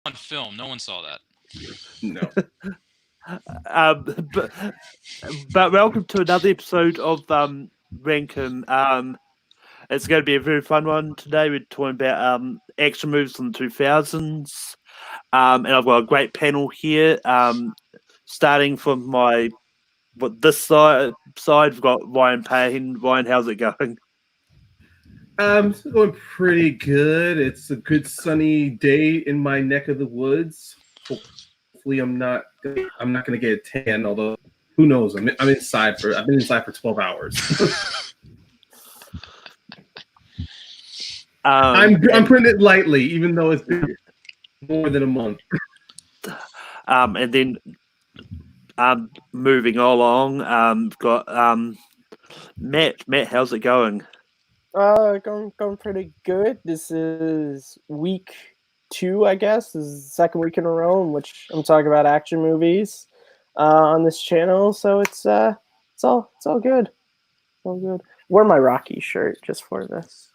on film. No one saw that. No. but, but welcome to another episode of Rankin. It's going to be a very fun one today. We're talking about action movies from the 2000s. And I've got a great panel here. Starting from this side, we've got Ryan Payne. Ryan, how's it going? It's going pretty good. It's a good sunny day in my neck of the woods. Hopefully, I'm not going to get a tan. Although, who knows? I've been inside for 12 hours. I'm putting it lightly, even though it's been more than a month. And then moving along, we've got Matt. Matt, how's it going? Going pretty good. This is week 2, I guess. This is the second week in a row in which I'm talking about action movies on this channel. So it's all good. It's all good. Wear my Rocky shirt just for this.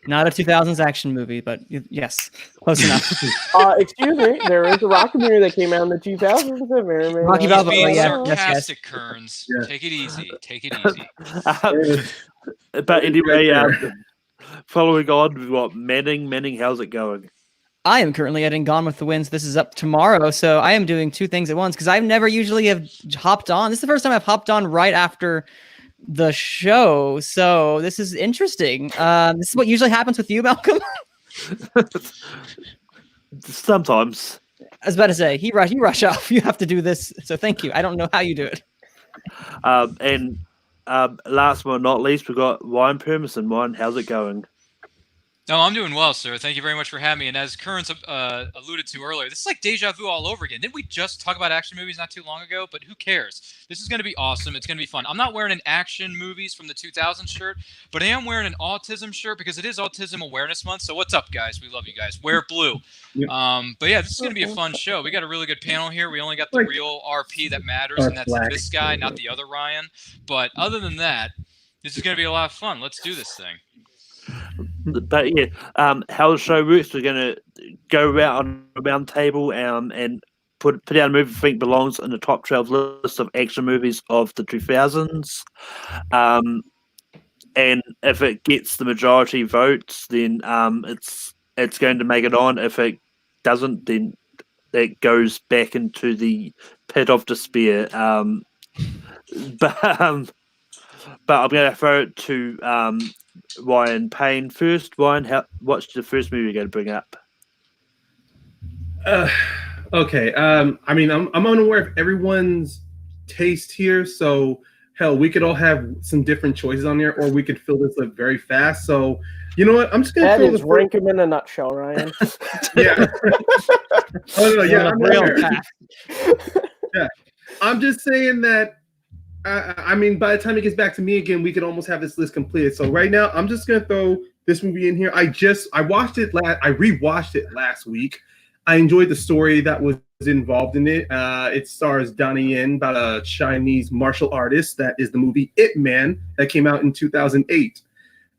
Not a 2000s action movie, but yes, close enough. Excuse me, there is a Rocky movie that came out in the 2000s. Rocky Balboa, Being yeah, sarcastic, yes. Kearns. Yeah. Take it easy. Take it easy. But anyway, following on, we've got Manning. Manning, how's it going? I am currently editing Gone with the Wind. This is up tomorrow, so I am doing 2 things at once because I've never usually have hopped on. This is the first time I've hopped on right after the show, so this is interesting. This is what usually happens with you, Malcolm. Sometimes. I was about to say, you rush off. You have to do this, so thank you. I don't know how you do it. And last but not least, we've got Ryan Permison. Ryan, how's it going? No, I'm doing well, sir. Thank you very much for having me. And as Kearns alluded to earlier, this is like deja vu all over again. Didn't we just talk about action movies not too long ago? But who cares? This is going to be awesome. It's going to be fun. I'm not wearing an action movies from the 2000s shirt, but I am wearing an autism shirt because it is Autism Awareness Month. So what's up, guys? We love you guys. Wear blue. Yep. But yeah, this is going to be a fun show. We got a really good panel here. We only got the real RP that matters, and that's this guy, not the other Ryan. But other than that, this is going to be a lot of fun. Let's do this thing. But yeah, how the show works, we're going to go around a round table and put out a movie we think belongs in the top 12 list of action movies of the 2000s. And if it gets the majority votes, then it's going to make it on. If it doesn't, then it goes back into the pit of despair. But I'm going to throw it to Ryan Payne first. Ryan, what's the first movie you're going to bring up? Okay. I mean, I'm unaware of everyone's taste here, so hell, we could all have some different choices on there, or we could fill this up very fast. So, you know what? I'm just gonna That is rank him in a nutshell, Ryan. Yeah. Oh no, yeah, I'm real yeah. I'm just saying that. I mean, by the time it gets back to me again, we could almost have this list completed. So right now, I'm just gonna throw this movie in here. I watched it. I rewatched it last week. I enjoyed the story that was involved in it. It stars Donnie Yen, about a Chinese martial artist. That is the movie Ip Man that came out in 2008.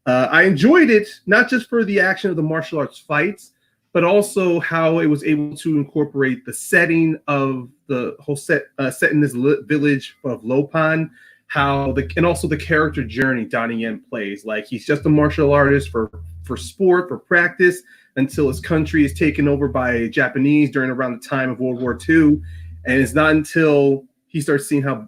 I enjoyed it not just for the action of the martial arts fights, but also how it was able to incorporate the setting of the whole set in this village of Lopan, and also the character journey Donnie Yen plays. Like, he's just a martial artist for sport, for practice, until his country is taken over by Japanese during around the time of World War II. And it's not until he starts seeing how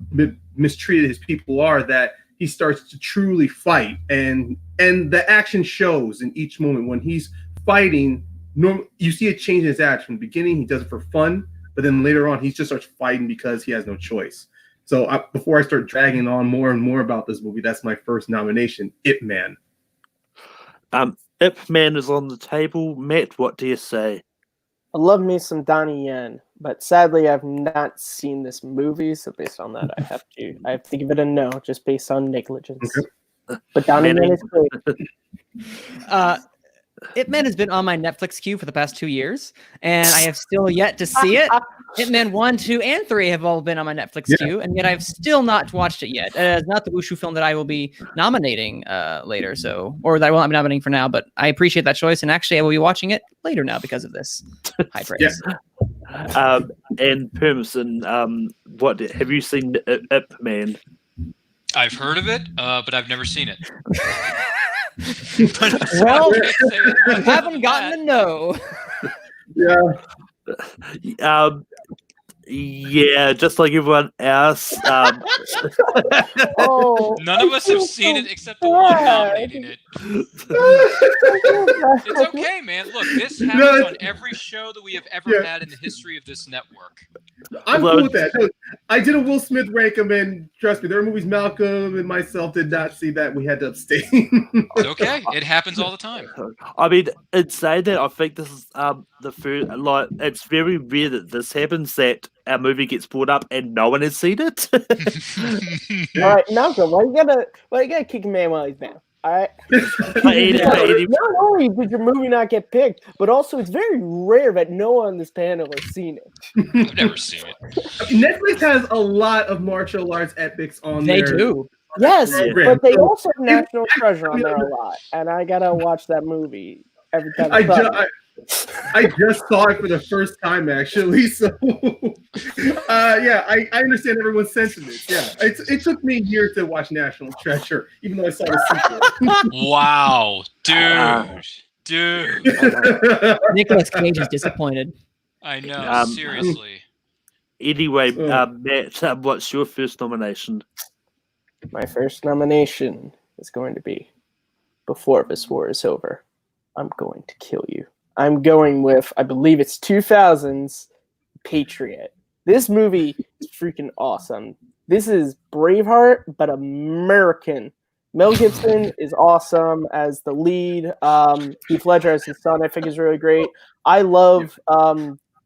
mistreated his people are that he starts to truly fight. And the action shows in each moment when he's fighting. You see a change in his action. From the beginning, he does it for fun, but then later on, he just starts fighting because he has no choice. So before I start dragging on more and more about this movie, that's my first nomination, Ip Man. Ip Man is on the table. Matt, what do you say? I love me some Donnie Yen, but sadly, I've not seen this movie. So based on that, I have to give it a no, just based on negligence. Okay. But Donnie Yen is great. Ip Man has been on my Netflix queue for the past 2 years, and I have still yet to see it. Ip Man 1, 2, and 3 have all been on my Netflix queue, and yet I've still not watched it yet. It's not the Wushu film that I will be nominating later, or that I will not be nominating for now, but I appreciate that choice, and actually I will be watching it later now because of this. High praise. And Permison, what have you seen Ip Man? I've heard of it, but I've never seen it. Well, I haven't gotten to know. Yeah, just like everyone else. None of us have seen it except the one nominating it. It's okay, man. Look, this happens on every show that we have ever had in the history of this network. I'm cool with that. I did a Will Smith rank him, and trust me, there are movies Malcolm and myself did not see that. We had to abstain. It's okay. It happens all the time. I mean, it's saying that I think this is the first. Like, it's very rare that this happens. That our movie gets brought up and no one has seen it. All right, Malcolm, why you gotta kick a man while he's down? All right. Not only did your movie not get picked, but also it's very rare that no one on this panel has seen it. I've never seen it. Netflix has a lot of martial arts epics on there. They do. Yes, but they also have National Treasure on there a lot, and I gotta watch that movie every time. I just saw it for the first time, actually. So, I understand everyone's sentiments. Yeah, it took me a year to watch National Treasure, even though I saw the sequel. Wow, dude. Nicolas Cage is disappointed. I know, seriously. Anyway, Matt, what's your first nomination? My first nomination is going to be Before This War Is Over, I'm Going to Kill You. I'm going with, I believe it's 2000's Patriot. This movie is freaking awesome. This is Braveheart, but American. Mel Gibson is awesome as the lead. Heath Ledger as his son, I think, is really great. I love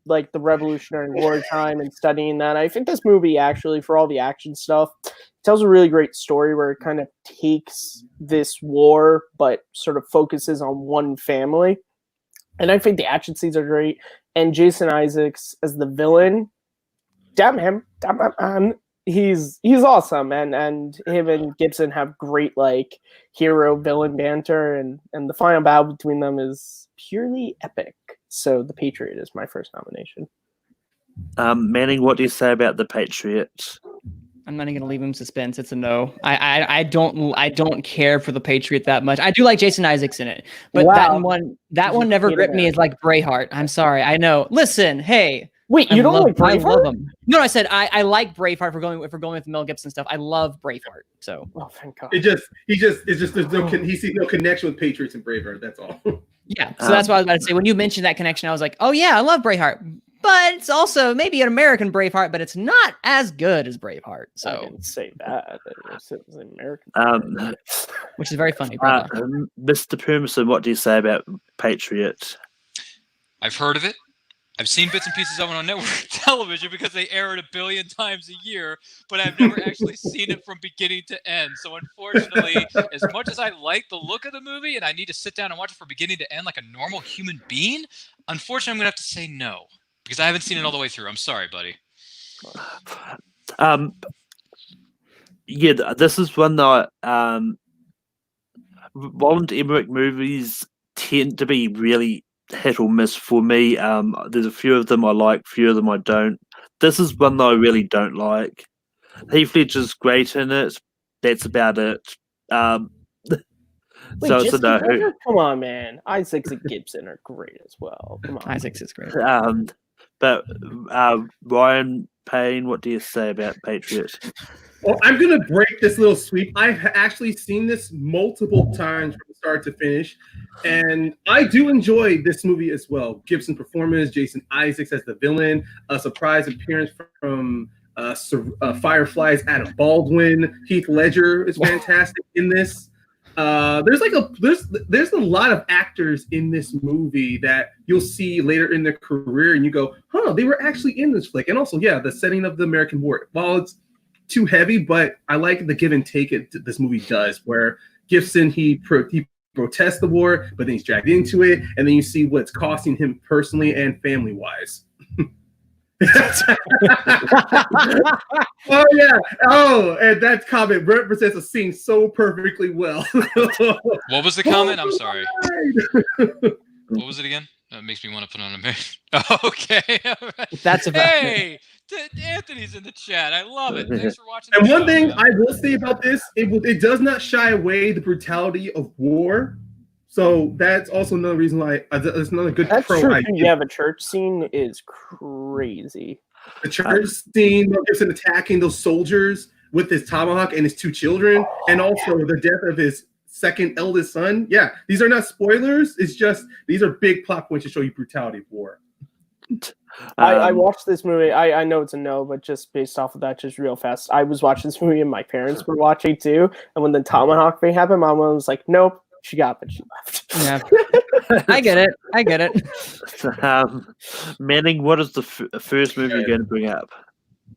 like the Revolutionary War time and studying that. I think this movie actually, for all the action stuff, tells a really great story where it kind of takes this war, but sort of focuses on one family. And I think the action scenes are great. And Jason Isaacs as the villain, damn him, he's awesome. And him and Gibson have great like hero villain banter, and the final battle between them is purely epic. So The Patriot is my first nomination. Manning, what do you say about The Patriot? I'm not even gonna leave him in suspense. It's a no. I don't care for The Patriot that much. I do like Jason Isaacs in it, but that one never gripped me as like Braveheart. I'm sorry. I know. Listen, hey. Wait, you don't like Braveheart? I love him. No, I said I like Braveheart. If we're going with Mel Gibson stuff, I love Braveheart. So, oh, thank God. It's just there's no he sees no connection with Patriots and Braveheart. That's all. Yeah, so that's what I was about to say. When you mentioned that connection, I was like, oh yeah, I love Braveheart, but it's also maybe an American Braveheart, but it's not as good as Braveheart. So I didn't say that. It was an American, which is very funny. Mr. Permison, what do you say about Patriot? I've heard of it. I've seen bits and pieces of it on network television because they air it 1 billion times a year, but I've never actually seen it from beginning to end. So unfortunately, as much as I like the look of the movie and I need to sit down and watch it from beginning to end like a normal human being, unfortunately, I'm going to have to say no because I haven't seen it all the way through. I'm sorry, buddy. Yeah, this is one that Roland Emmerich movies tend to be really hit or miss for me. There's a few of them I like, a few of them I don't. This is one that I really don't like. Heath Ledger's great in it. That's about it. Wait, so it's a no. Come on, man. Isaacs and Gibson are great as well. Come on. Isaacs is great. But Ryan Payne, what do you say about Patriot? Well, I'm going to break this little sweep. I've actually seen this multiple times from start to finish, and I do enjoy this movie as well. Gibson's performance, Jason Isaacs as the villain, a surprise appearance from Firefly's Adam Baldwin. Heath Ledger is fantastic in this. There's a lot of actors in this movie that you'll see later in their career, and you go, huh, they were actually in this flick. And also, yeah, the setting of the American War. While it's too heavy, but I like the give and take this movie does, where Gibson he protest the war, but then he's dragged into it, and then you see what's costing him personally and family wise. Oh yeah. Oh, and that comment represents a scene so perfectly well. What was the comment? I'm sorry. What was it again? That makes me want to put on a minute. Okay. All right. That's about Hey, Anthony's in the chat. I love it. Thanks for watching. And the one show, thing man. I will say about this, it does not shy away the brutality of war. So that's also another reason why that's another good That's pro. true. Yeah, the church scene is crazy. The church scene, Mel Gibson attacking those soldiers with his tomahawk and his 2 children, and also the death of his second eldest son. Yeah, these are not spoilers. It's just these are big plot points to show you brutality of war. I watched this movie. I know it's a no, but just based off of that, just real fast. I was watching this movie and my parents were watching too. And when the tomahawk thing happened, my mom was like, "Nope, she got, but she left." Yeah. I get it. Manning, what is the first movie you're going to bring up?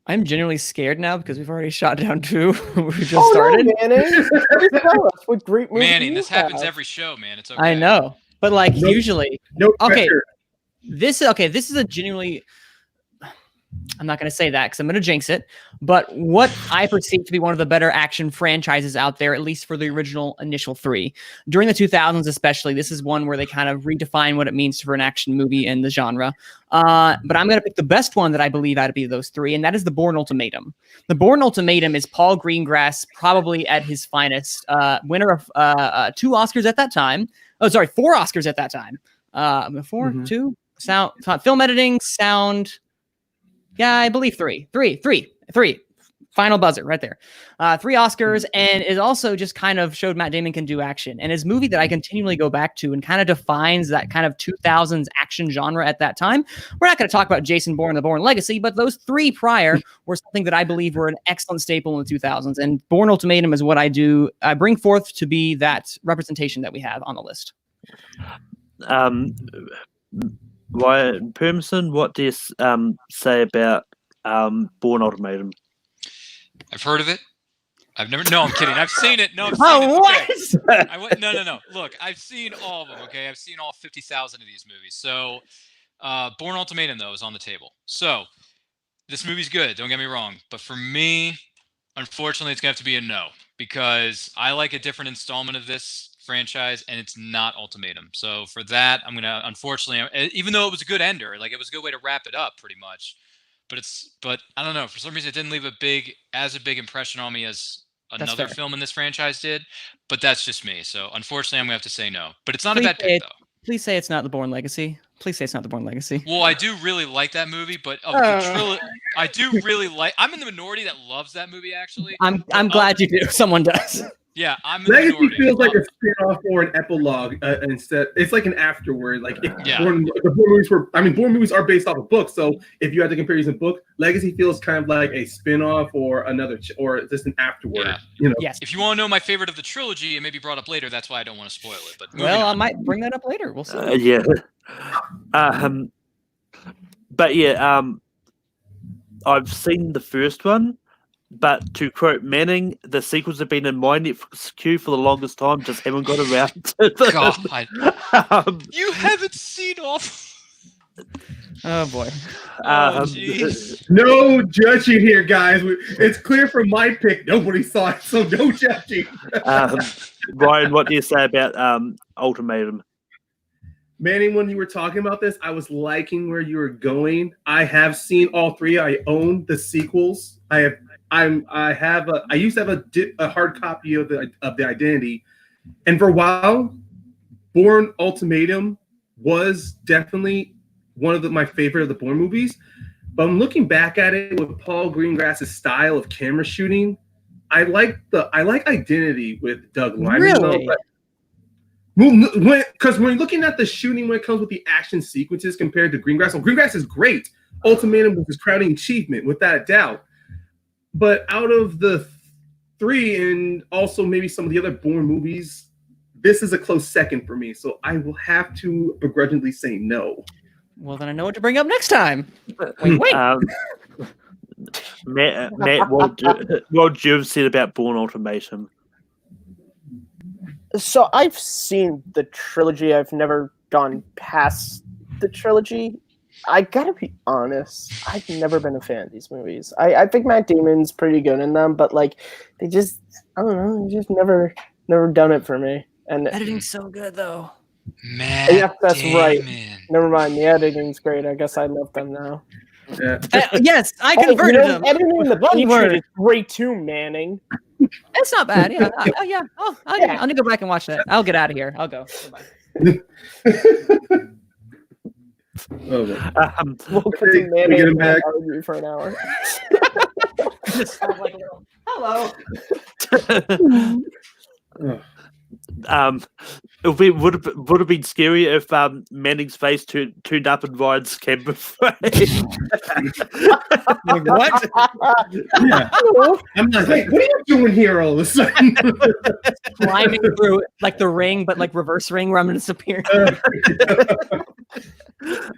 I'm genuinely scared now because we've already shot down 2. We just started. No, Manning. Just tell us what great movie Manning, you this happens have. every show, man. It's okay. I know, but like No- usually, No Okay. pressure. this is a genuinely. I'm not going to say that because I'm going to jinx it. But what I perceive to be one of the better action franchises out there, at least for the original initial 3, during the 2000s especially, this is one where they kind of redefine what it means for an action movie in the genre. But I'm going to pick the best one that I believe out of those 3, and that is The Bourne Ultimatum. The Bourne Ultimatum is Paul Greengrass probably at his finest, winner of 2 Oscars at that time. Oh, sorry, 4 Oscars at that time. 4, 2, sound, film editing, sound. Yeah, I believe 3. Final buzzer right there. 3 Oscars, and it also just kind of showed Matt Damon can do action. And his movie that I continually go back to and kind of defines that kind of 2000s action genre at that time. We're not going to talk about Jason Bourne, The Bourne Legacy, but those 3 prior were something that I believe were an excellent staple in the 2000s. And Bourne Ultimatum is what I bring forth to be that representation that we have on the list. Ryan Permison, what do you say about Bourne Ultimatum? I've heard of it. I've never. No, I'm kidding. I've seen it. No, I've seen Oh, it. what? No. Look, I've seen all of them. Okay, I've seen all 50,000 of these movies. So, Bourne Ultimatum though is on the table. So, this movie's good. Don't get me wrong, but for me, unfortunately, it's gonna have to be a no because I like a different installment of this franchise, and it's not Ultimatum. So for that, I'm gonna unfortunately, even though it was a good ender, like it was a good way to wrap it up, pretty much. But I don't know. For some reason, it didn't leave a big impression on me as another fair. film in this franchise did. But that's just me. So unfortunately, I'm gonna have to say no. But it's not Please a bad say pick it. though. Please say it's not The Bourne Legacy. Please say it's not The Bourne Legacy. Well, I do really like that movie, but of the trilogy, I do really like. I'm in the minority that loves that movie. Actually, I'm glad you do. Someone does. yeah, I'm in the Legacy minority. feels like a spin-off or an epilogue instead. It's like an afterword. Like Yeah. Bourne movies are based off of books. So if you had to compare using book, Legacy feels kind of like a spin-off or another or just an afterword. Yeah. You know. Yes. If you want to know my favorite of the trilogy, it may be brought up later. That's why I don't want to spoil it. But moving Well, I on. might bring that up later. We'll see. Yeah. But yeah, I've seen the first one, but to quote Manning, the sequels have been in my Netflix queue for the longest time, just haven't got around to them. God, you haven't seen all. Oh boy. Oh, jeez. No judging here, guys. It's clear from my pick. Nobody saw it, so no judging. Ryan, what do you say about Ultimatum? Manning, when you were talking about this, I was liking where you were going. I have seen all 3. I own the sequels. I used to have a hard copy of the Identity, and for a while, Bourne Ultimatum was definitely one of my favorite of the Bourne movies. But I'm looking back at it with Paul Greengrass's style of camera shooting. I like Identity with Doug Liman. Really? Because when you're looking at the shooting when it comes with the action sequences compared to Greengrass, well, Greengrass is great. Ultimatum was his crowning achievement, without a doubt. But out of the 3 and also maybe some of the other Bourne movies, this is a close second for me. So I will have to begrudgingly say no. Well, then I know what to bring up next time. Wait. Matt, what do you have said about Bourne Ultimatum? So I've seen the trilogy. I've never gone past the trilogy. I gotta be honest. I've never been a fan of these movies. I think Matt Damon's pretty good in them, but like they just I don't know. They just never done it for me. And Editing's so good though. Matt yeah, that's right. Damon. Never mind. The editing's great. I guess I love them now. Yeah. Yes, I converted them. Editing the One Patriot word. is great too, Manning. It's not bad. Yeah. Yeah. Oh, I'm gonna go back and watch that. I'll get out of here. I'll go. Goodbye. Oh, man. We'll Hey, continue we get Manning him back. and argue for an hour. Just sound like a little, hello. Oh. Would have been scary if Manning's face turned up in Ryan's camera frame. Like, what? Yeah. I'm like, wait, what are you doing here all of a sudden? Climbing through like the ring, but like reverse ring where I'm gonna disappear.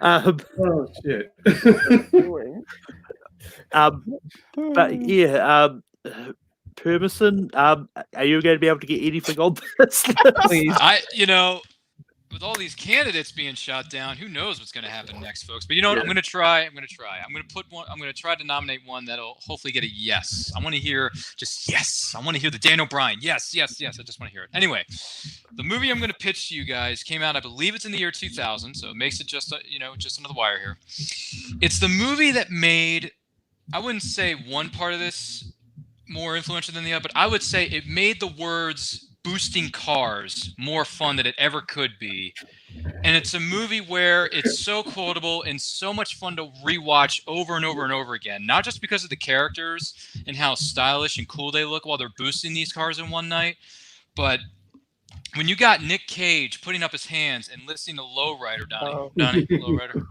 Oh shit. But yeah, Permison, are you going to be able to get anything on this list? Please. With all these candidates being shot down, who knows what's going to happen next, folks? But you know what? I'm going to try. I'm going to try to nominate one that'll hopefully get a yes. I want to hear just yes. I want to hear the Dan O'Brien. Yes. I just want to hear it. Anyway, the movie I'm going to pitch to you guys came out, I believe it's in the year 2000, so it makes it just under the wire here. It's the movie that made, I wouldn't say one part of this more influential than the other, but I would say it made the words boosting cars more fun than it ever could be. And it's a movie where it's so quotable and so much fun to rewatch over and over and over again, not just because of the characters and how stylish and cool they look while they're boosting these cars in one night, but when you got Nick Cage putting up his hands and listening to Lowrider, Donnie, Lowrider.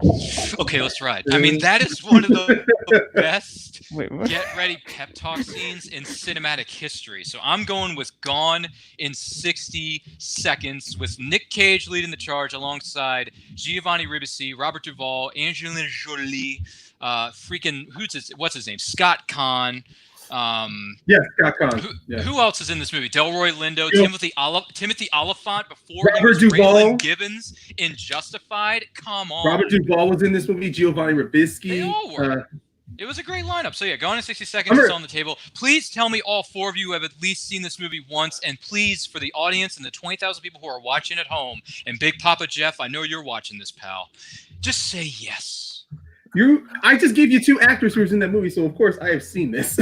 Okay, let's ride. I mean, that is one of the best get-ready pep talk scenes in cinematic history. So I'm going with Gone in 60 Seconds with Nick Cage leading the charge alongside Giovanni Ribisi, Robert Duvall, Angelina Jolie, what's his name? Scott Conn. Scott Conn. Who else is in this movie? Delroy Lindo, Timothy Oliphant before Robert he was Duvall. Raylan Gibbons in Justified. Come on. Robert Duvall was in this movie. Giovanni Ribisi. They all were. It was a great lineup. So yeah, Gone in 60 Seconds is on the table. Please tell me all four of you have at least seen this movie once. And please, for the audience and the 20,000 people who are watching at home, and Big Papa Jeff, I know you're watching this, pal. Just say yes. I just gave you two actors who were in that movie, so of course I have seen this.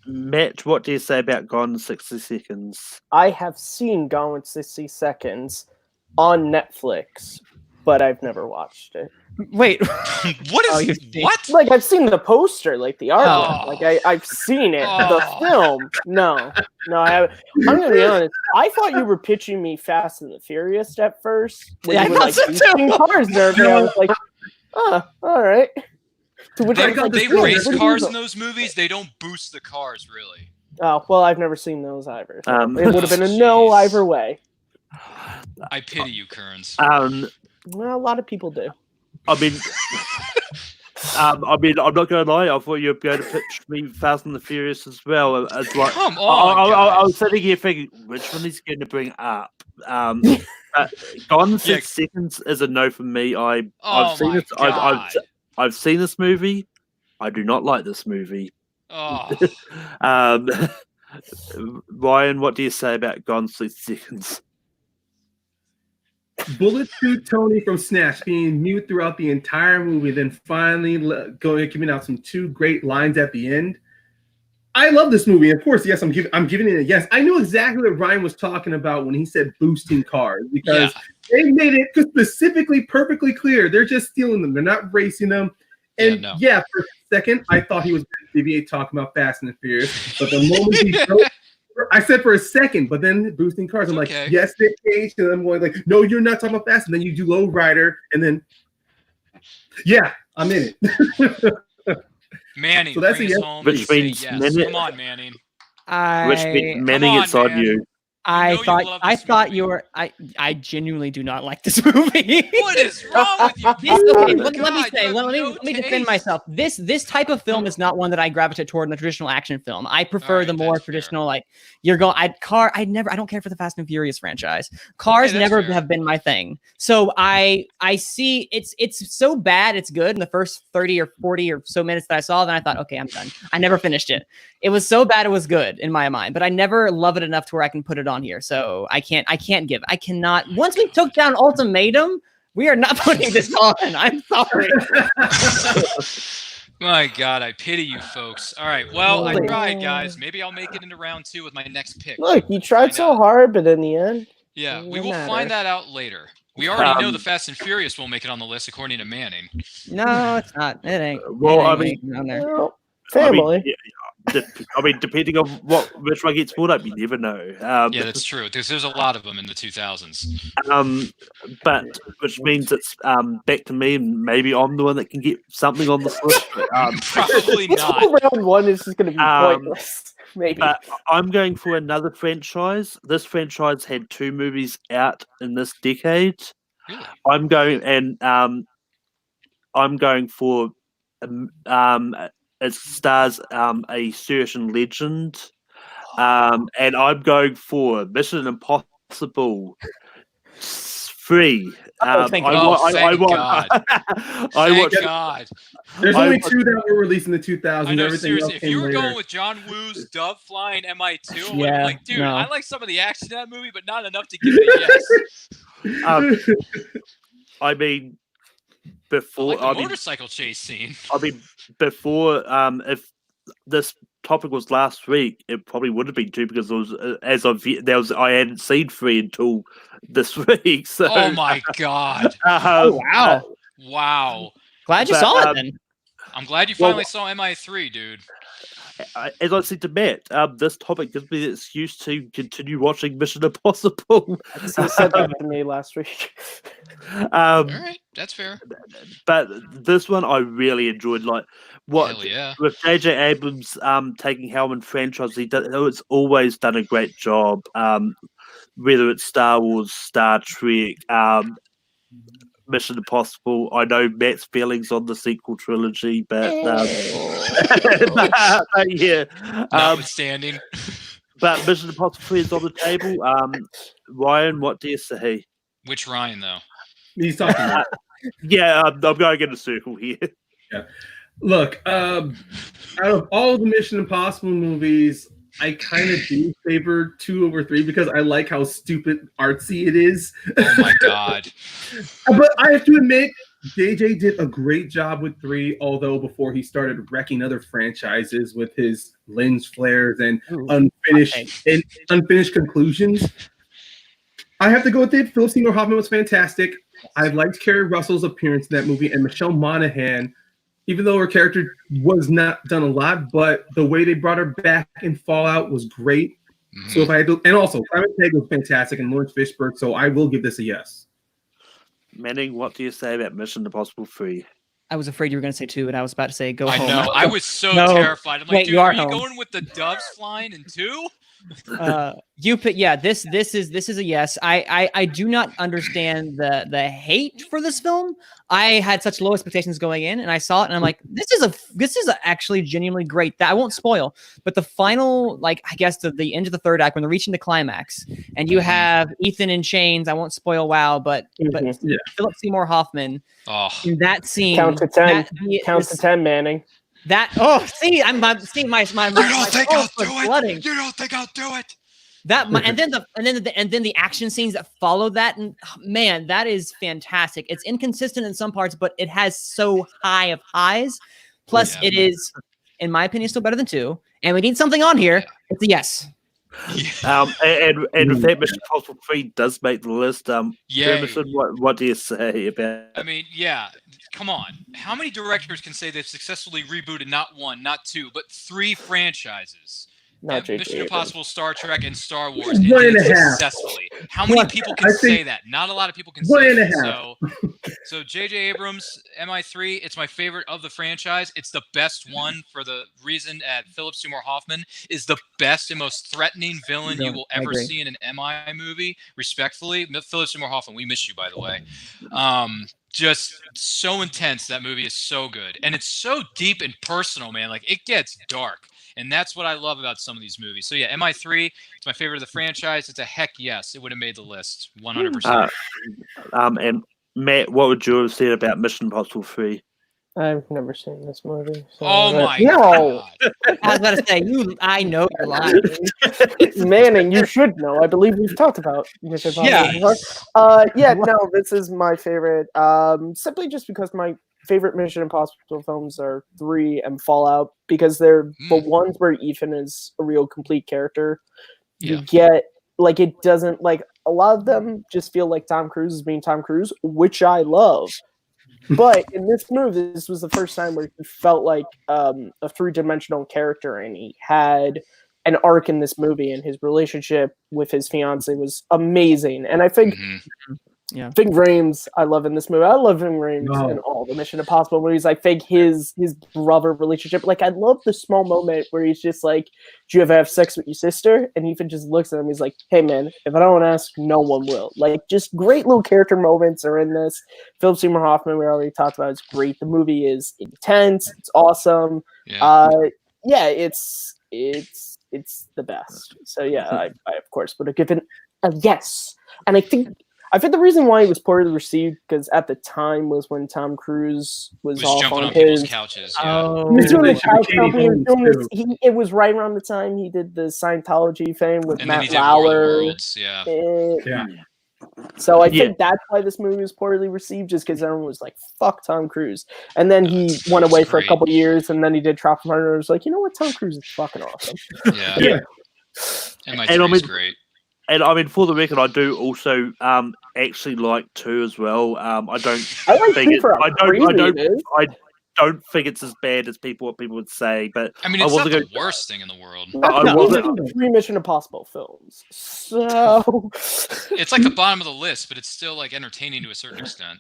Matt, what do you say about Gone in 60 Seconds? I have seen Gone in 60 Seconds on Netflix, but I've never watched it. Wait, what? Like I've seen the poster, like the artwork. Like I've seen it. The film, no, I haven't. I'm gonna be honest. I thought you were pitching me Fast and the Furious at first. Yeah, I thought so too. Cars there, but I was like, all right. They race cars in those movies. They don't boost the cars, really. Oh well, I've never seen those either. So it would have been a no either way. I pity you, Kearns. Well, a lot of people do. I mean, I'm not going to lie. I thought you were going to pitch me Fast and the Furious as well. It's like, come on, I was sitting here thinking, which one is going to bring up? Gone in 6 Seconds is a no for me. I've seen this. I've seen this movie. I do not like this movie. Oh. Ryan, what do you say about Gone in 6 Seconds? Bullet Tooth Tony from Snatch being mute throughout the entire movie, then finally giving out some two great lines at the end. I love this movie. Of course, yes, I'm giving it a yes. I knew exactly what Ryan was talking about when he said boosting cars because they made it specifically perfectly clear. They're just stealing them. They're not racing them. And for a second, I thought he was deviate talking about Fast and the Furious. But the moment he I said for a second, but then boosting cars. I'm like, yes, Nick Cage. And I'm going like, no, you're not talking about Fast. And then you do Low Rider, and then I'm in it. Manning, so that's bring us home. Which means yes. Come on, Manning. Which means Manning, it's on you. I know you love this thought movie. you were. I genuinely do not like this movie. What is wrong with you? Okay, Oh my let me God, say. you Let have me no let me defend taste. myself. This type of film is not one that I gravitate toward in the traditional action film. I prefer right, the more that's fair. traditional, like you're going. I don't care for the Fast and Furious franchise. Cars that's never fair. have been my thing. So I see it's so bad it's good in the first 30 or 40 or so minutes that I saw. Then I thought, okay, I'm done. I never finished it. It was so bad it was good in my mind, but I never love it enough to where I can put it on here. So I cannot. Once we took down Ultimatum, we are not putting this on. I'm sorry. My God, I pity you folks. All right, well, I Holy- tried, guys. Maybe I'll make it into round 2 with my next pick. Look, you We'll tried find so out. hard, but in the end, Yeah, we doesn't will matter. find that out later. We already know Um, the Fast and Furious won't make it on the list, according to Manning. No, it's not. It ain't. Well, It I ain't mean- making it on there. well, I mean, family. depending on which one gets pulled up, you never know. Yeah, that's true. There's a lot of them in the 2000s. But which means it's back to me, and maybe I'm the one that can get something on this list. Probably This not. whole round one is just going to be pointless. Maybe. But I'm going for another franchise. This franchise had 2 movies out in this decade. Really? I'm going for it stars a certain legend, and I'm going for Mission Impossible 3. Thank God. I Thank watched. God. There's I only was- 2 that were released in the 2000s. I know, Everything seriously, else if you came were later. going with John Woo's Dove flying MI2, I would Yeah, have like, dude, no. I like some of the action in that movie, but not enough to give it a yes. I mean, I before like the motorcycle chase scene. before if this topic was last week, it probably would have been 2 because it was I hadn't seen 3 until this week. So Oh my God. Wow. Wow. Glad you but, saw it then. I'm glad you Well, finally saw MI3, dude. as I said to Matt, this topic gives me the excuse to continue watching Mission Impossible. He said that to me last week. All right, that's fair. But this one I really enjoyed. Like what Hell yeah. with J.J. Abrams taking helm in franchise, it's always done a great job. Whether it's Star Wars, Star Trek, Mission Impossible. I know Matt's feelings on the sequel trilogy, but yeah. Notwithstanding. But Mission Impossible 3 is on the table. Ryan, what do you say? Which Ryan, though? He's talking about. Yeah, I'm going in a circle here. Look, out of all the Mission Impossible movies, I kind of do favor 2 over 3 because I like how stupid artsy it is. Oh my God. But I have to admit, JJ did a great job with 3, although before he started wrecking other franchises with his lens flares and unfinished conclusions. I have to go with it. Philip Seymour Hoffman was fantastic. I liked Kerry Russell's appearance in that movie, and Michelle Monaghan, even though her character was not done a lot, but the way they brought her back in Fallout was great. Mhm. So if I had to, and also Simon Pegg was fantastic, and Lawrence Fishburne. So I will give this a yes. Manning, what do you say about Mission Impossible 3? I was afraid you were going to say 2, and I was about to say go I home. know. I was so No. terrified. I'm like, Wait, dude, you are are you home. going with the doves flying in 2? You pick. Yeah, this is a yes. I do not understand the hate for this film. I had such low expectations going in, and I saw it, and I'm like, this is actually genuinely great. I won't spoil, but the final, like, I guess the end of the third act when they're reaching the climax, and you have Ethan in chains. I won't spoil. Wow, but Yeah. Philip Seymour Hoffman Oh, in that scene. Count to 10. that- Count to 10, Manning. That see, I'm seeing my you don't think I'll do flooding. it? You don't think I'll do it? And then the action scenes that follow that, and man, that is fantastic. It's inconsistent in some parts, but it has so high of highs. Plus, Yeah. it is, in my opinion, still better than 2. And we need something on here. Yeah. It's a yes. And with that, Mission Impossible 3 does make the list. Yay. Emerson, what do you say about? I mean, yeah. Come on. How many directors can say they've successfully rebooted not 1, not 2, but 3 franchises? not J.J. Mission Abrams. Impossible, Star Trek, and Star Wars One and ended a half. successfully. How many people can I say think that? Not a lot of people can one say and a that. half. So J.J. Abrams, MI3, it's my favorite of the franchise. It's the best one for the reason that Philip Seymour Hoffman is the best and most threatening villain you will I ever agree. see in an MI movie. Respectfully, Philip Seymour Hoffman, we miss you, by the way. Just so intense. That movie is so good, and it's so deep and personal, man. Like, it gets dark, and that's what I love about some of these movies. So yeah, MI3, it's my favorite of the franchise. It's a heck yes. It would have made the list 100%. And Matt, what would you have said about Mission Impossible 3? I've never seen this movie. So Oh my no, god! I was about to say, I know you're lying. Manning, you should know. I believe we've talked about Mission Impossible before. No, this is my favorite. Simply just because my favorite Mission Impossible films are 3 and Fallout, because they're the ones where Ethan is a real complete character. You get like, it doesn't, like, a lot of them just feel like Tom Cruise is being Tom Cruise, which I love. But in this movie, this was the first time where he felt like a 3-dimensional character, and he had an arc in this movie, and his relationship with his fiance was amazing. And I think Ving Rhames, I love in this movie. I love Ving Rhames in all the Mission Impossible movies. I think his brother relationship, like, I love the small moment where he's just like, "Do you ever have sex with your sister?" And Ethan just looks at him. He's like, "Hey man, if I don't ask, no one will." Like, just great little character moments are in this. Philip Seymour Hoffman, we already talked about, is great. The movie is intense. It's awesome. It's the best. So yeah, I of course would have given a yes. And I think the reason why he was poorly received, because at the time was when Tom Cruise was off jumping on on people's his couches. he was doing the couch company. He was doing this. It was right around the time he did the Scientology thing with And Matt then he did War of the Lauer. Worlds. So I think that's why this movie was poorly received, just because everyone was like, "Fuck Tom Cruise," and then he went away for a couple of years, and then he did Tropic Thunder. It was like, you know what, Tom Cruise is fucking awesome. MI3 is great. And I mean, for the record, I do also actually like 2 as well. I don't think it's as bad as what people would say, but I mean, it's not the worst thing in the world. Not 3 Mission Impossible films, so it's like the bottom of the list, but it's still like entertaining to a certain extent.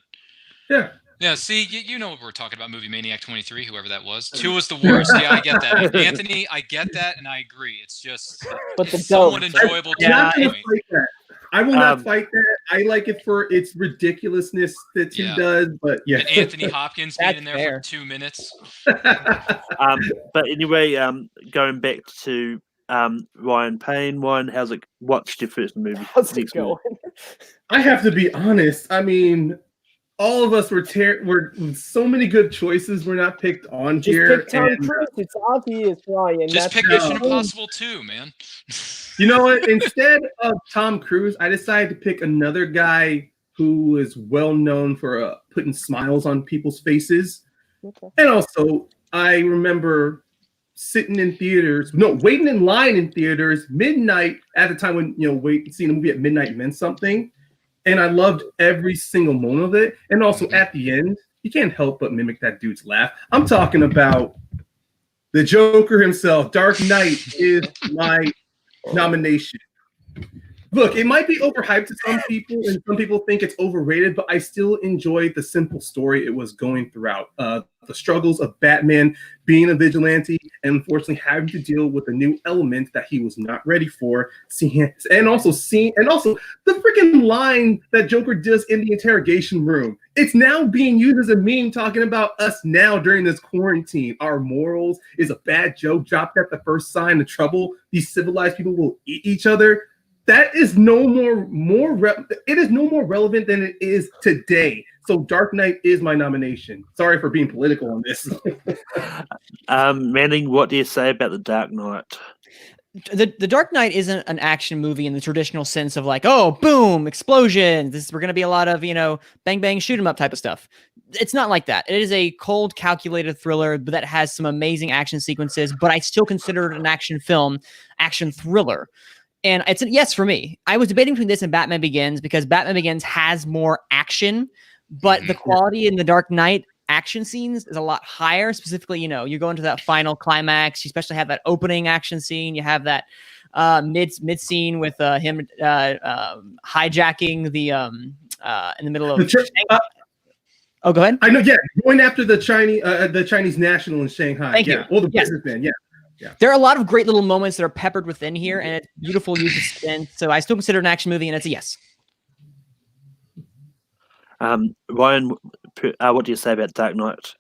Yeah, see, you know what we're talking about, Movie Maniac 23, whoever that was. 2 was the worst. Yeah, I get that. Anthony, I get that, and I agree. It's just somewhat enjoyable to a point. I will not fight that. I like it for its ridiculousness that he does, but yeah. And Anthony Hopkins being in there for 2 minutes. But anyway, going back to Ryan Payne, what's your first movie? How's it going? I have to be honest. I mean, all of us were so many good choices were not picked on here. Pick Tom Cruise. It's obvious, Ryan. Just pick Mission Impossible 2, man. You know what? Instead of Tom Cruise, I decided to pick another guy who is well known for putting smiles on people's faces. Okay. And also, I remember waiting in line in theaters midnight at the time when seeing a movie at midnight meant something. And I loved every single moment of it. And also at the end, you can't help but mimic that dude's laugh. I'm talking about the Joker himself. Dark Knight is my nomination. Look, it might be overhyped to some people, and some people think it's overrated, but I still enjoyed the simple story it was going throughout. The struggles of Batman being a vigilante and unfortunately having to deal with a new element that he was not ready for. And also the freaking line that Joker does in the interrogation room. It's now being used as a meme talking about us now during this quarantine. Our morals is a bad joke dropped at the first sign of trouble. These civilized people will eat each other. That is no more relevant than it is today. So Dark Knight is my nomination. Sorry for being political on this. Manning, what do you say about The Dark Knight? The Dark Knight isn't an action movie in the traditional sense of like, oh, boom, explosion. We're going to be a lot of, bang, bang, shoot 'em up type of stuff. It's not like that. It is a cold, calculated thriller that has some amazing action sequences, but I still consider it an action film, action thriller. And it's a yes for me. I was debating between this and Batman Begins because Batman Begins has more action, but the quality in The Dark Knight action scenes is a lot higher. Specifically, you go into that final climax. You especially have that opening action scene. You have that mid scene with him hijacking the in the middle of. Oh, go ahead. I know. Yeah, going after the Chinese national in Shanghai. Thank you. Or the businessman. Yeah. There are a lot of great little moments that are peppered within here, and it's beautiful use of spin. So I still consider it an action movie, and it's a yes. Ryan, what do you say about Dark Knight?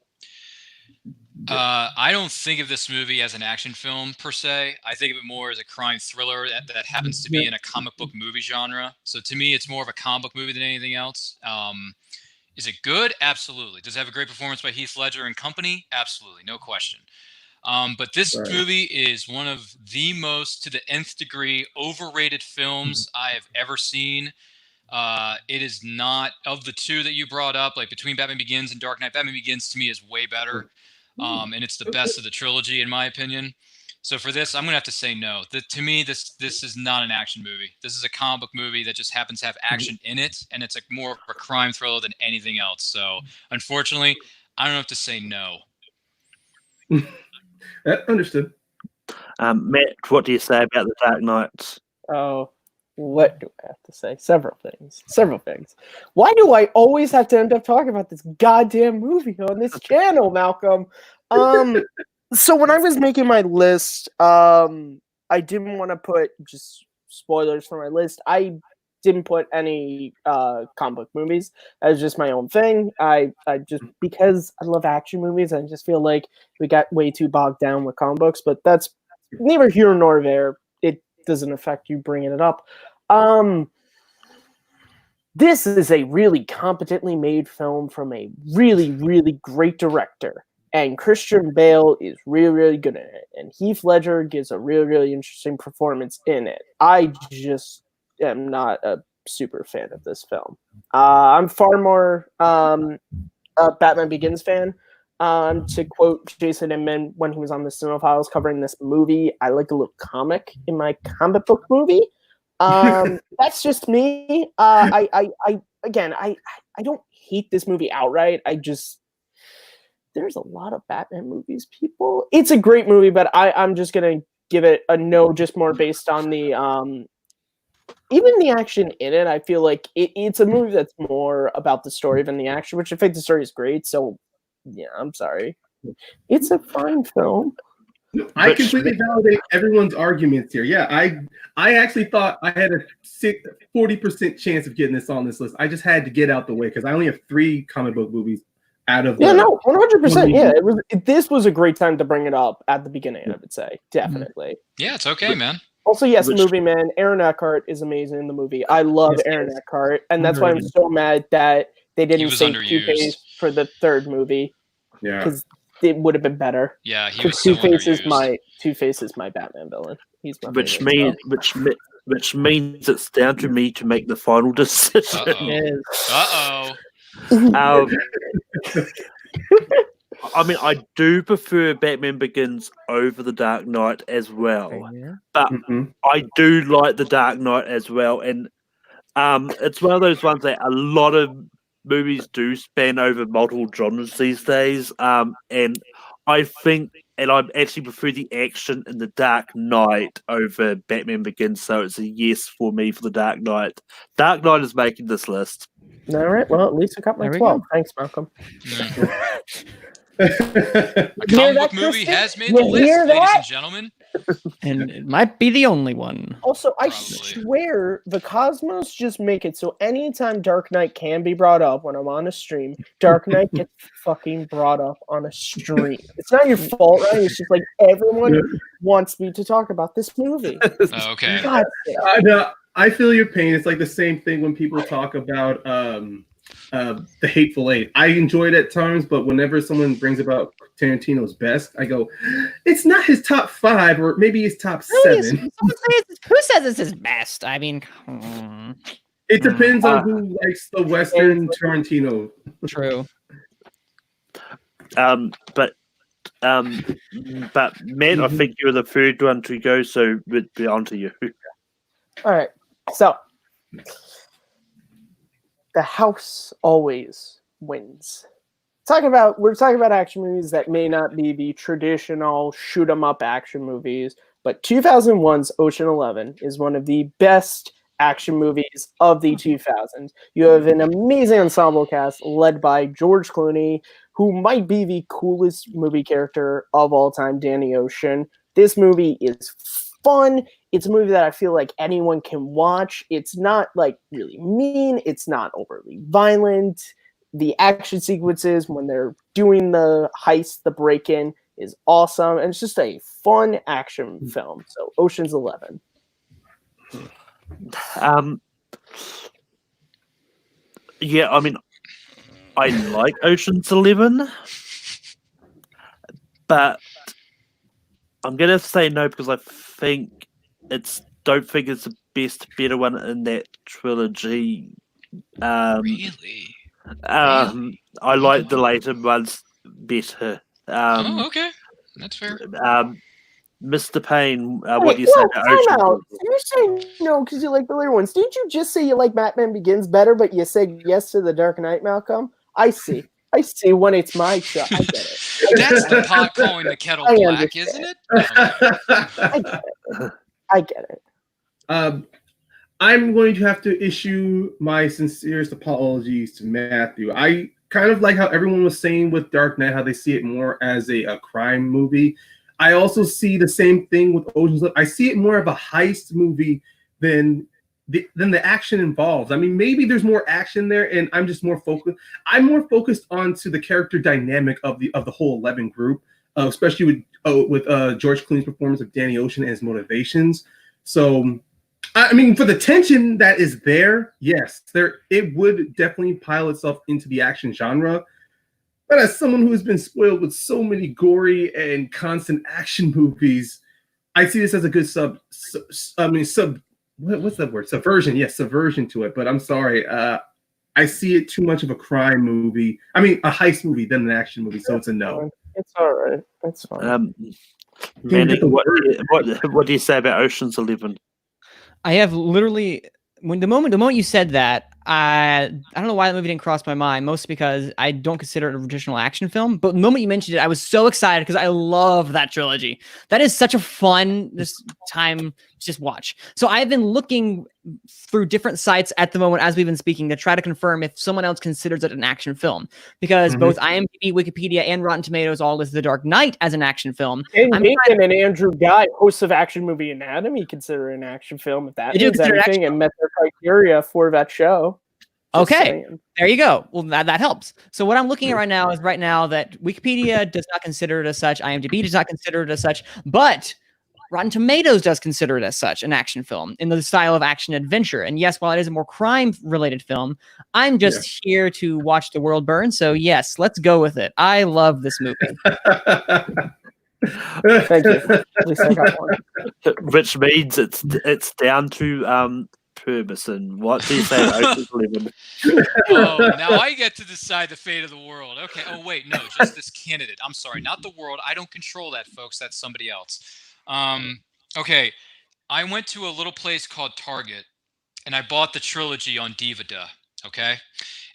I don't think of this movie as an action film per se. I think of it more as a crime thriller that happens to be in a comic book movie genre. So to me, it's more of a comic book movie than anything else. Is it good? Absolutely. Does it have a great performance by Heath Ledger and company? Absolutely, no question. But this movie is one of the most, to the nth degree, overrated films I have ever seen. It is not, of the two that you brought up, like between Batman Begins and Dark Knight, Batman Begins to me is way better. And it's the best of the trilogy, in my opinion. So for this, I'm going to have to say no. To me, this is not an action movie. This is a comic book movie that just happens to have action in it, and it's more of a crime thriller than anything else. So unfortunately, I don't have to say no. Understood. Matt, what do you say about the Dark Knight? Oh, what do I have to say? Several things. Why do I always have to end up talking about this goddamn movie on this channel, Malcolm? So when I was making my list, I didn't want to put just spoilers for my list. I didn't put any comic book movies. That was just my own thing. I just, because I love action movies, I just feel like we got way too bogged down with comic books, but that's neither here nor there. It doesn't affect you bringing it up. This is a really competently made film from a really, really great director. And Christian Bale is really, really good in it. And Heath Ledger gives a really, really interesting performance in it. I just am not a super fan of this film. I'm far more a Batman Begins fan. To quote Jason Inman when he was on the Cinephiles covering this movie, I like a little comic in my comic book movie. That's just me. I don't hate this movie outright. There's a lot of Batman movies, people. It's a great movie, but I'm just gonna give it a no, just more based on the even the action in it. I feel like it's a movie that's more about the story than the action, which I think the story is great. So yeah, I'm sorry. It's a fine film. I completely validate everyone's arguments here. Yeah, I actually thought I had a 40% chance of getting this on this list. I just had to get out the way because I only have 3 comic book movies out of 100%. Yeah, this was a great time to bring it up at the beginning. I would say definitely. Yeah, it's okay, man. Also, yes, movie man. Aaron Eckhart is amazing in the movie. I love Aaron Eckhart, and that's why I'm so mad that they didn't say Two-Face for the 3rd movie. Yeah, because it would have been better. Yeah, he was so underused. Two-Face is my Batman villain. He's my which means it's down to me to make the final decision. I mean, I do prefer Batman Begins over The Dark Knight as well, but I do like The Dark Knight as well, and it's one of those ones that a lot of movies do span over multiple genres these days, and I think, and I actually prefer the action in The Dark Knight over Batman Begins, so it's a yes for me for The Dark Knight. Dark Knight is making this list. All right, well, at least I got my 12. Thanks, Malcolm. A comic book movie has made the list, ladies and gentlemen. And it might be the only one. Also, I swear the Cosmos just make it so anytime Dark Knight can be brought up when I'm on a stream, Dark Knight gets fucking brought up on a stream. It's not your fault, right? It's just like everyone wants me to talk about this movie. Okay. God, I feel your pain. It's like the same thing when people talk about The Hateful Eight. I enjoy it at times, but whenever someone brings about Tarantino's best, I go, it's not his top 5 or maybe his top 7. Who says it's his best? I mean, it depends on who likes the Western Tarantino. True. But Matt, I think you're the 3rd one to go, so we'll be on to you. All right. So, the house always wins. we're talking about action movies that may not be the traditional shoot 'em up action movies, but 2001's Ocean 11 is one of the best action movies of the 2000s. You have an amazing ensemble cast led by George Clooney, who might be the coolest movie character of all time, Danny Ocean. This movie is fun. It's a movie that I feel like anyone can watch. It's not like really mean. It's not overly violent. The action sequences when they're doing the heist, the break-in, is awesome. And it's just a fun action film. So Ocean's 11. Yeah, I mean, I like Ocean's 11, but I'm gonna say no because I don't think it's the best, better one in that trilogy. Really? I like the later ones better. Okay, that's fair. Mr. Payne, what do you say about time out. Ocean? You're saying no because you like the later ones. Didn't you just say you like Batman Begins better, but you said yes to The Dark Knight, Malcolm? I see when it's my show. I get it. That's the pot calling the kettle black, isn't it? I get it. I'm going to have to issue my sincerest apologies to Matthew. I kind of like how everyone was saying with Dark Knight, how they see it more as a crime movie. I also see the same thing with Ocean's 11. I see it more of a heist movie than the action involved. I mean, maybe there's more action there, and I'm just more focused. I'm more focused onto the character dynamic of the whole 11 group, especially with George Clooney's performance of Danny Ocean and his motivations. So, I mean, for the tension that is there, yes, it would definitely pile itself into the action genre. But as someone who has been spoiled with so many gory and constant action movies, I see this as a good what's that word? Subversion. Yes, subversion to it. But I'm sorry. I see it too much of a crime movie. I mean, a heist movie than an action movie. So it's a no. It's all right. That's fine. Manny, what do you say about Ocean's 11? I have literally the moment you said that, I don't know why that movie didn't cross my mind, mostly because I don't consider it a traditional action film. But the moment you mentioned it, I was so excited because I love that trilogy. That is such a fun time to just watch. So I've been looking through different sites at the moment as we've been speaking to try to confirm if someone else considers it an action film, because both IMDb, Wikipedia, and Rotten Tomatoes all list The Dark Knight as an action film. And Nathan and Andrew Guy, hosts of Action Movie Anatomy, consider it an action film if that means anything and met their criteria for that show. Okay, there you go. Well, that helps. So what I'm looking at right now is that Wikipedia does not consider it as such, IMDb does not consider it as such, but Rotten Tomatoes does consider it as such, an action film in the style of action adventure. And yes, while it is a more crime-related film, I'm just here to watch the world burn. So yes, let's go with it. I love this movie. Thank you. At least I got one. Which means it's down to Purbeson. What do you say about Ocean's 11? Oh, now I get to decide the fate of the world. Okay. Oh, wait. No, just this candidate. I'm sorry. Not the world. I don't control that, folks. That's somebody else. Okay. I went to a little place called Target, and I bought the trilogy on DVD. Okay.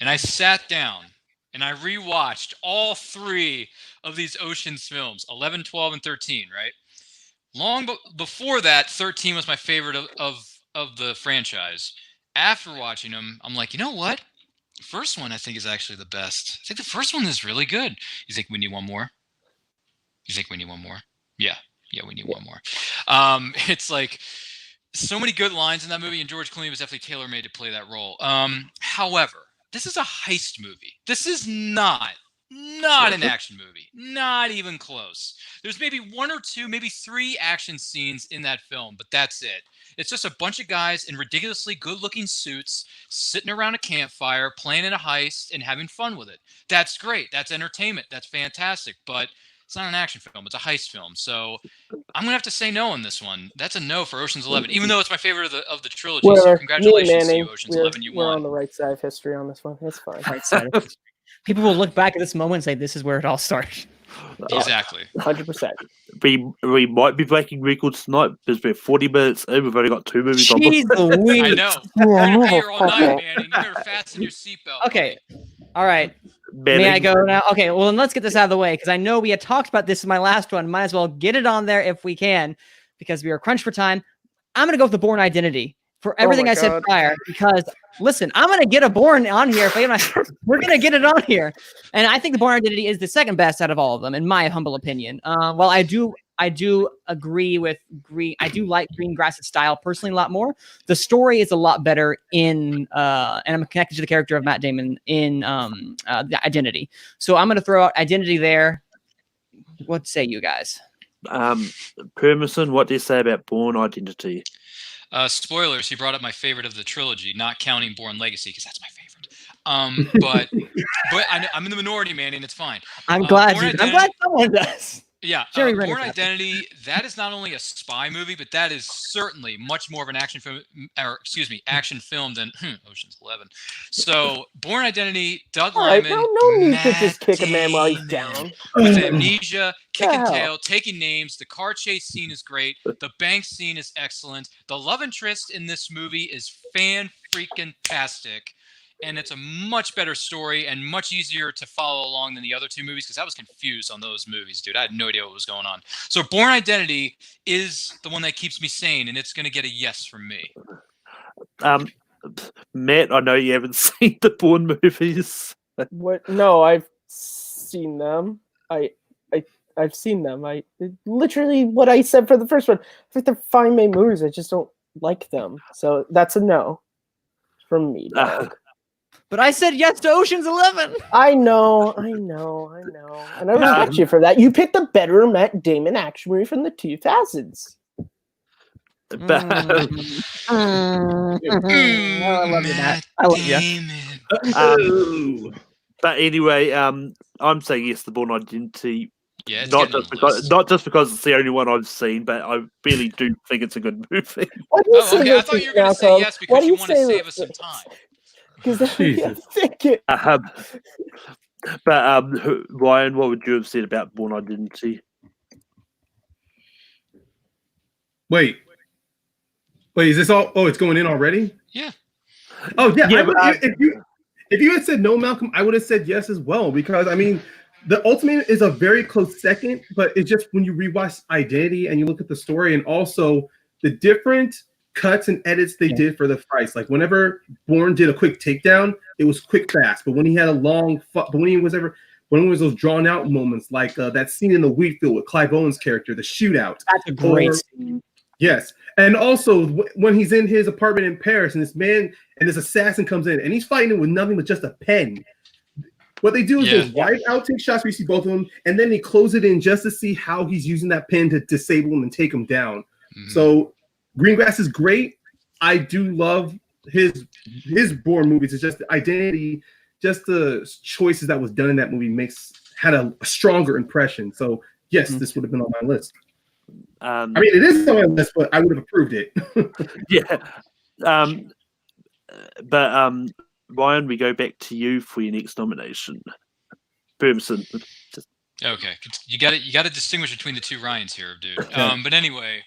And I sat down, and I rewatched all three of these Ocean's films, 11, 12, and 13, right? Long before that, 13 was my favorite of the franchise. After watching them, I'm like, you know what? The first one I think is actually the best. I think the first one is really good. You think we need one more? Yeah, we need one more. It's like so many good lines in that movie, and George Clooney was definitely tailor-made to play that role. However, this is a heist movie. This is not an action movie. Not even close. There's maybe one or two, maybe three action scenes in that film, but that's it. It's just a bunch of guys in ridiculously good-looking suits sitting around a campfire, playing in a heist, and having fun with it. That's great. That's entertainment. That's fantastic. But it's not an action film. It's a heist film. So I'm going to have to say no on this one. That's a no for Ocean's 11, even though it's my favorite of the trilogy. So congratulations to you, Ocean's 11. You won. We're on the right side of history on this one. It's fine. Right side of history. People will look back at this moment and say, this is where it all started. Exactly. 100%. We might be breaking records tonight because we're 40 minutes in. We've only got 2 movies on. Jeez Louise. I know. You're going to be here all night, man. And you better fasten your seatbelt. Okay. All right. May I go now? Okay, well, then let's get this out of the way because I know we had talked about this in my last one. Might as well get it on there if we can because we are crunched for time. I'm going to go with the Bourne Identity for everything I said prior because, listen, I'm going to get a Bourne on here. We're going to get it on here. And I think the Bourne Identity is the second best out of all of them, in my humble opinion. Well, I do agree with Green. I do like Greengrass's style personally a lot more. The story is a lot better in, and I'm connected to the character of Matt Damon in the Identity. So I'm going to throw out Identity there. What say you guys? Permison, what do you say about Bourne Identity? Spoilers, he brought up my favorite of the trilogy, not counting Bourne Legacy, because that's my favorite. But I'm in the minority, man, and it's fine. I'm glad someone does. Yeah, Bourne Identity, that is not only a spy movie, but that is certainly much more of an action film, than Ocean's 11. So, Bourne Identity, Doug Liman, no need to just kick a man while he's down. With amnesia, kicking tail, taking names. The car chase scene is great. The bank scene is excellent. The love interest in this movie is fan-freaking-tastic. And it's a much better story and much easier to follow along than the other two movies because I was confused on those movies, dude. I had no idea what was going on. So Bourne Identity is the one that keeps me sane, and it's going to get a yes from me. Matt, I know you haven't seen the Bourne movies. What? No, I've seen them. I've seen them. Literally what I said for the first one. I think they're fine made movies. I just don't like them. So that's a no from me, dog. But I said yes to Ocean's 11. I know. And I respect you for that. You picked a better Matt Damon action movie from the 2000s. But, I love you, Matt. I love you. But anyway, I'm saying yes to Bourne Identity. Yeah, not just because it's the only one I've seen, but I really do think it's a good movie. Okay. I thought you were going to say yes because you want to save us some time. Because think it. But Ryan, what would you have said about Bourne Identity? Wait, is this all? Oh, it's going in already? Yeah. Oh, yeah. If you had said no, Malcolm, I would have said yes as well because I mean, The Ultimate is a very close second, but it's just when you rewatch Identity and you look at the story and also the different cuts and edits they did for the price. Like whenever Bourne did a quick takedown, it was quick, fast. But when he had a long, when it was those drawn out moments, like that scene in the wheat field with Clive Owen's character, the shootout. That's a great scene. Yes. And also when he's in his apartment in Paris and this assassin comes in and he's fighting with nothing but just a pen. What they do is those wide outtake shots where you see both of them, and then they close it in just to see how he's using that pen to disable him and take him down. Mm-hmm. So Greengrass is great. I do love his Bourne movies. It's just the Identity, just the choices that was done in that movie had a stronger impression. So yes, this would have been on my list. I mean, it is on my list, but I would have approved it. But Ryan, we go back to you for your next nomination. Bermson. Okay, you got to distinguish between the two Ryans here, dude. But anyway,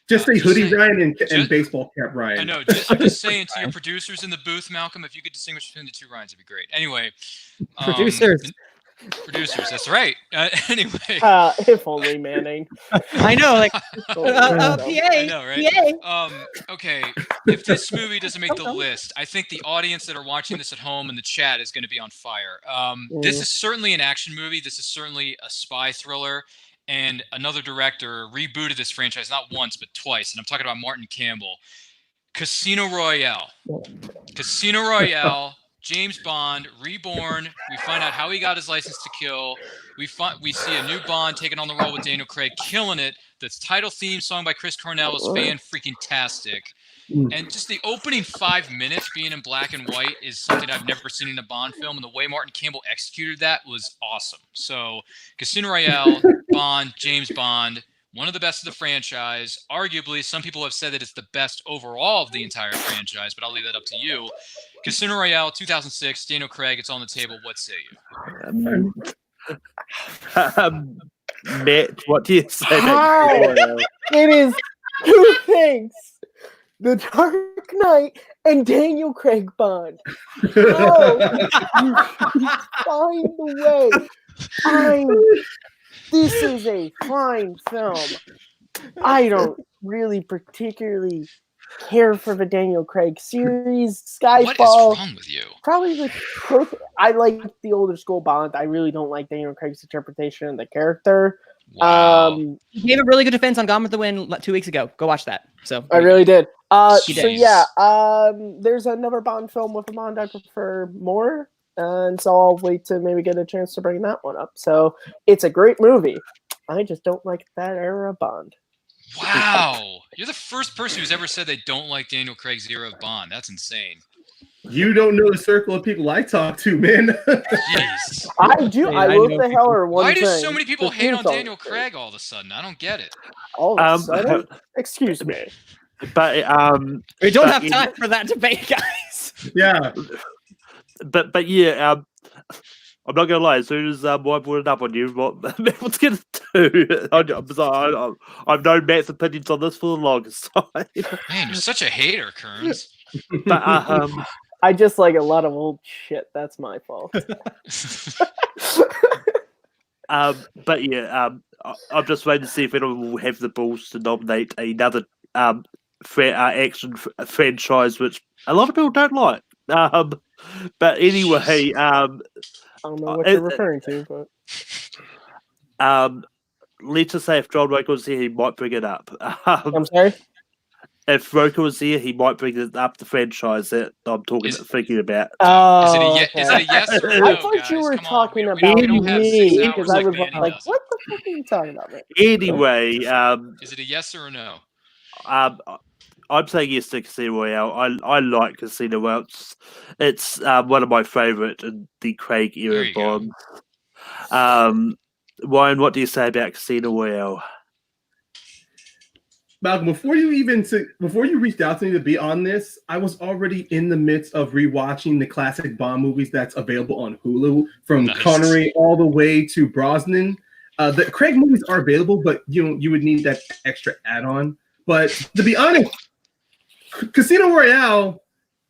just say hoodie Ryan and baseball cap Ryan. I know. I'm just saying to your producers in the booth, Malcolm, if you could distinguish between the two Ryans, it'd be great. Anyway, Producers, that's right. Anyway. If only Manning. I know, like, PA. I know, right? PA. Okay, if this movie doesn't make the list, I think the audience that are watching this at home in the chat is going to be on fire. This is certainly an action movie. This is certainly a spy thriller. And another director rebooted this franchise not once, but twice. And I'm talking about Martin Campbell. Casino Royale. Casino Royale. James Bond reborn. We find out how he got his license to kill. We see a new Bond taking on the role with Daniel Craig, killing it. The title theme song by Chris Cornell is fan-freaking-tastic. And just the opening 5 minutes being in black and white is something I've never seen in a Bond film. And the way Martin Campbell executed that was awesome. So Casino Royale, Bond, James Bond, one of the best of the franchise. Arguably, some people have said that it's the best overall of the entire franchise, but I'll leave that up to you. Casino Royale, 2006, Daniel Craig, it's on the table. What say you? Matt, what do you say? It is two things. The Dark Knight and Daniel Craig Bond. Oh, you find the way. This is a fine film. I don't really particularly care for the Daniel Craig series. Skyfall. What is wrong with you? Probably I like the older school Bond. I really don't like Daniel Craig's interpretation of the character. Wow. He gave a really good defense on Gone with the Wind 2 weeks ago. Go watch that. So I really did. He So did. yeah, there's another Bond film with a Bond I prefer more, and so I'll wait to maybe get a chance to bring that one up. So it's a great movie. I just don't like that era of Bond. Wow. You're the first person who's ever said they don't like Daniel Craig's era of Bond. That's insane. You don't know the circle of people I talk to, man. Jeez. I do. Man, I I will know say, however, one Why thing. do so many people The hate on theme song Daniel is great. Craig all of a sudden? I don't get it. All of a sudden? Excuse me. But we don't but have in- time for that debate, guys. Yeah. but yeah, I'm not gonna lie. As soon as I brought it up on you, what's gonna do? I've known Matt's opinions on this for the longest time. Man, you're such a hater, Kearns. But I just like a lot of old shit. That's my fault. but yeah, I'm just waiting to see if anyone will have the balls to nominate another action franchise, which a lot of people don't like. But anyway, I don't know what you're referring to, but let's just say if John Roker was here, he might bring it up. I'm sorry. If Roker was here, he might bring it up the franchise that I'm thinking about. Oh, Is it a yes or a no, I thought guys? you were Come on, talking we about don't have 6 me hours because I was like Manny like, does. "What the fuck are you talking about, man?" Anyway, Is it a yes or a no? I'm saying yes to Casino Royale. I like Casino Royale. It's one of my favourite in the Craig There era you go. Bonds. Ryan, what do you say about Casino Royale? Malcolm, before you reached out to me to be on this, I was already in the midst of rewatching the classic Bond movies that's available on Hulu, from Nice. Connery all the way to Brosnan. The Craig movies are available, but you would need that extra add-on. But to be honest, Casino Royale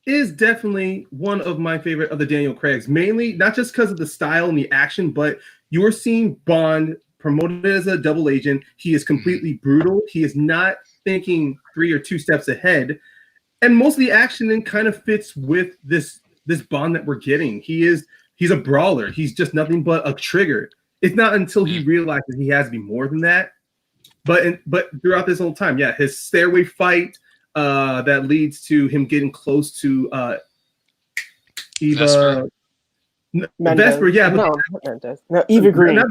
is definitely one of my favorite of the Daniel Craigs, mainly not just because of the style and the action, but you are seeing Bond promoted as a double agent. He is completely brutal. He is not thinking 3 or 2 steps ahead. And most of the action then kind of fits with this Bond that we're getting. He's a brawler. He's just nothing but a trigger. It's not until he realizes he has to be more than that. But throughout this whole time, yeah, his stairway fight that leads to him getting close to Eva. Vesper, yeah. No, not Mendez. No, Eva Green.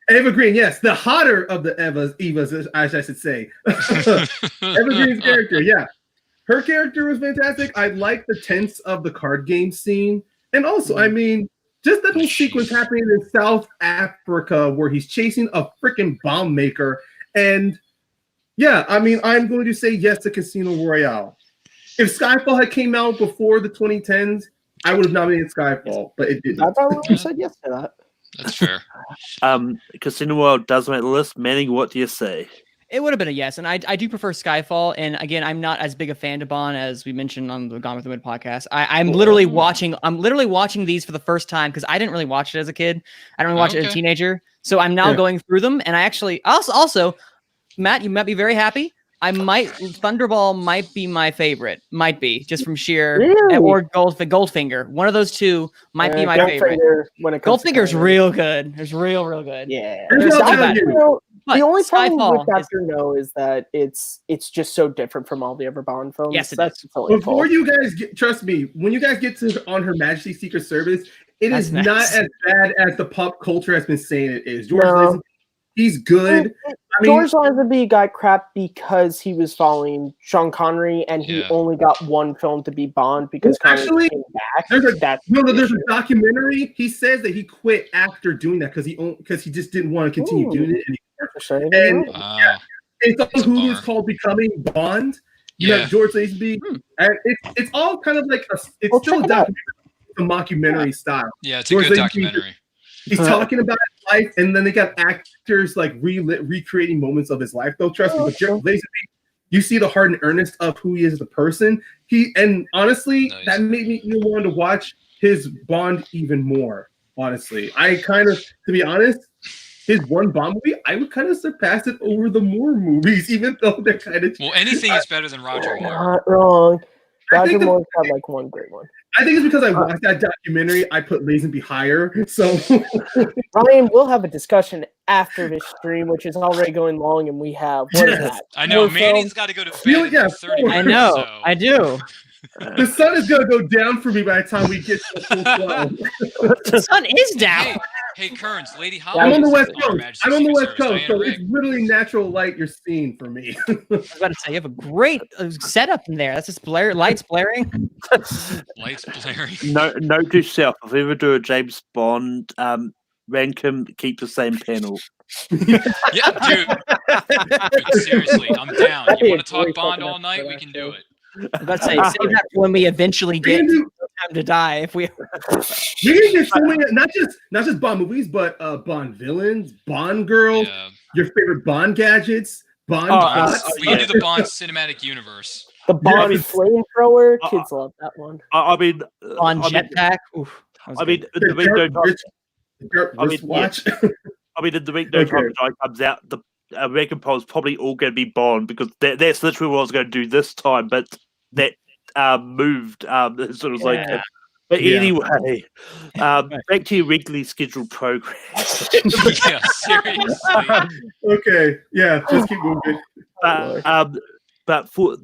Eva Green, yes, the hotter of the Evas, I should say. Eva Green's character, yeah. Her character was fantastic. I like the tense of the card game scene. And also, I mean, just that whole sequence happening in South Africa where he's chasing a freaking bomb maker. And yeah, I mean, I'm going to say yes to Casino Royale. If Skyfall had came out before the 2010s, I would have nominated Skyfall, but it didn't. I thought we said yes to that. That's fair. Casino Royale does make the list. Manning, what do you say? It would have been a yes, and I do prefer Skyfall. And again, I'm not as big a fan of Bond as we mentioned on the Gone with the Wind podcast. I'm literally watching these for the first time because I didn't really watch it as a kid. I didn't really watch it as a teenager, so I'm now going through them. And I actually also, Matt, you might be very happy. Thunderball might be my favorite. Might be just from sheer or Goldfinger. One of those two might be my favorite. Goldfinger's real good. It's real good. Yeah. But the only problem Skyfall with Dr. No is that it's just so different from all the other Bond films. Yes, it That's is. Before you guys trust me, when you guys get to On Her Majesty's Secret Service, it is not as bad as the pop culture has been saying it is. George Lazenby, he's good. George Lazenby got crap because he was following Sean Connery, and he only got one film to be Bond because Connery came back. There's a documentary. He says that he quit after doing that because he just didn't want to continue doing it anymore. And it's on Hulu. It's called Becoming Bond. You have George Lazenby, and it's all kind of like it's still a documentary, a mockumentary style. Yeah, it's a good documentary. He's talking about his life, and then they got actors like recreating moments of his life. Though, trust me, but Lazenby, you see the heart and earnest of who he is as a person. And honestly, that made me even want to watch his Bond even more. Honestly, I kind of, to be honest, his one Bond movie, I would kind of surpass it over the Moore movies, even though they're kind of. Well, anything is better than Roger Moore. Not wrong. Roger Moore's got like one great one. I think it's because I watched that documentary. I put Lazenby higher. So, Ryan, we'll have a discussion after this stream, which is already going long, and we have what is that? I know Manning's got to go to bed. Yeah, 30 minutes, I know. so. I do. The sun is gonna go down for me by the time we get to the full flow. The sun is down. Hey, Kearns, Lady Holly. I'm on the West Coast. I'm on the West Coast, so it's literally natural light you're seeing for me. I was about to say you have a great setup in there. That's just lights blaring. Lights blaring. Note to yourself: if we ever do a James Bond, rank him, keep the same panel. Yeah, dude, seriously, I'm down. You want to talk Bond all night? We can do it. I'm about to say save that for when we eventually get time to die. If we can get so many, not just Bond movies, but Bond villains, Bond girls, your favorite Bond gadgets, Bond. We can do the Bond cinematic universe. The Bond flamethrower, kids love that one. I mean, Bond jetpack. I mean, the week No Time to Die comes out, the American polls probably all going to be Bond because that's literally what I was going to do this time, but that moved. Sort of like, but anyway, back to your regularly scheduled program. Yeah, seriously. Okay, yeah, just keep moving. But for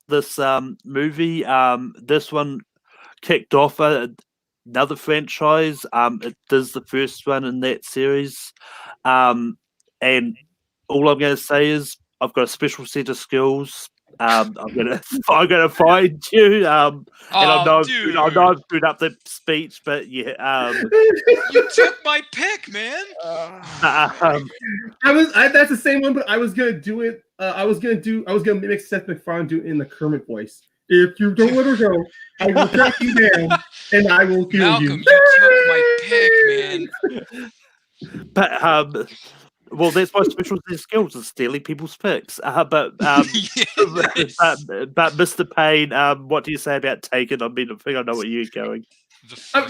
this movie, this one kicked off another franchise. It is the first one in that series. And all I'm going to say is I've got a special set of skills. I'm gonna find you. And I know I've screwed up the speech, but yeah. You took my pick, man. That's the same one, but I was gonna do it. I was gonna mimic Seth MacFarlane do it in the Kermit voice. If you don't let her go, I will track you down and I will kill you. Malcolm, you took my pick, man. But well, that's my special skills is stealing people's picks. But Mr. Payne, what do you say about Taken? I mean, I think I know where you're going. But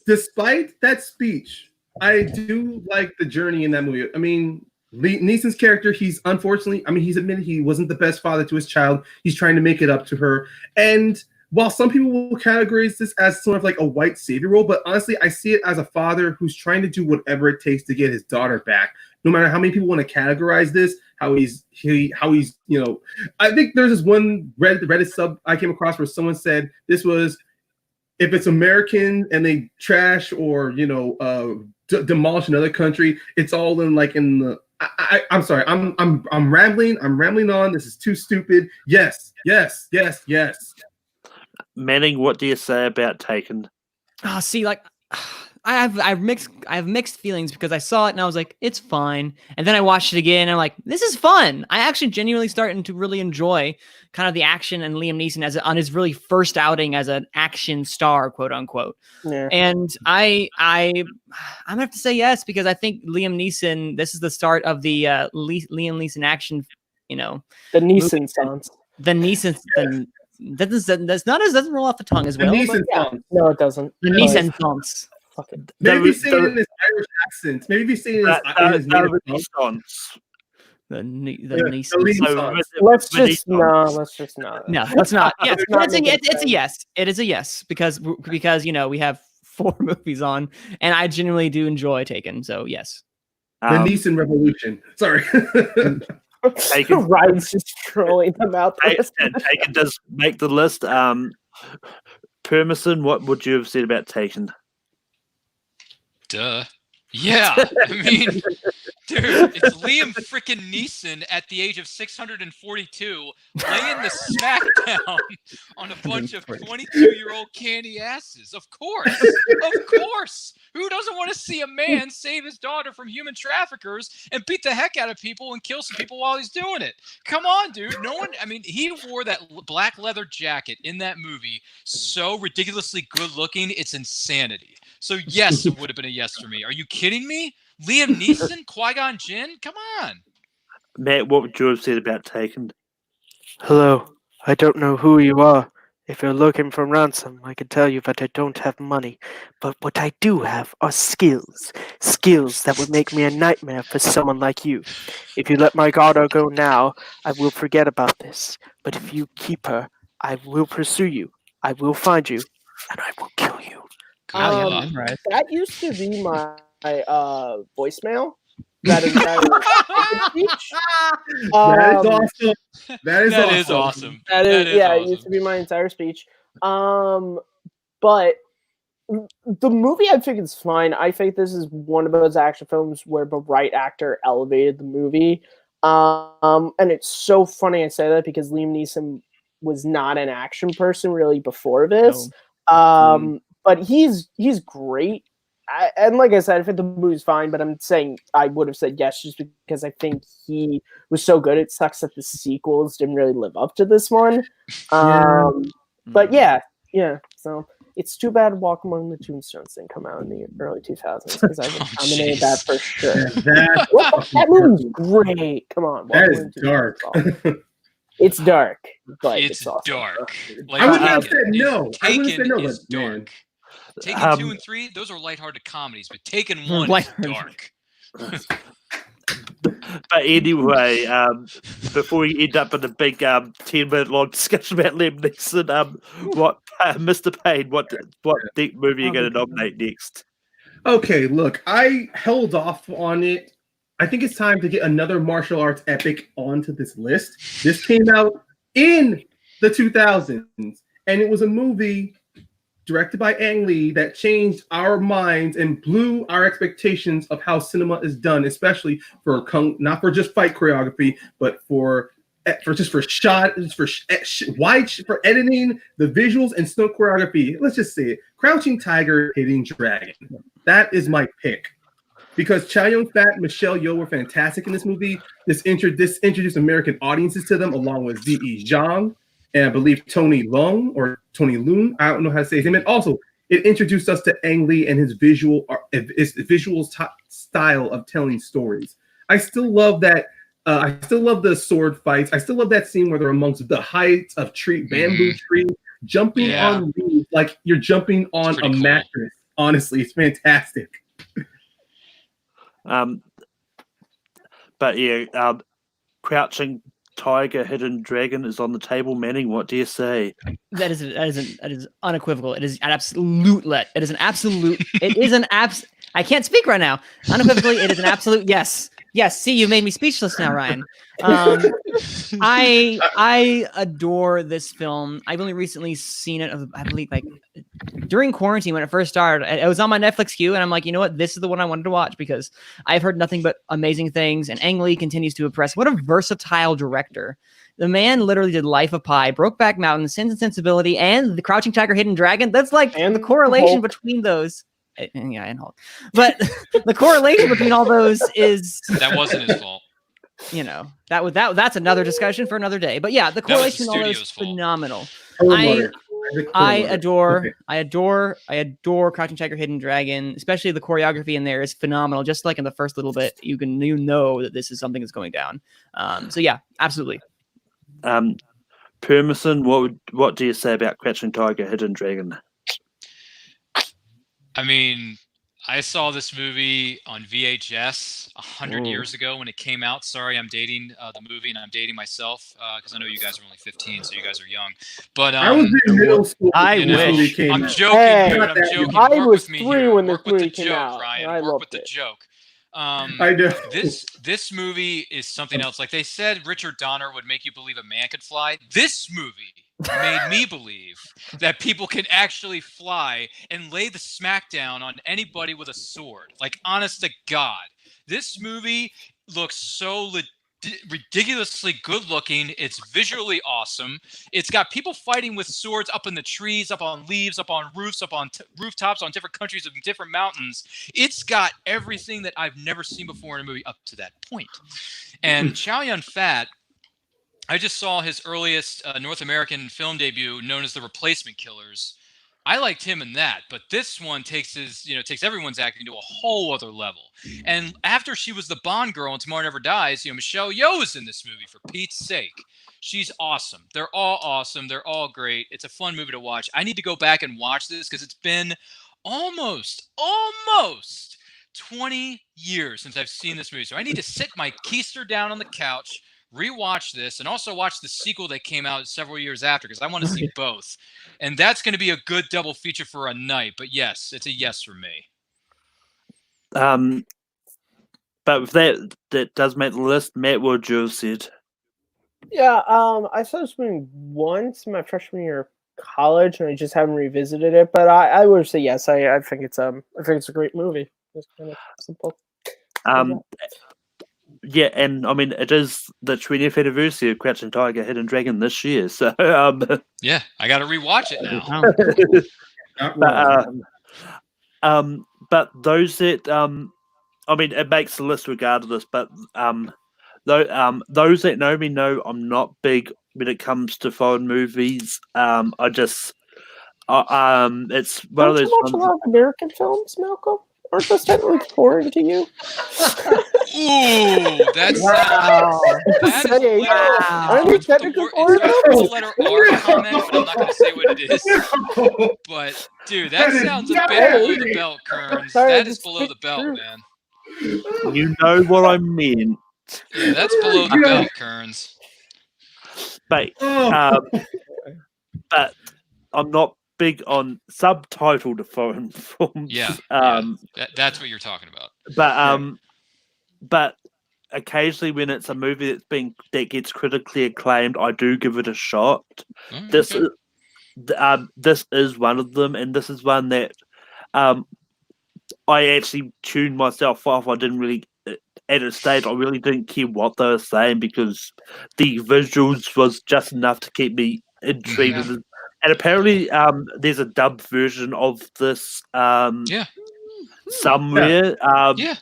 despite that speech, I do like the journey in that movie. I mean, Neeson's character, he's admitted he wasn't the best father to his child. He's trying to make it up to her. And while some people will categorize this as sort of like a white savior role, but honestly, I see it as a father who's trying to do whatever it takes to get his daughter back. No matter how many people want to categorize this, how he's, I think there's this one Reddit sub I came across where someone said this was, if it's American and they trash or, demolish another country, it's all in the, I'm sorry, I'm rambling on. This is too stupid. Yes. Manning, what do you say about Taken? See, like I have mixed feelings because I saw it and I was like, it's fine, and then I watched it again and I'm like, this is fun. I actually genuinely starting to really enjoy kind of the action and Liam Neeson on his really first outing as an action star, quote unquote. Yeah. And I'm gonna have to say yes because I think Liam Neeson. This is the start of the Liam Neeson action. The Neeson songs. The Neeson. Doesn't roll off the tongue as well. No, it doesn't. The Neeson songs. Maybe he's saying it in his Irish accent. Maybe he's saying it in his native accent. The Neeson. Let's just not. No, let's not. Yeah, it's a yes. It is a yes because we have 4 movies on, and I genuinely do enjoy Taken. So yes. The Neeson Revolution. Sorry. Taken. Ryan's just trolling them out there. Taken does make the list. Permison, what would you have said about Taken? Duh. Yeah, I mean, dude, it's Liam freaking Neeson at the age of 642 laying the smackdown on a bunch of 22-year-old candy asses. Of course. Who doesn't want to see a man save his daughter from human traffickers and beat the heck out of people and kill some people while he's doing it? Come on, dude. He wore that black leather jacket in that movie so ridiculously good looking, it's insanity. So yes, it would have been a yes for me. Are you kidding me? Liam Neeson, Qui-Gon Jinn? Come on. Matt, what would you have said about Taken? Hello, I don't know who you are. If you're looking for ransom, I can tell you that I don't have money. But what I do have are skills. Skills that would make me a nightmare for someone like you. If you let my daughter go now, I will forget about this. But if you keep her, I will pursue you. I will find you, and I will kill you. Wow, you have luck. it memorized. That used to be my voicemail. That entire speech. That is awesome. That is That awesome. is awesome. That is, That yeah, awesome. it used to be my entire speech. But the movie I think is fine. I think this is one of those action films where the right actor elevated the movie. And it's so funny I say that because Liam Neeson was not an action person really before this. But he's great. And like I said, I think the movie's fine, but I'm saying I would have said yes just because I think he was so good. It sucks that the sequels didn't really live up to this one. But yeah. So it's too bad Walk Among the Tombstones didn't come out in the early 2000s because I would nominate that for sure. That movie's great. Come on, That is dark. It's dark, but It's also dark. I would have said no. I would have said no, Taken is but man. dark. Taken 2 and 3, those are lighthearted comedies, but Taken 1 is Lighthearted. dark. But anyway, before we end up in a big 10-minute long discussion about Liam Neeson, what Mr. Payne, what movie are you going to nominate next? Okay, look, I held off on it. I think it's time to get another martial arts epic onto this list. This came out in the 2000s, and it was a movie directed by Ang Lee that changed our minds and blew our expectations of how cinema is done, especially for not for just fight choreography, but for editing, the visuals and stunt choreography. Let's just say it: Crouching Tiger, Hidden Dragon. That is my pick. Because Chow Yun-fat and Michelle Yeoh were fantastic in this movie. This introduced American audiences to them, along with Ziyi Zhang and I believe Tony Leung. I don't know how to say his name. And also, it introduced us to Ang Lee and his visual style of telling stories. I still love that. I still love the sword fights. I still love that scene where they're amongst the heights of bamboo tree, jumping on leaves like you're jumping on a mattress. Honestly, it's fantastic. But yeah, Crouching Tiger, Hidden Dragon is on the table. Manning, what do you say? That is unequivocal. It is an absolute It is an absolute. It is an abs. I can't speak right now. Unequivocally, it is an absolute yes. Yes. See, you made me speechless now, Ryan. I adore this film. I've only recently seen it. I believe like during quarantine when it first started. It was on my Netflix queue, and I'm like, you know what? This is the one I wanted to watch because I've heard nothing but amazing things. And Ang Lee continues to impress. What a versatile director! The man literally did Life of Pi, Brokeback Mountain, Sins and Sensibility, and The Crouching Tiger, Hidden Dragon. That's like and the correlation between those. Yeah, and Hulk. But the correlation between all those is that wasn't his fault. You know, that's another discussion for another day. But yeah, the correlation between all those is phenomenal. I adore Crouching Tiger, Hidden Dragon, especially the choreography in there is phenomenal. Just like in the first little bit, you know that this is something that's going down. So yeah, absolutely. Permison, what do you say about Crouching Tiger, Hidden Dragon? I mean, I saw this movie on VHS 100 years ago when it came out. Sorry, I'm dating the movie and I'm dating myself because I know you guys are only 15, so you guys are young. But I was in middle school. I wish. I'm joking, dude. I'm joking. I Work was with me 3 here. when this Work with the movie came joke, out. Ryan. Work with the joke. I do. This movie is something else. Like they said, Richard Donner would make you believe a man could fly. This movie made me believe that people can actually fly and lay the smackdown on anybody with a sword. Like, honest to God, this movie looks so ridiculously good looking. It's visually awesome. It's got people fighting with swords up in the trees, up on leaves, up on roofs, up on rooftops, on different countries and different mountains. It's got everything that I've never seen before in a movie up to that point. And Chow Yun-fat, I just saw his earliest North American film debut known as The Replacement Killers. I liked him in that, but this one takes everyone's acting to a whole other level. And after she was the Bond girl in Tomorrow Never Dies, Michelle Yeoh is in this movie, for Pete's sake. She's awesome. They're all awesome. They're all great. It's a fun movie to watch. I need to go back and watch this because it's been almost 20 years since I've seen this movie. So I need to sit my keister down on the couch, rewatch this, and also watch the sequel that came out several years after because I want to see both. And that's going to be a good double feature for a night. But yes, it's a yes for me. But if that does make the list, Matt, what would you have said? Yeah, I saw this movie once in my freshman year of college, and I just haven't revisited it. But I would say yes. I think it's a great movie. It's kind of simple. Yeah, and I mean it is the 20th anniversary of Crouching Tiger, Hidden Dragon this year. So yeah, I got to rewatch it now. But those that I mean, it makes the list regardless. But those that know me know I'm not big when it comes to foreign movies. It's one of those. Don't you watch a lot of American films, Malcolm? Aren't those technically foreign to you? Ooh, that's wow. That is literally Are they technically foreign? It's the letter R comment, but I'm not going to say what it is. But dude, that sounds a bit below the belt, Kearns. That is below the belt, man. You know what I mean. Yeah, that's below the belt, Kearns. But I'm not big on subtitled foreign films. Yeah, that's what you're talking about. But occasionally when it's a movie that gets critically acclaimed, I do give it a shot. This is one of them, and this is one that I actually tuned myself off. I didn't really. At a stage, I really didn't care what they were saying because the visuals was just enough to keep me intrigued. Yeah. And apparently, there's a dubbed version of this somewhere. Yeah.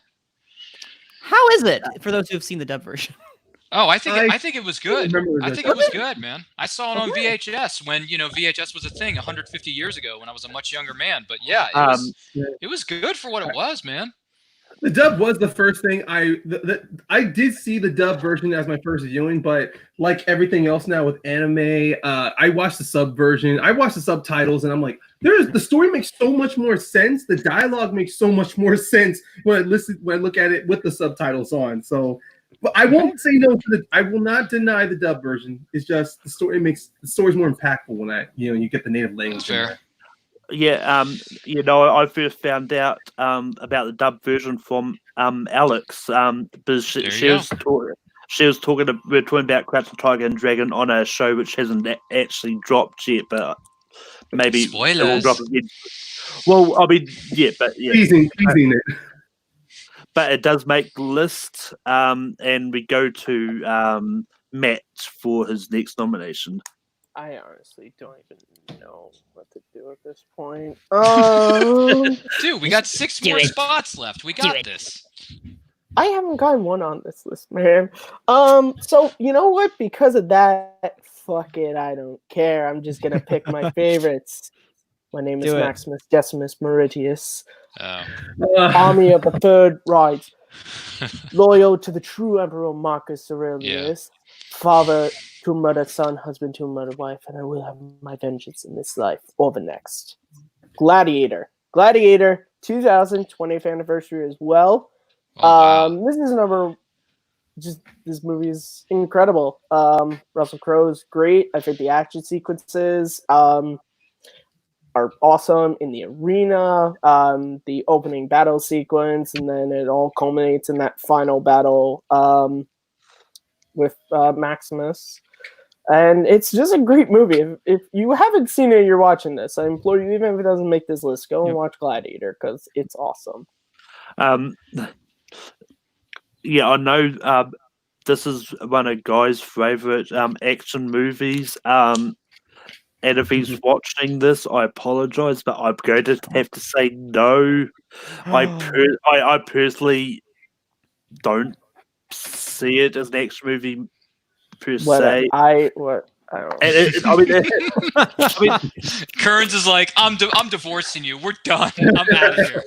How is it for those who have seen the dub version? Oh, I think it was good. I think it was good, man. I saw it on VHS when VHS was a thing 150 years ago when I was a much younger man. But yeah, it was good for what it was, man. The dub was the first thing I did see the dub version as my first viewing, but like everything else now with anime, I watched the sub version. I watched the subtitles, and I'm like, the story makes so much more sense. The dialogue makes so much more sense when I look at it with the subtitles on. So, but I won't say no to I will not deny the dub version. It's just the story's more impactful when you get the native language. Fair. Yeah, I first found out about the dub version from Alex, because she was talking. We're talking about Crouching Tiger and Dragon on a show which hasn't actually dropped yet, but maybe spoilers. It will drop again. Well, I mean, teasing it. But it does make the list, and we go to Matt for his next nomination. I honestly don't even know what to do at this point. Dude, we got 6 more spots left. We got this. I haven't gotten one on this list, man. So you know what? Because of that, fuck it. I don't care. I'm just gonna pick my favorites. My name is Maximus Decimus Meridius. Army of the Third Reich. Loyal to the true Emperor Marcus Aurelius. Father to murder son, husband to murder wife, and I will have my vengeance in this life or the next. Gladiator, 2020th anniversary as well. This is this movie is incredible. Russell Crowe's great. I think the action sequences are awesome in the arena. The opening battle sequence, and then it all culminates in that final battle with Maximus. And it's just a great movie. If you haven't seen it, you're watching this. I implore you, even if it doesn't make this list, go and watch Gladiator because it's awesome. Yeah, I know this is one of Guy's favorite action movies. And if he's watching this, I apologize, but I'm going to have to say no. I personally don't see it as an action movie per se. I don't know. I mean, Kearns is like, I'm divorcing you. We're done. I'm out of here.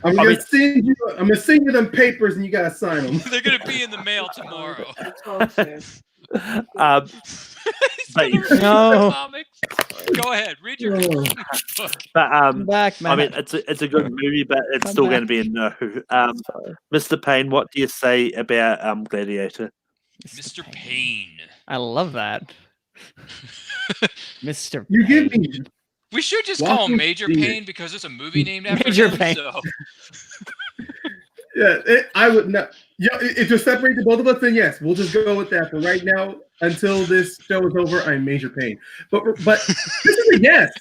I'm gonna send you them papers, and you gotta sign them. They're gonna be in the mail tomorrow. but, No. Comics. Go ahead, read your book. but Back, I mean, Matt. it's a good movie, but it's Come still back. going to be a no. Mr. Payne, what do you say about Gladiator? Mr. Payne. I love that. Mr. You give Payne. me We should just call him Walking Major Phoenix. Payne because there's a movie named after Major him. Payne. So. I would not. Yeah, if you separate the both of us, then yes, we'll just go with that. But right now, until this show is over, I'm Major Payne. But this is a yes.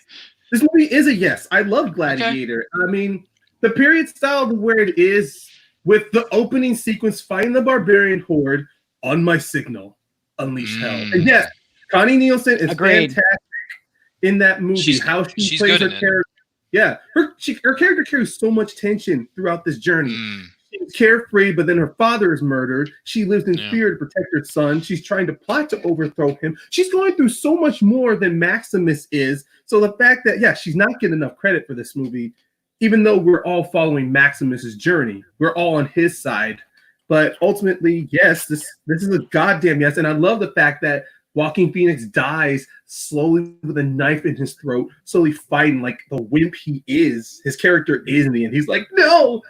This movie is a yes. I love Gladiator. Okay. I mean, the period style of where it is with the opening sequence fighting the barbarian horde on my signal, unleash hell. And yes, Connie Nielsen is fantastic in that movie. She's plays her character. Yeah, her character carries so much tension throughout this journey. She's carefree, but then her father is murdered. She lives in fear to protect her son. She's trying to plot to overthrow him. She's going through so much more than Maximus is. So the fact that, she's not getting enough credit for this movie, even though we're all following Maximus's journey. We're all on his side. But ultimately, yes, this is a goddamn yes. And I love the fact that Joaquin Phoenix dies slowly with a knife in his throat, slowly fighting like the wimp he is. His character is in the end. He's like, no.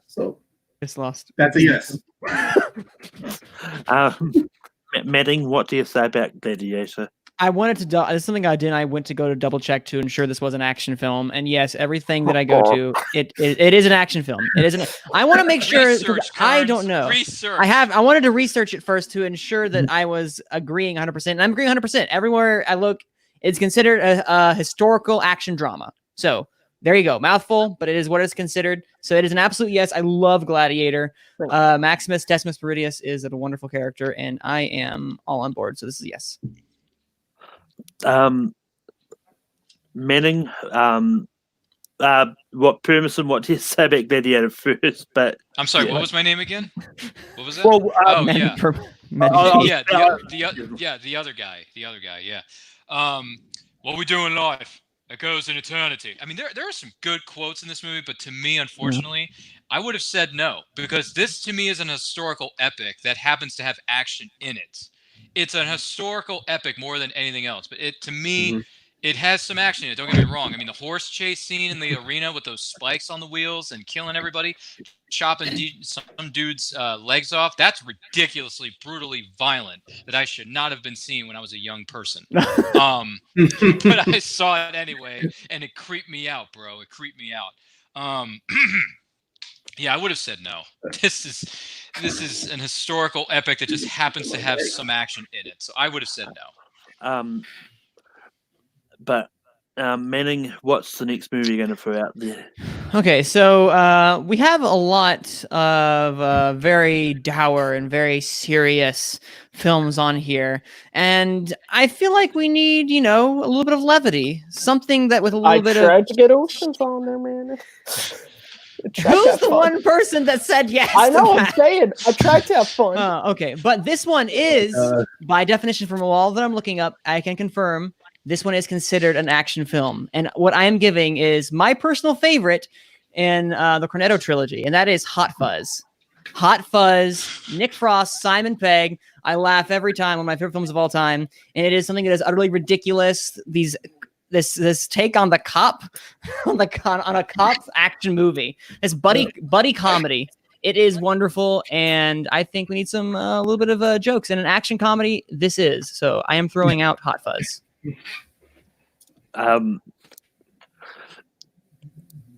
So It's lost. that's a yes. Madding, what do you say about Gladiator? I wanted to. This is something I did. I went to go to double check to ensure this was an action film. And yes, everything that I go to, it is an action film. It isn't. I want to make sure. I don't know. Research. I wanted to research it first to ensure that I was agreeing 100%. And I'm agreeing 100%. Everywhere I look, it's considered a historical action drama. So there you go. Mouthful, but it is what it's considered. So it is an absolute yes. I love Gladiator. Maximus Decimus Meridius is a wonderful character, and I am all on board. So this is a yes. Manning, what Permison, what do you say about Gladiator first? But I'm sorry, what was my name again? What was it? Well, the other guy. Yeah. What we do in life, it goes in eternity. I mean, there are some good quotes in this movie, but to me, unfortunately, I would have said no, because this to me is an historical epic that happens to have action in it. It's an historical epic more than anything else, but to me, it has some action in it. Don't get me wrong. I mean, the horse chase scene in the arena with those spikes on the wheels and killing everybody, chopping some dude's legs off, that's ridiculously, brutally violent that I should not have been seeing when I was a young person. But I saw it anyway, and it creeped me out, bro. It creeped me out. Yeah, I would have said no. This is an historical epic that just happens to have some action in it. So I would have said no. But Manning, what's the next movie you're going to throw out there? Okay, so we have a lot of very dour and very serious films on here, and I feel like we need, a little bit of levity, something that with a little bit of. I tried to get Oceans on there, man. Who's the one person that said yes? I know. I'm saying I tried to have fun. Okay, but this one is, by definition, from all that I'm looking up, I can confirm this one is considered an action film. And what I am giving is my personal favorite in the Cornetto trilogy, and that is Hot Fuzz. Hot Fuzz, Nick Frost, Simon Pegg. I laugh every time. One of my favorite films of all time, and it is something that is utterly ridiculous. This take on the cop, on a cop's action movie, this buddy comedy. It is wonderful, and I think we need some a little bit of jokes in an action comedy. This is so. I am throwing out Hot Fuzz.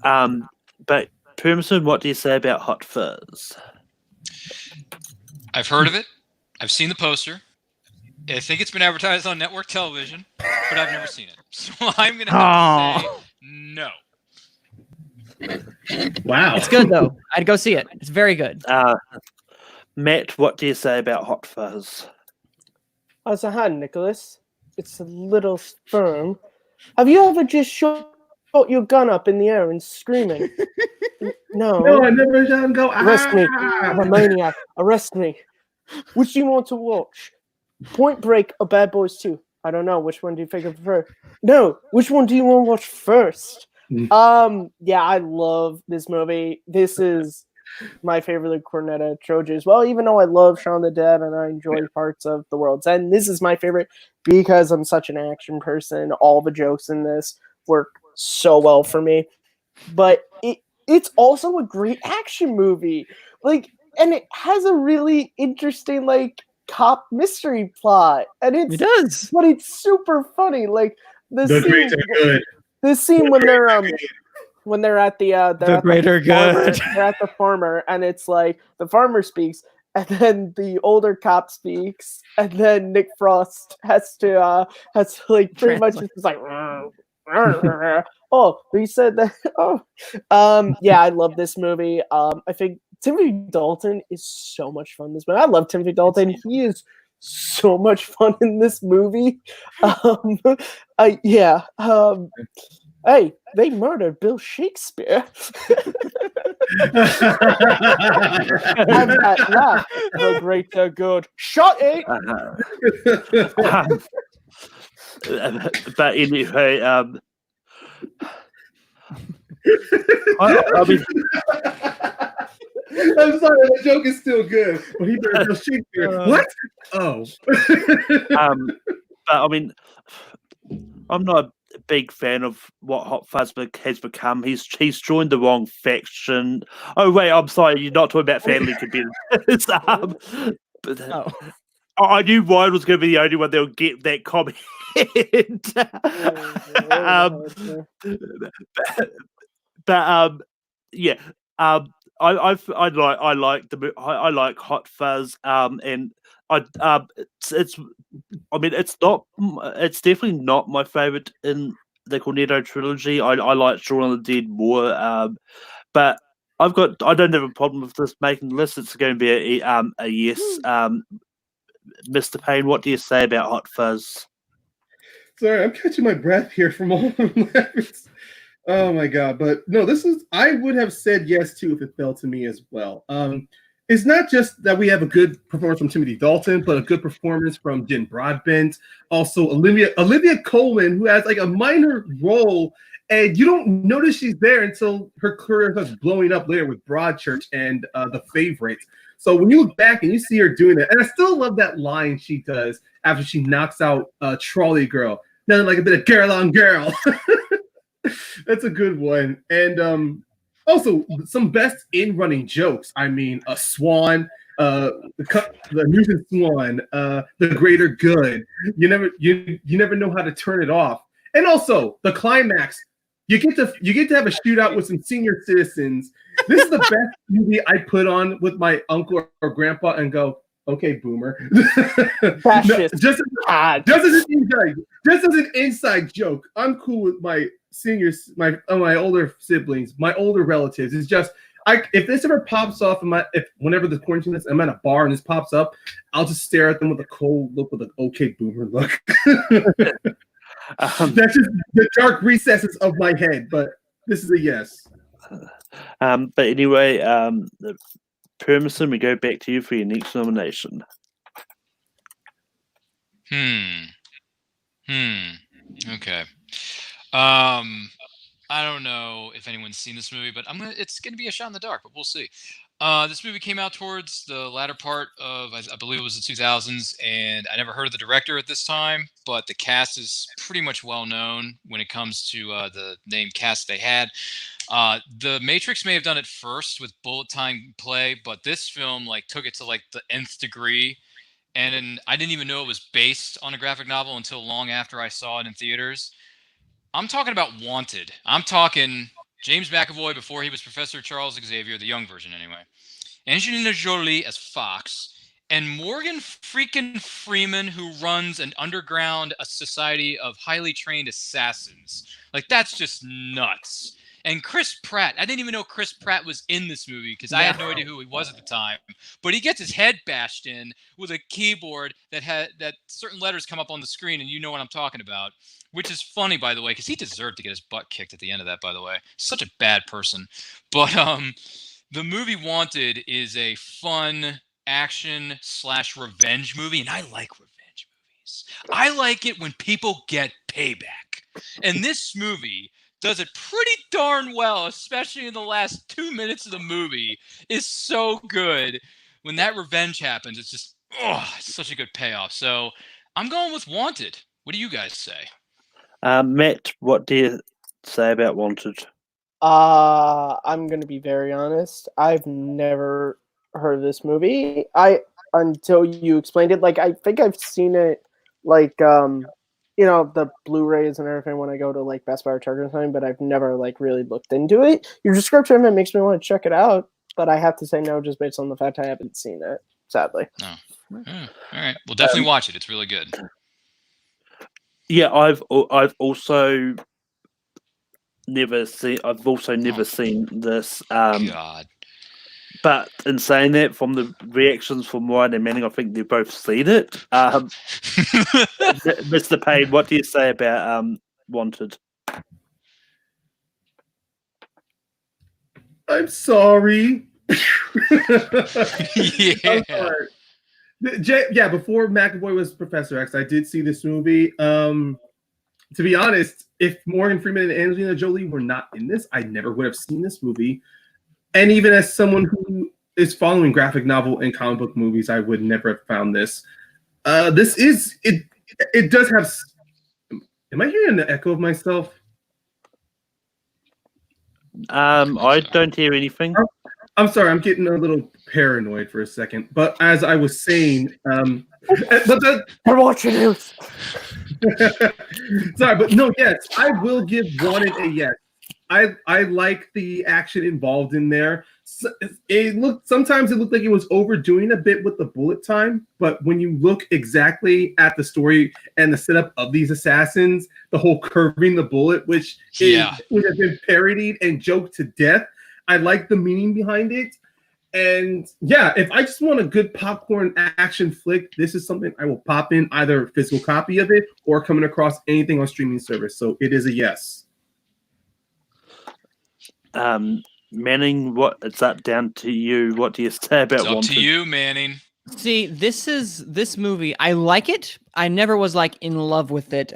But Permison, what do you say about Hot Fuzz? I've heard of it. I've seen the poster. I think it's been advertised on network television, but I've never seen it. So I'm going to have to say no. Wow. It's good, though. I'd go see it. It's very good. Matt, what do you say about Hot Fuzz? So hi, Nicholas. It's a little sperm. Have you ever just shown hold your gun up in the air and screaming. No. No, I never shot him go. Arrest me. Ah! I'm a maniac. Arrest me. Which do you want to watch? Point Break or Bad Boys 2? I don't know. Which one do you think I prefer? No. Which one do you want to watch first? Yeah, I love this movie. This is my favorite Cornetto trilogy as well, even though I love Shaun of the Dead and I enjoy parts of The World's End. This is my favorite because I'm such an action person. All the jokes in this work so well for me. But it's also a great action movie. Like, and it has a really interesting, like, cop mystery plot. And It does. but it's super funny. Like the greats are good. this scene when they're at the greater good. They're at the farmer, and it's like the farmer speaks, and then the older cop speaks, and then Nick Frost has to like pretty much just like oh, he said that. Oh, yeah, I love this movie. I think Timothy Dalton is so much fun in this movie. I love Timothy Dalton. He is so much fun in this movie. Yeah. Hey, they murdered Bill Shakespeare. And that laugh, the greater good. Shut it! But anyway, I mean, I'm sorry, the joke is still good. But he better Bill Shakespeare. What? Oh. but I mean, I'm not a big fan of what Hot Fuzz has become. He's joined the wrong faction. Oh wait, I'm sorry, you're not talking about family competitors. But, I knew Ryan was going to be the only one that would get that comment. Yeah. I like Hot Fuzz. And it's definitely not my favorite in the Cornetto trilogy. I like Shaun of the Dead more. But I don't have a problem with this making the list. It's going to be a yes. Mr. Payne, what do you say about Hot Fuzz? Sorry, I'm catching my breath here from all the oh my god! But no, I would have said yes too if it fell to me as well. It's not just that we have a good performance from Timothy Dalton, but a good performance from Jen Broadbent. Also, Olivia Colman, who has like a minor role, and you don't notice she's there until her career starts blowing up later with Broadchurch and The Favorite. So when you look back and you see her doing that, and I still love that line she does after she knocks out Trolley Girl. Nothing like a bit of girl on girl. That's a good one. And also some best in-running jokes. I mean, a swan, the amusing swan, the greater good. You never know how to turn it off. And also the climax. You get to have a shootout with some senior citizens. This is the best movie I put on with my uncle or grandpa and go, okay, boomer. Just as an inside joke, I'm cool with my seniors, my older siblings, my older relatives. It's just if this ever pops off whenever the quarantine is, I'm at a bar and this pops up, I'll just stare at them with a cold look, with an okay boomer look. That's just the dark recesses of my head, but this is a yes. But anyway, Permison, we go back to you for your next nomination. Okay. I don't know if anyone's seen this movie, but it's gonna be a shot in the dark, but we'll see. This movie came out towards the latter part of, I believe it was the 2000s, and I never heard of the director at this time, but the cast is pretty much well known when it comes to the name cast they had. The Matrix may have done it first with bullet time play, but this film took it to the nth degree. And I didn't even know it was based on a graphic novel until long after I saw it in theaters. I'm talking about Wanted. I'm talking James McAvoy before he was Professor Charles Xavier, the young version anyway. Angelina Jolie as Fox, and Morgan freaking Freeman, who runs a society of highly trained assassins. That's just nuts. And Chris Pratt, I didn't even know Chris Pratt was in this movie because I had no idea who he was at the time. But he gets his head bashed in with a keyboard that certain letters come up on the screen, and you know what I'm talking about. Which is funny, by the way, because he deserved to get his butt kicked at the end of that, by the way. Such a bad person. But the movie Wanted is a fun action/revenge movie, and I like revenge movies. I like it when people get payback. And this movie does it pretty darn well, especially in the last 2 minutes of the movie. Is so good. When that revenge happens, it's just, it's such a good payoff. So I'm going with Wanted. What do you guys say? Matt, what do you say about Wanted? I'm gonna be very honest. I've never heard of this movie. Until you explained it. Like, I think I've seen it, like, the Blu-rays and everything when I go to like Best Buy or Target or something, but I've never like really looked into it. Your description of it makes me want to check it out, but I have to say no just based on the fact I haven't seen it, sadly. Oh. All right. Well, definitely watch it. It's really good. Yeah, I've also never seen. I've also never seen this. God. But in saying that, from the reactions from Ryan and Manning, I think they've both seen it. Mr. Payne, what do you say about Wanted? I'm sorry. Yeah. I'm sorry. Before McAvoy was Professor X, I did see this movie. To be honest, if Morgan Freeman and Angelina Jolie were not in this, I never would have seen this movie. And even as someone who is following graphic novel and comic book movies, I would never have found this. This is it. It does have. Am I hearing the echo of myself? I don't hear anything. I'm sorry. I'm getting a little paranoid for a second. But as I was saying, I'm watching this. Sorry, but no. Yes, I will give Wanted a yes. I like the action involved in there. Sometimes it looked like it was overdoing a bit with the bullet time, but when you look exactly at the story and the setup of these assassins, the whole curving the bullet, which has been parodied and joked to death, I like the meaning behind it. And yeah, if I just want a good popcorn action flick, this is something I will pop in, either a physical copy of it or coming across anything on streaming service. So it is a yes. Manning, what is that down to you? What do you say about It's up Wanted? to you, Manning. See, this movie. I like it. I never was like in love with it,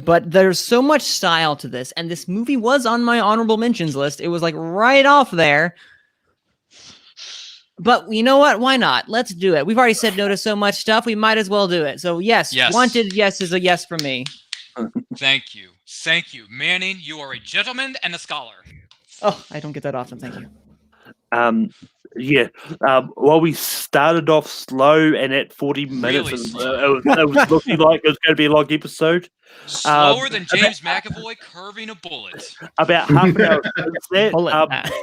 but there's so much style to this, and this movie was on my honorable mentions list. It was like right off there. But you know what? Why not? Let's do it. We've already said no to so much stuff. We might as well do it. So yes. Wanted, yes is a yes for me. Thank you, Manning. You are a gentleman and a scholar. Oh, I don't get that often. Thank you. While we started off slow and at 40 minutes, Really it was looking like it was going to be a long episode. Slower than James McAvoy curving a bullet. About half an hour since that,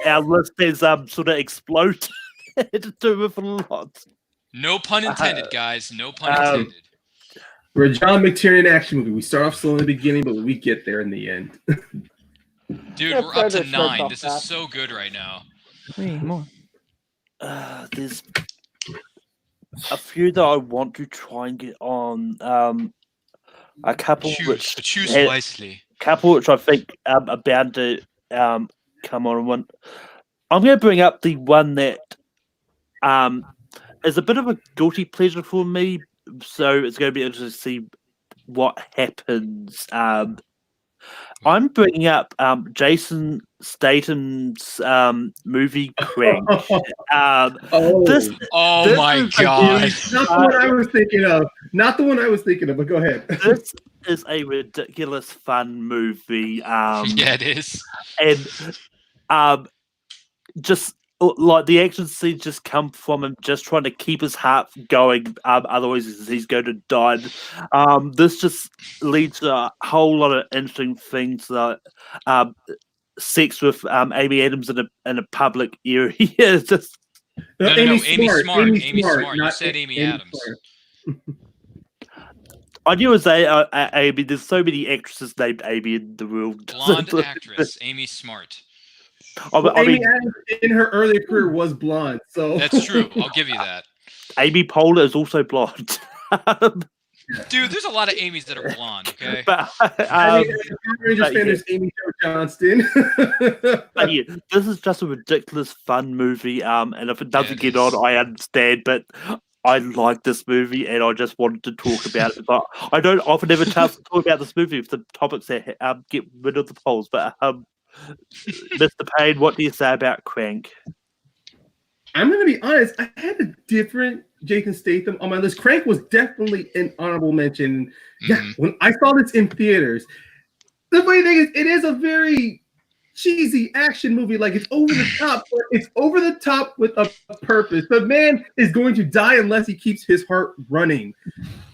our list has sort of exploded into a lot. No pun intended, guys. No pun intended. We're a John McTiernan action movie. We start off slow in the beginning, but we get there in the end. Dude, we're up to 9. This is so good right now. 3 more. There's a few that I want to try and get on. A couple choose wisely. Couple which I think are bound to come on. One, I'm going to bring up the one that is a bit of a guilty pleasure for me. So it's going to be interesting to see what happens. I'm bringing up Jason Statham's movie Crank. My God! Not the one I was thinking of. Not the one I was thinking of. But go ahead. This is a ridiculous fun movie. Yeah, it is. And just like the action scenes just come from him just trying to keep his heart going. Otherwise, he's going to die. This just leads to a whole lot of interesting things, like sex with Amy Adams in a public area. Just No, Amy Smart. You not said Amy Adams. I knew it was Amy. There's so many actresses named Amy in the world. Blonde actress, Amy Smart. Well, I Amy mean, Adams in her earlier career was blonde, so That's true. I'll give you that. Amy Poehler is also blonde. Dude, there's a lot of Amy's that are blonde, okay? But I mean, as a Power Rangers fan, yeah. there's Amy Jo Johnston. But yeah, this is just a ridiculous fun movie. And if it doesn't get on, is. I understand. But I like this movie, and I just wanted to talk about it. But I don't often have a chance to talk about this movie with the topics that get rid of the polls. But Mr. Payne, what do you say about Crank? I'm going to be honest. I had a different Jason Statham on my list. Crank was definitely an honorable mention. Yeah, when I saw this in theaters, the funny thing is, it is a very cheesy action movie. Like, it's over the top, but it's over the top with a purpose. The man is going to die unless he keeps his heart running.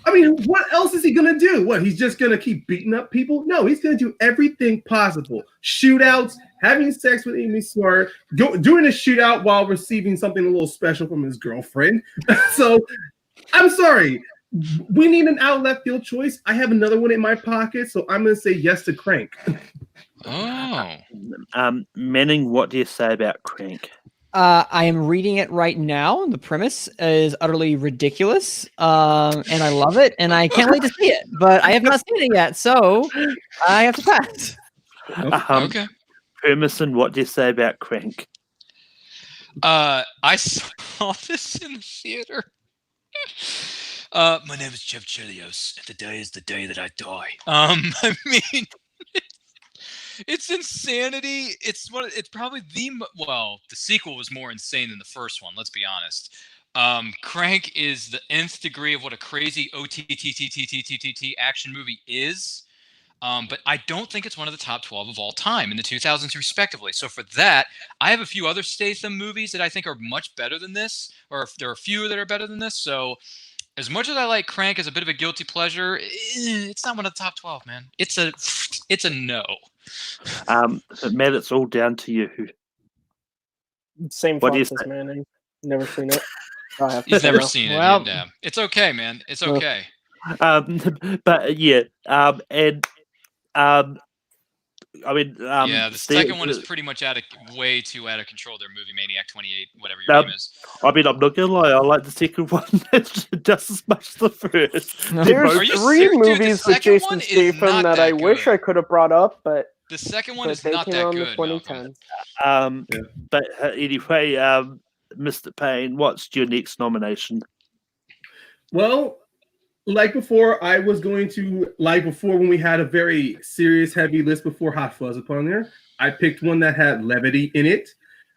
I mean, what else is he going to do? What, he's just going to keep beating up people? No, he's going to do everything possible. Shootouts, having sex with Amy Smart, doing a shootout while receiving something a little special from his girlfriend. So, I'm sorry. We need an out left field choice. I have another one in my pocket, so I'm going to say yes to Crank. Oh. Manning, what do you say about Crank? I am reading it right now. The premise is utterly ridiculous, and I love it, and I can't wait to see it. But I have not seen it yet, so I have to pass. Okay. Hermison, what do you say about Crank? I saw this in the theater. My name is Jeff Chelios, and today is the day that I die. I mean, it's insanity. It's probably the sequel was more insane than the first one. Let's be honest. Crank is the nth degree of what a crazy OTTTTTTT action movie is. But I don't think it's one of the top 12 of all time in the 2000s, respectively. So for that, I have a few other Statham movies that I think are much better than this, or if there are a few that are better than this. So as much as I like Crank as a bit of a guilty pleasure, it's not one of the top 12, man. It's a no. Matt, it's all down to you. Same What do you thoughts as say? Manning. Never seen it. I have to He's say never no. seen it. Well- Yeah. It's okay, man. It's okay. But yeah, and I mean, Yeah, the second one is pretty much way too out of control. Their movie Maniac 28, whatever your name is. I mean, I'm not gonna lie, I like the second one just as much as the first. No. There's Are you three serious? Dude, the movies with second one Jason is Statham not that that I wish good. I could have brought up, but The second one is they not came that out in the good. Malcolm. 2010s. But anyway, Mr. Payne, what's your next nomination? Well, like before, I was going to, like before when we had a very serious, heavy list before Hot Fuzz upon there, I picked one that had levity in it.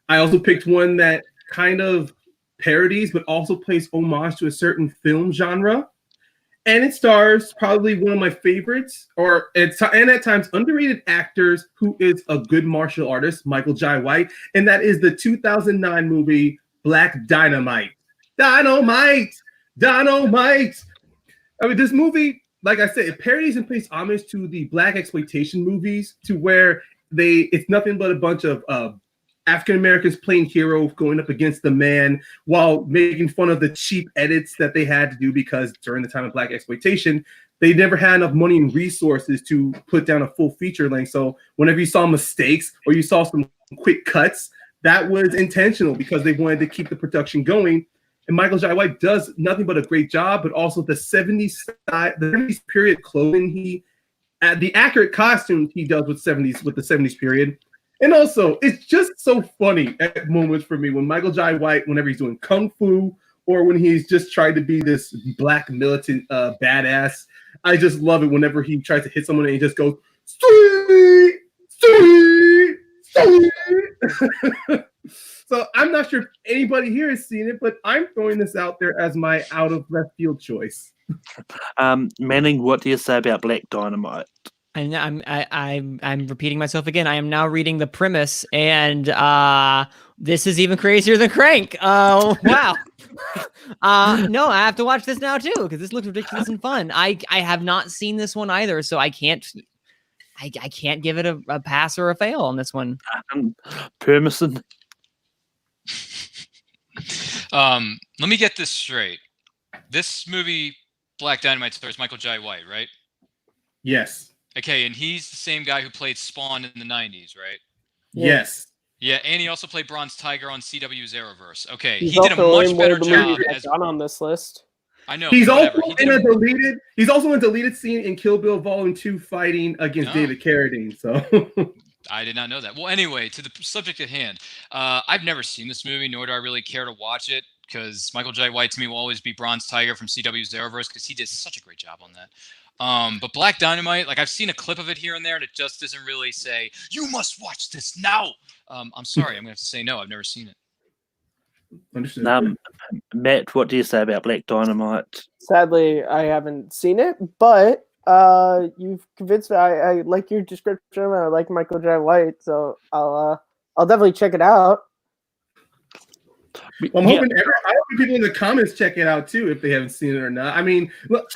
I also picked one that kind of parodies, but also plays homage to a certain film genre. And it stars probably one of my favorites, and at times underrated actors who is a good martial artist, Michael Jai White, and that is the 2009 movie Black Dynamite. Dynamite! Dynamite! I mean, this movie, like I said, it parodies and pays homage to the black exploitation movies, to where it's nothing but a bunch of African Americans playing hero going up against the man while making fun of the cheap edits that they had to do, because during the time of black exploitation, they never had enough money and resources to put down a full feature length. So whenever you saw mistakes or you saw some quick cuts, that was intentional because they wanted to keep the production going. And Michael Jai White does nothing but a great job, but also the 70s style, the 70s period clothing, the accurate costumes he does with the 70s period. And also, it's just so funny at moments for me when Michael Jai White, whenever he's doing kung fu or when he's just trying to be this black militant badass. I just love it whenever he tries to hit someone and he just goes, sweet, sweet, sweet. So I'm not sure if anybody here has seen it, but I'm throwing this out there as my out of left field choice. Manning, what do you say about Black Dynamite? And I'm repeating myself again. I am now reading the premise, and this is even crazier than Crank. Oh wow! No, I have to watch this now too because this looks ridiculous and fun. I have not seen this one either, so I can't give it a pass or a fail on this one. Permison. Let me get this straight. This movie, Black Dynamite, stars Michael Jai White, right? Yes. Okay, and he's the same guy who played Spawn in the 90s, right? Yes. Yeah, and he also played Bronze Tiger on CW's Arrowverse. Okay, He's he did a also much in one better of the job movies as. that's not on this list. I know. He's whatever. also He did in a, a deleted. He's also in a deleted scene in Kill Bill Volume 2, fighting against Oh. David Carradine. So I did not know that. Well, anyway, to the subject at hand, I've never seen this movie, nor do I really care to watch it, because Michael J. White to me will always be Bronze Tiger from CW's Arrowverse, because he did such a great job on that. But Black Dynamite, like I've seen a clip of it here and there, and it just doesn't really say, you must watch this now. I'm sorry, I'm going to have to say no. I've never seen it. understood. Matt, what do you say about Black Dynamite? Sadly, I haven't seen it, but you've convinced me. I like your description. I like Michael J. White, so I'll definitely check it out. Well, I'm hoping people in the comments check it out too if they haven't seen it or not. I mean, look,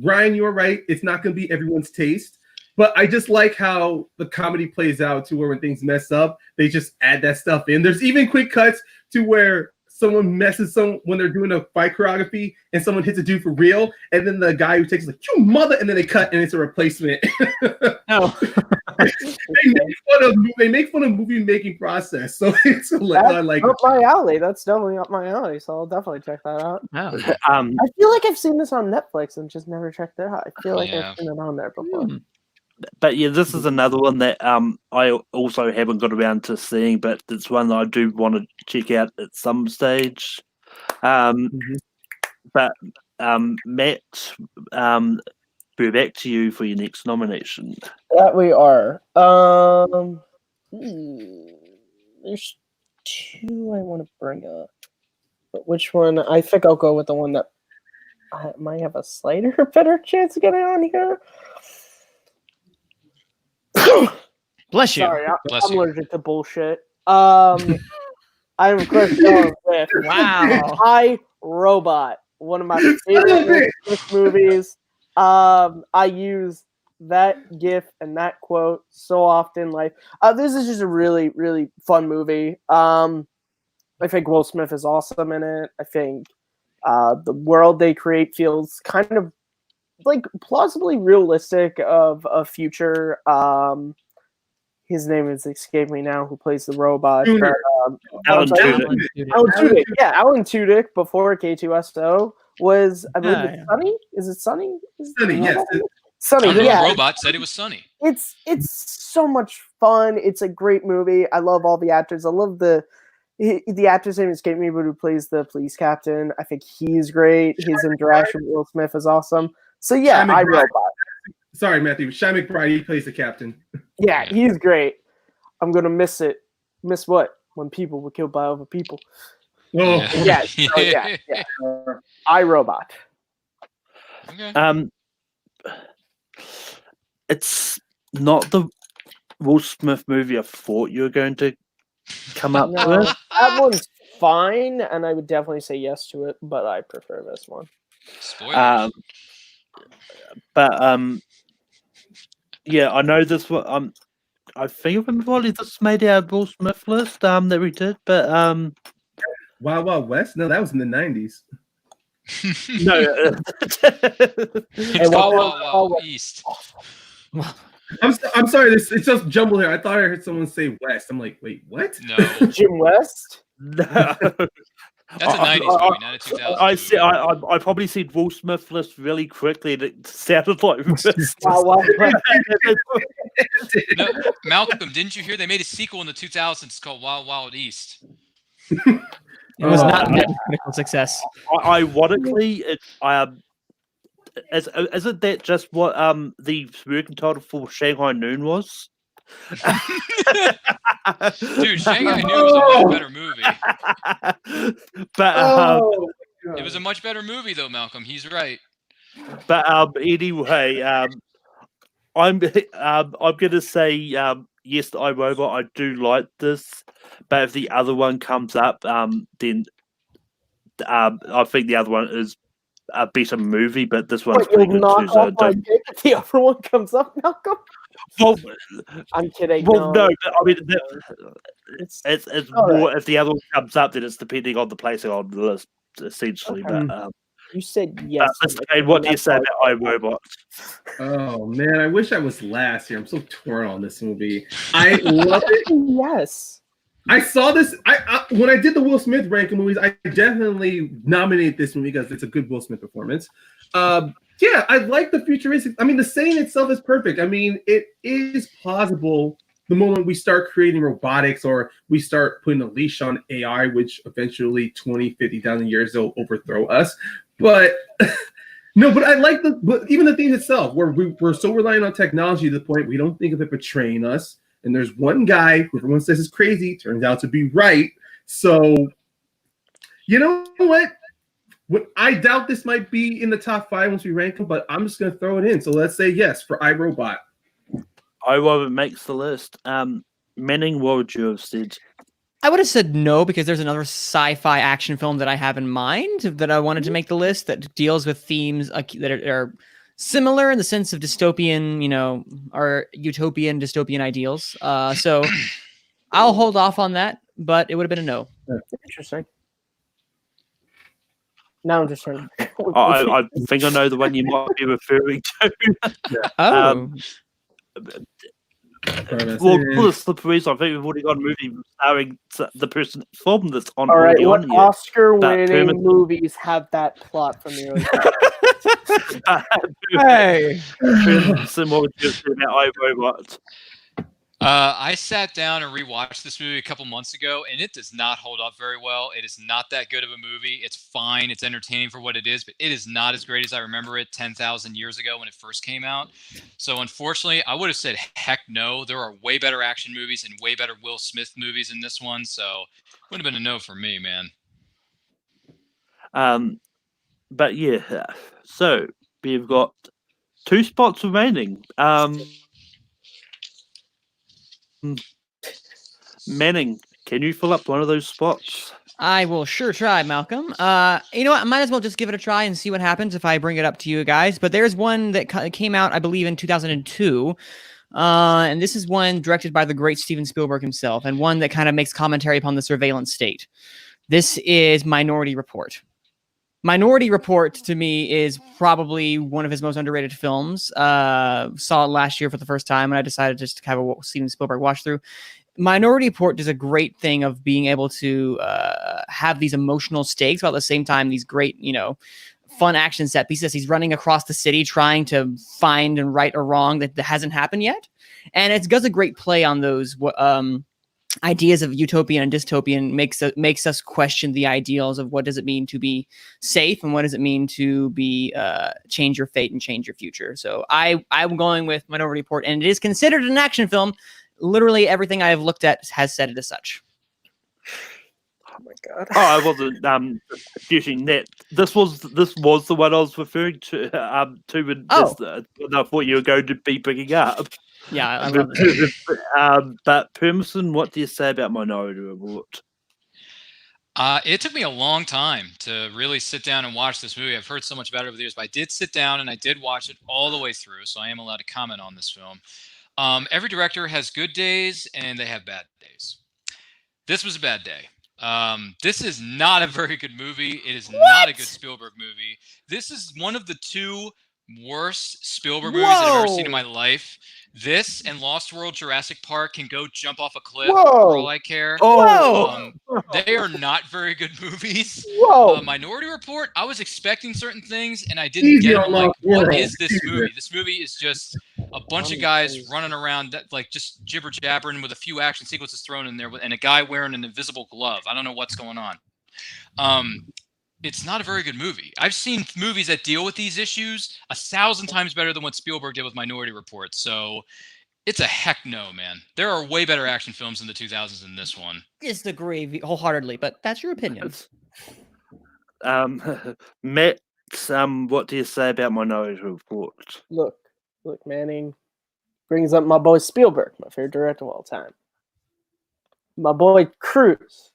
Ryan, you're right. It's not going to be everyone's taste, but I just like how the comedy plays out to where when things mess up, they just add that stuff in. There's even quick cuts to where someone messes when they're doing a fight choreography and someone hits a dude for real, and then the guy who takes it like, you mother, and then they cut and it's a replacement. Oh. They make fun of movie making process, so it's like up my alley. That's definitely up my alley, so I'll definitely check that out. Oh. I feel like I've seen this on Netflix and just never checked it out. I feel like I've seen it on there before. But yeah, this is another one that I also haven't got around to seeing, but it's one that I do want to check out at some stage. But Matt, we're back to you for your next nomination. That we are. There's two I want to bring up, but which one? I think I'll go with the one that I might have a slighter better chance of getting on here. Bless you. Sorry, I'm allergic to bullshit. I'm of course going with I, Robot, one of my favorite movies. I use that gif and that quote so often. Like, this is just a really, really fun movie. I think Will Smith is awesome in it. I think the world they create feels kind of like plausibly realistic of a future. His name is escaping me now. Who plays the robot? Alan Tudyk. Alan Tudyk. Yeah, Alan Tudyk before K2SO was, I believe, it's Sunny. Is it Sunny? Sunny, yes. Sunny. Yeah. The robot said it was Sunny. It's so much fun. It's a great movie. I love all the actors. I love the actor's name escaped me, but who plays the police captain. I think he's great. His interaction with Will Smith is awesome. So yeah, I Robot. Sorry, Matthew. Shy McBride, he plays the captain. Yeah, he's great. I'm gonna miss it. Miss what? When people were killed by other people. Oh, yeah. I, Robot. Okay. It's not the Will Smith movie I thought you were going to come up with. That one's fine, and I would definitely say yes to it, but I prefer this one. Spoilers. But yeah, I know this one. I think probably this was made out of Will Smith list that we did, but Wild Wild West? No, that was in the 90s. no. It's called Wild Wild East. I'm sorry, it's just jumbled here. I thought I heard someone say West. I'm like, wait, what? No. Jim West? No. That's a 90s movie, not a 2000s movie. I probably said Will Smith list really quickly and it sounded like this. No, Malcolm, didn't you hear they made a sequel in the 2000s called Wild Wild East? It was not a critical success. Ironically, isn't that just what the working title for Shanghai Noon was? Dude, Shanghai Noon was a much better movie. But it was a much better movie, though, Malcolm. He's right. But anyway, I'm gonna say yes to iRobot. I do like this, but if the other one comes up, then I think the other one is a better movie. But this one's pretty good too. So if the other one comes up, Malcolm. Well, I'm kidding. Well, no, but I mean, it's more right. if the other one comes up, then it's depending on the placing on the list, essentially. Okay. But you said yes. What do you say about iRobot? Oh man, I wish I was last here. I'm so torn on this movie. I love it. Yes. I saw this. I when I did the Will Smith ranking movies, I definitely nominated this movie because it's a good Will Smith performance. Yeah, I like the futuristic. I mean, the saying itself is perfect. I mean, it is plausible the moment we start creating robotics or we start putting a leash on AI, which eventually 20, 50,000 years will overthrow us. But no, but I like but even the thing itself, where we're so reliant on technology to the point we don't think of it betraying us. And there's one guy who everyone says is crazy, turns out to be right. So, you know what? I doubt this might be in the top 5 once we rank them, but I'm just going to throw it in. So let's say yes for iRobot. iRobot makes the list. Manning, what would you have said? I would have said no because there's another sci-fi action film that I have in mind that I wanted to make the list that deals with themes that are similar in the sense of dystopian, or utopian dystopian ideals. So I'll hold off on that, but it would have been a no. Interesting. Now I'm just trying to... I think I know the one you might be referring to. Oh. Well, for the slipperies, I think we've already got a movie starring the person from this on. All right, what on here. Oscar-winning movies have that plot from the early? Hey. What would you say about iRobot? I sat down and rewatched this movie a couple months ago, and it does not hold up very well. It is not that good of a movie. It's fine. It's entertaining for what it is, but it is not as great as I remember it 10,000 years ago when it first came out. So unfortunately, I would have said heck no. There are way better action movies and way better Will Smith movies in this one, so it would have been a no for me, man. But yeah, so we've got 2 spots remaining. Manning, can you fill up one of those spots? I will sure try, Malcolm. You know what? I might as well just give it a try and see what happens if I bring it up to you guys. But there's one that came out, I believe, in 2002. And this is one directed by the great Steven Spielberg himself, and one that kind of makes commentary upon the surveillance state. This is Minority Report. Minority Report, to me, is probably one of his most underrated films. Saw it last year for the first time, and I decided just to have a Steven Spielberg watch through. Minority Report does a great thing of being able to have these emotional stakes, while at the same time, these great, fun action set pieces. He's running across the city trying to find and right a wrong that hasn't happened yet. And it does a great play on those ideas of utopian and dystopian, makes us question the ideals of what does it mean to be safe and what does it mean to be change your fate and change your future. So I'm going with Minority Report, and it is considered an action film. Literally everything I have looked at has said it as such. Oh my god! Oh, I wasn't disputing that. This was the one I was referring to. I thought you were going to be picking up. Yeah, I love it. But Permison, what do you say about Minority Report? It took me a long time to really sit down and watch this movie. I've heard so much about it over the years, but I did sit down and I did watch it all the way through, so I am allowed to comment on this film. Every director has good days and they have bad days. This was a bad day. This is not a very good movie. It is not a good Spielberg movie. This is one of the 2 worst Spielberg movies that I've ever seen in my life. This and Lost World Jurassic Park can go jump off a cliff for all I care. They are not very good movies. Minority Report, I was expecting certain things and I didn't get them. Like, what is this movie? This movie is just a bunch of guys running around like just jibber jabbering with a few action sequences thrown in there and a guy wearing an invisible glove. I don't know what's going on. It's not a very good movie. I've seen movies that deal with these issues 1,000 times better than what Spielberg did with Minority Report. So it's a heck no, man. There are way better action films in the 2000s than this one. Disagree wholeheartedly, but that's your opinion. Matt, what do you say about Minority Report? Look, Manning brings up my boy Spielberg, my favorite director of all time. My boy Cruise,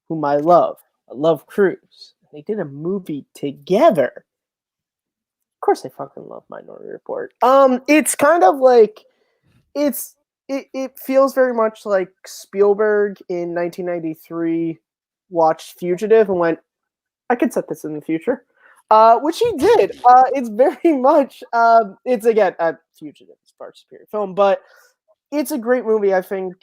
whom I love. I love Cruise. They did a movie together. Of course I fucking love Minority Report. It's kind of like it feels very much like Spielberg in 1993 watched Fugitive and went, I could set this in the future. Which he did. It's very much it's again Fugitive is far superior film, but it's a great movie. I think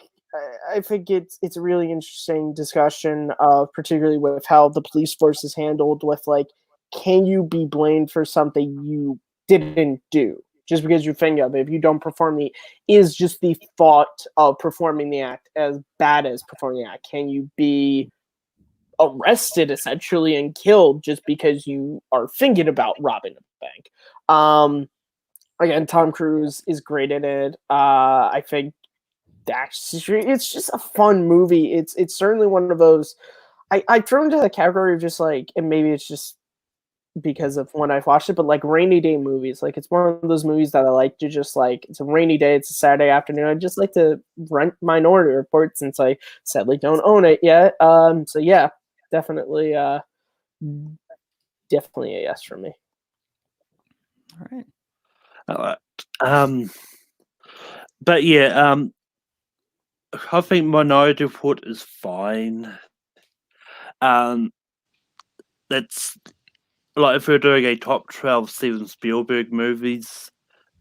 I think it's a really interesting discussion, particularly with how the police force is handled. With like, can you be blamed for something you didn't do just because you think of it? If you don't perform is just the thought of performing the act as bad as performing the act? Can you be arrested essentially and killed just because you are thinking about robbing a bank? Again, Tom Cruise is great in it. I think it's just a fun movie. It's certainly one of those. I throw into the category of just like, and maybe it's just because of when I've watched it, but like rainy day movies. Like it's one of those movies that I like to just like, it's a rainy day, it's a Saturday afternoon. I just like to rent Minority Report since I sadly don't own it yet. So yeah, definitely definitely a yes for me. All right. But yeah, I think Minority Report is fine. That's like if we're doing a top 12 Steven Spielberg movies,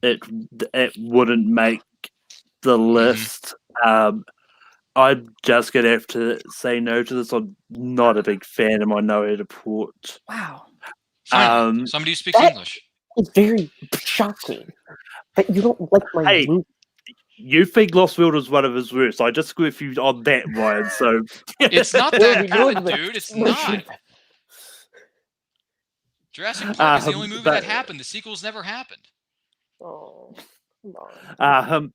it wouldn't make the list. I'm just gonna have to say no to this. I'm not a big fan of Minority Report. Wow. Finally, somebody who speaks English. It's very shocking that you don't like my movie. You think Lost World is one of his worst. I disagree with you on that, Ryan. So it's not that good, dude. It's not. Jurassic Park is the only movie that happened. The sequels never happened. Oh, come on.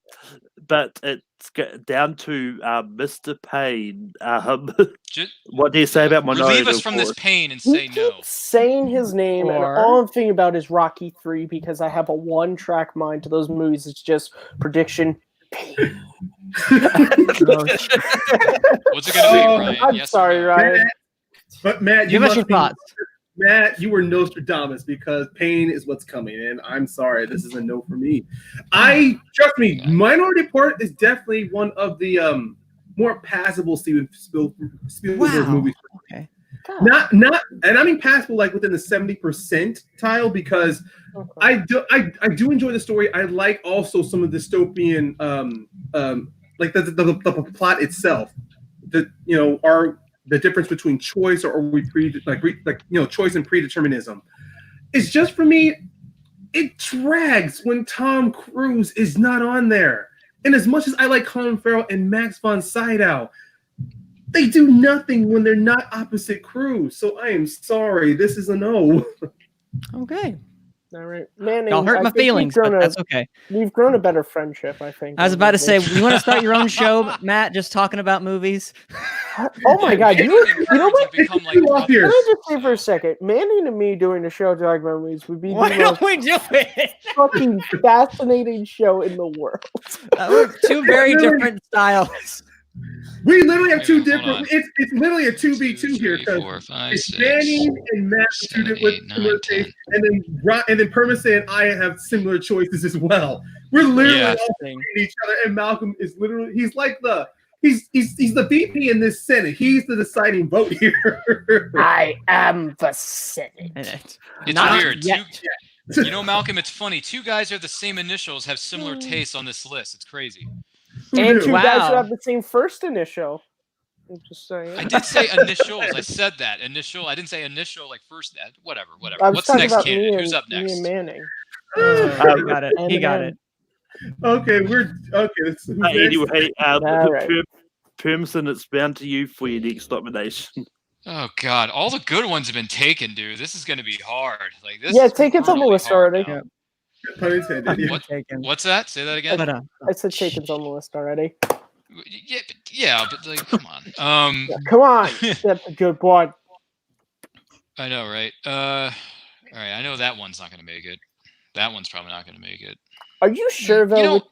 But it's down to Mr. Payne. What do you say about Minority Relieve us from this pain and say no. Keep saying his name, and all I'm thinking about is Rocky 3 because I have a one-track mind to those movies. It's just prediction. Pain. What's it gonna be, Ryan? I'm sorry, Ryan. But Matt, give us your thoughts. Matt, you were Nostradamus because pain is what's coming, and I'm sorry, this is a no for me. Trust me, Minority Report is definitely one of the more passable Steven Spielberg movies. Okay. Not, and I mean passable like within the 70% tile because I do enjoy the story. I like also some of the dystopian like the plot itself. The difference between choice or we choice and predeterminism. It's just for me, it drags when Tom Cruise is not on there. And as much as I like Colin Farrell and Max von Sydow, they do nothing when they're not opposite Cruise. So I am sorry, this is a no. Okay. All right, Manning. Y'all hurt my feelings, but that's okay. We've grown a better friendship, I think. I was about to say, you want to start your own show, Matt? Just talking about movies. Oh my God! You know what? Like, can I just say for a second, Manning and me doing a show talking about movies would be Why don't we do it? Fucking fascinating show in the world. We're two very different styles. We literally have two different. It's literally a 2v2 here because it's Manning and Matt with similar taste, and then Perma and I have similar choices as well. We're literally all each other, and Malcolm is literally he's the VP in this Senate. He's the deciding vote here. I am the Senate. It's weird. You know, Malcolm, it's funny. Two guys are the same initials, have similar tastes on this list. It's crazy. And two guys who have the same first initial. I'm just saying. I did say initials. I said that. Initial. I didn't say initial like first. Whatever. What's the next candidate? Who's up next? Me and Manning. He got it. He got it. Okay, Anyway, Permson, it's bound to you for your next nomination. Oh God, all the good ones have been taken, dude. This is going to be hard. Like this. Yeah, Taken's on the list already. What's that? Say that again. I said Taken's on the list already. Yeah, but like, come on. Come on, that's a good one. I know, right? All right, I know that one's not going to make it. That one's probably not going to make it. Are you sure though?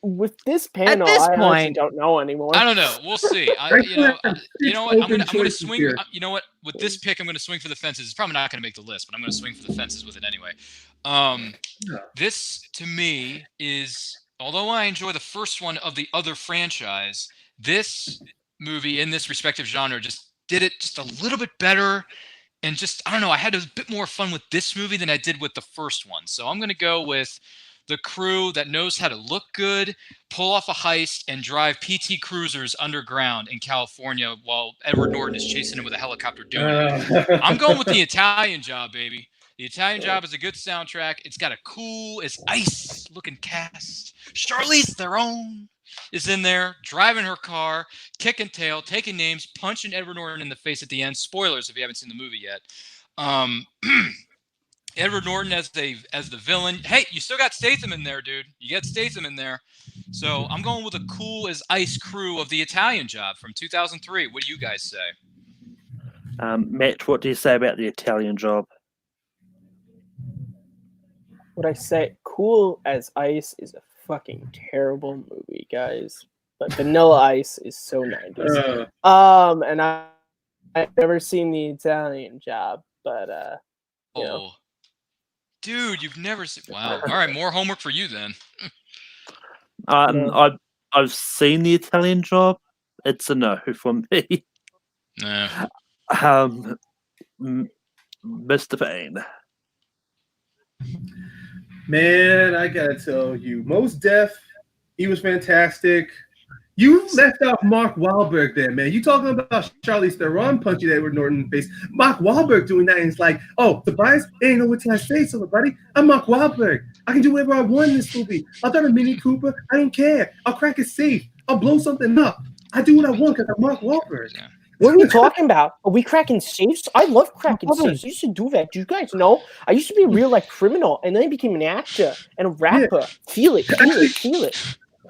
With this panel, I don't know anymore. I don't know. We'll see. You know what? I'm gonna swing. You know what? With this pick, I'm gonna swing for the fences. It's probably not gonna make the list, but I'm gonna swing for the fences with it anyway. This to me is, although I enjoy the first one of the other franchise, this movie in this respective genre just did it just a little bit better. And just, I don't know, I had a bit more fun with this movie than I did with the first one. So I'm going to go with the crew that knows how to look good, pull off a heist, and drive PT Cruisers underground in California while Edward Norton is chasing him with a helicopter doing it. I'm going with The Italian Job, baby. The Italian Job is a good soundtrack. It's got a cool as ice looking cast. Charlize Theron is in there, driving her car, kicking tail, taking names, punching Edward Norton in the face at the end. Spoilers if you haven't seen the movie yet. Edward Norton as the villain. Hey, you still got Statham in there, dude. You got Statham in there. So I'm going with a cool as ice crew of The Italian Job from 2003. What do you guys say? Matt, what do you say about The Italian Job? What I say, Cool as Ice is a fucking terrible movie, guys. But Vanilla Ice is so 90s. And I've never seen The Italian Job, but you know. Dude, you've never seen. Wow. All right, more homework for you then. I've seen The Italian Job. It's a no for me. Nah. Mr. Payne. Man, I gotta tell you, Mos Def, he was fantastic. You left out Mark Wahlberg there, man. You talking about Charlize Theron punching Edward Norton in the face. Mark Wahlberg doing that, and it's like, oh, Tobias, ain't know what I say, so buddy. I'm Mark Wahlberg. I can do whatever I want in this movie. I'll drive a Mini Cooper. I don't care. I'll crack a safe. I'll blow something up. I do what I want because I'm Mark Wahlberg. Yeah. What are we talking about? Are we cracking safes? I love cracking safes. I used to do that. Do you guys know? I used to be a real life criminal, and then I became an actor and a rapper. Feel it.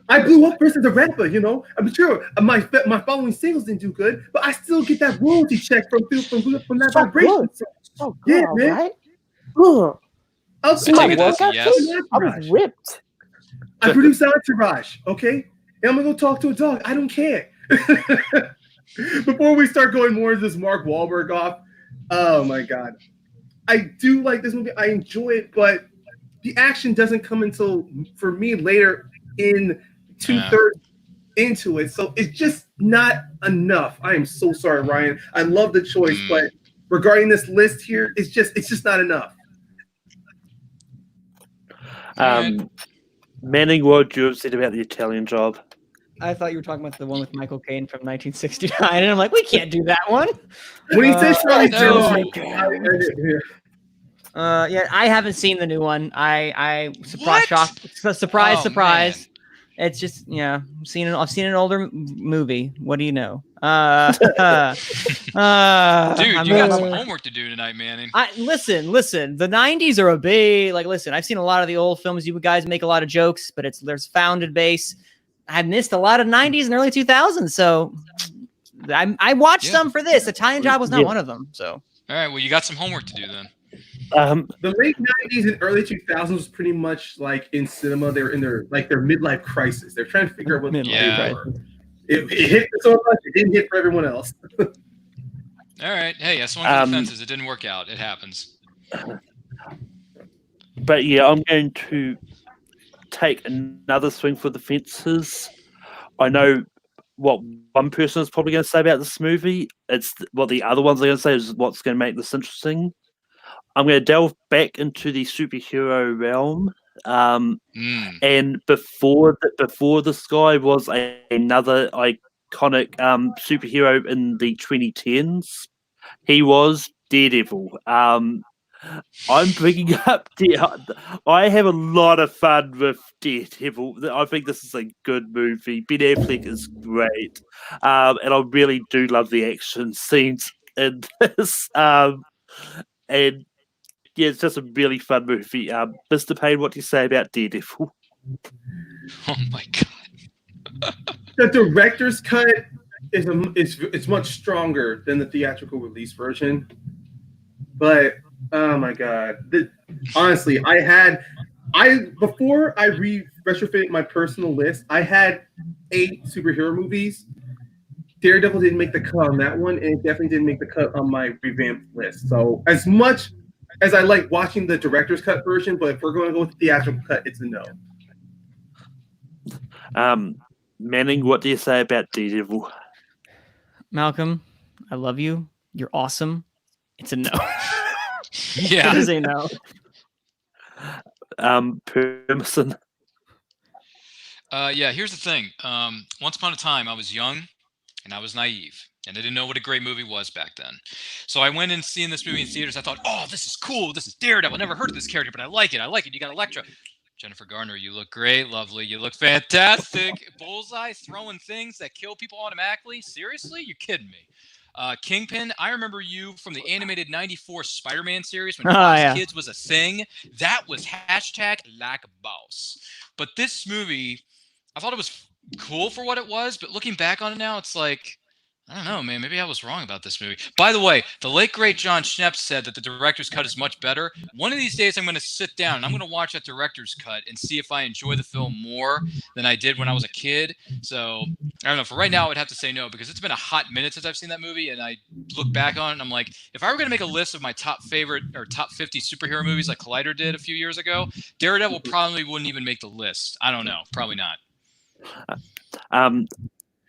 I blew up first as a rapper, you know. I'm sure my following singles didn't do good, but I still get that royalty check from that vibration. So good, yeah, man. right? I was ripped. I produced Entourage, okay? And I'm gonna go talk to a dog. I don't care. Before we start going more into this Mark Wahlberg off, oh my god, I do like this movie. I enjoy it, but the action doesn't come until for me later in 2/3 into it, so it's just not enough. I am so sorry, Ryan. I love the choice, but regarding this list here, it's just not enough. Manning, what you have said about The Italian Job? I thought you were talking about the one with Michael Caine from 1969, and I'm like, we can't do that one. When he says Charlie yeah, I haven't seen the new one. I surprise. Man. It's just I've seen an older movie. What do you know? Dude, you got some homework to do tonight, Manning. Listen. The 90s are a big listen. I've seen a lot of the old films. You guys make a lot of jokes, but there's founded base. I missed a lot of 90s and early 2000s, so I watched some for this. Italian Job was not one of them. So all right, well, you got some homework to do then. The late 90s and early 2000s was pretty much like in cinema. They're in their midlife crisis. They're trying to figure out what they were. It hit so much, it didn't hit for everyone else. All right, hey, I swung for the fences. It didn't work out. It happens. But yeah, I'm going to take another swing for the fences. I know what one person is probably going to say about this movie. It's what the other ones are going to say is what's going to make this interesting. I'm going to delve back into the superhero realm. And before this guy was another iconic superhero in the 2010s. He was Daredevil. I'm bringing up I have a lot of fun with Daredevil. I think this is a good movie. Ben Affleck is great, and I really do love the action scenes in this. And yeah, it's just a really fun movie. Mr. Payne, what do you say about Daredevil? Oh my god! The director's cut is much stronger than the theatrical release version, but. Oh my god! Honestly, before I retrofitted my personal list, I had 8 superhero movies. Daredevil didn't make the cut on that one, and it definitely didn't make the cut on my revamped list. So, as much as I like watching the director's cut version, but if we're going to go with the theatrical cut, it's a no. Manning, what do you say about Daredevil? Malcolm, I love you. You're awesome. It's a no. Yeah. It is a no. Permison. Yeah, here's the thing. Once upon a time, I was young and I was naive, and I didn't know what a great movie was back then. So I went in seeing this movie in theaters. I thought, oh, this is cool. This is Daredevil. I never heard of this character, but I like it. I like it. You got Elektra. Jennifer Garner, you look great, lovely. You look fantastic. Bullseye throwing things that kill people automatically. Seriously? You're kidding me. Kingpin, I remember you from the animated 94 Spider-Man series when Fox yeah. Kids was a thing. That was hashtag like a boss. But this movie, I thought it was cool for what it was, but looking back on it now, it's like, I don't know, man. Maybe I was wrong about this movie. By the way, the late, great John Schnepp said that the director's cut is much better. One of these days, I'm going to sit down and I'm going to watch that director's cut and see if I enjoy the film more than I did when I was a kid. So, I don't know. For right now, I would have to say no because it's been a hot minute since I've seen that movie. And I look back on it and I'm like, if I were going to make a list of my top favorite or top 50 superhero movies like Collider did a few years ago, Daredevil probably wouldn't even make the list. I don't know. Probably not.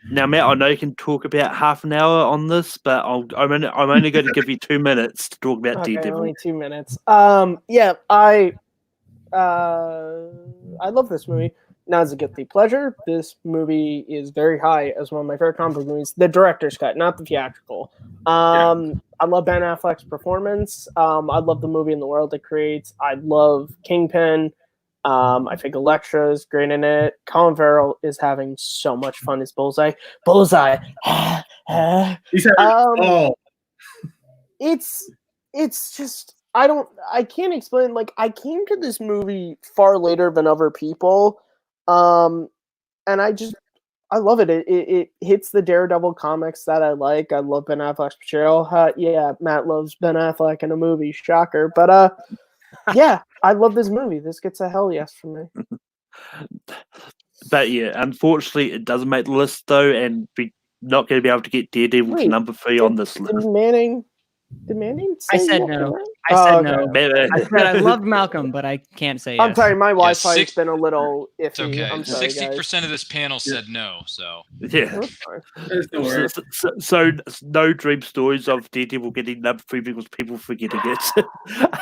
Now, Matt, I know you can talk about half an hour on this, but I'm only going to give you 2 minutes to talk about Okay, Daredevil. only 2 minutes. Yeah, I love this movie. Not as a guilty pleasure. This movie is very high as one of my favorite comic book movies. The director's cut, not the theatrical. I love Ben Affleck's performance. I love the movie and the world it creates. I love Kingpin. I think Elektra is great in it. Colin Farrell is having so much fun as Bullseye. Bullseye. He's having It's just I can't explain. Like, I came to this movie far later than other people, and I love it. It hits the Daredevil comics that I like. I love Ben Affleck's portrayal. Yeah, Matt loves Ben Affleck in a movie. Shocker, but yeah, I love this movie. This gets a hell yes from me. But yeah, unfortunately, it doesn't make the list though, and we're not going to be able to get Daredevil to number 3 on this list. Did Manning I say said yes no. or no? I said Oh, no. okay. I said I loved Malcolm, but I can't say yes. I'm sorry, my Wi-Fi has six- been a little iffy. It's okay. I'm sorry, 60% of this panel said no, so. Yeah. That's fine. There's no worry. So no dream stories of Daredevil getting number 3 because people forgetting it. And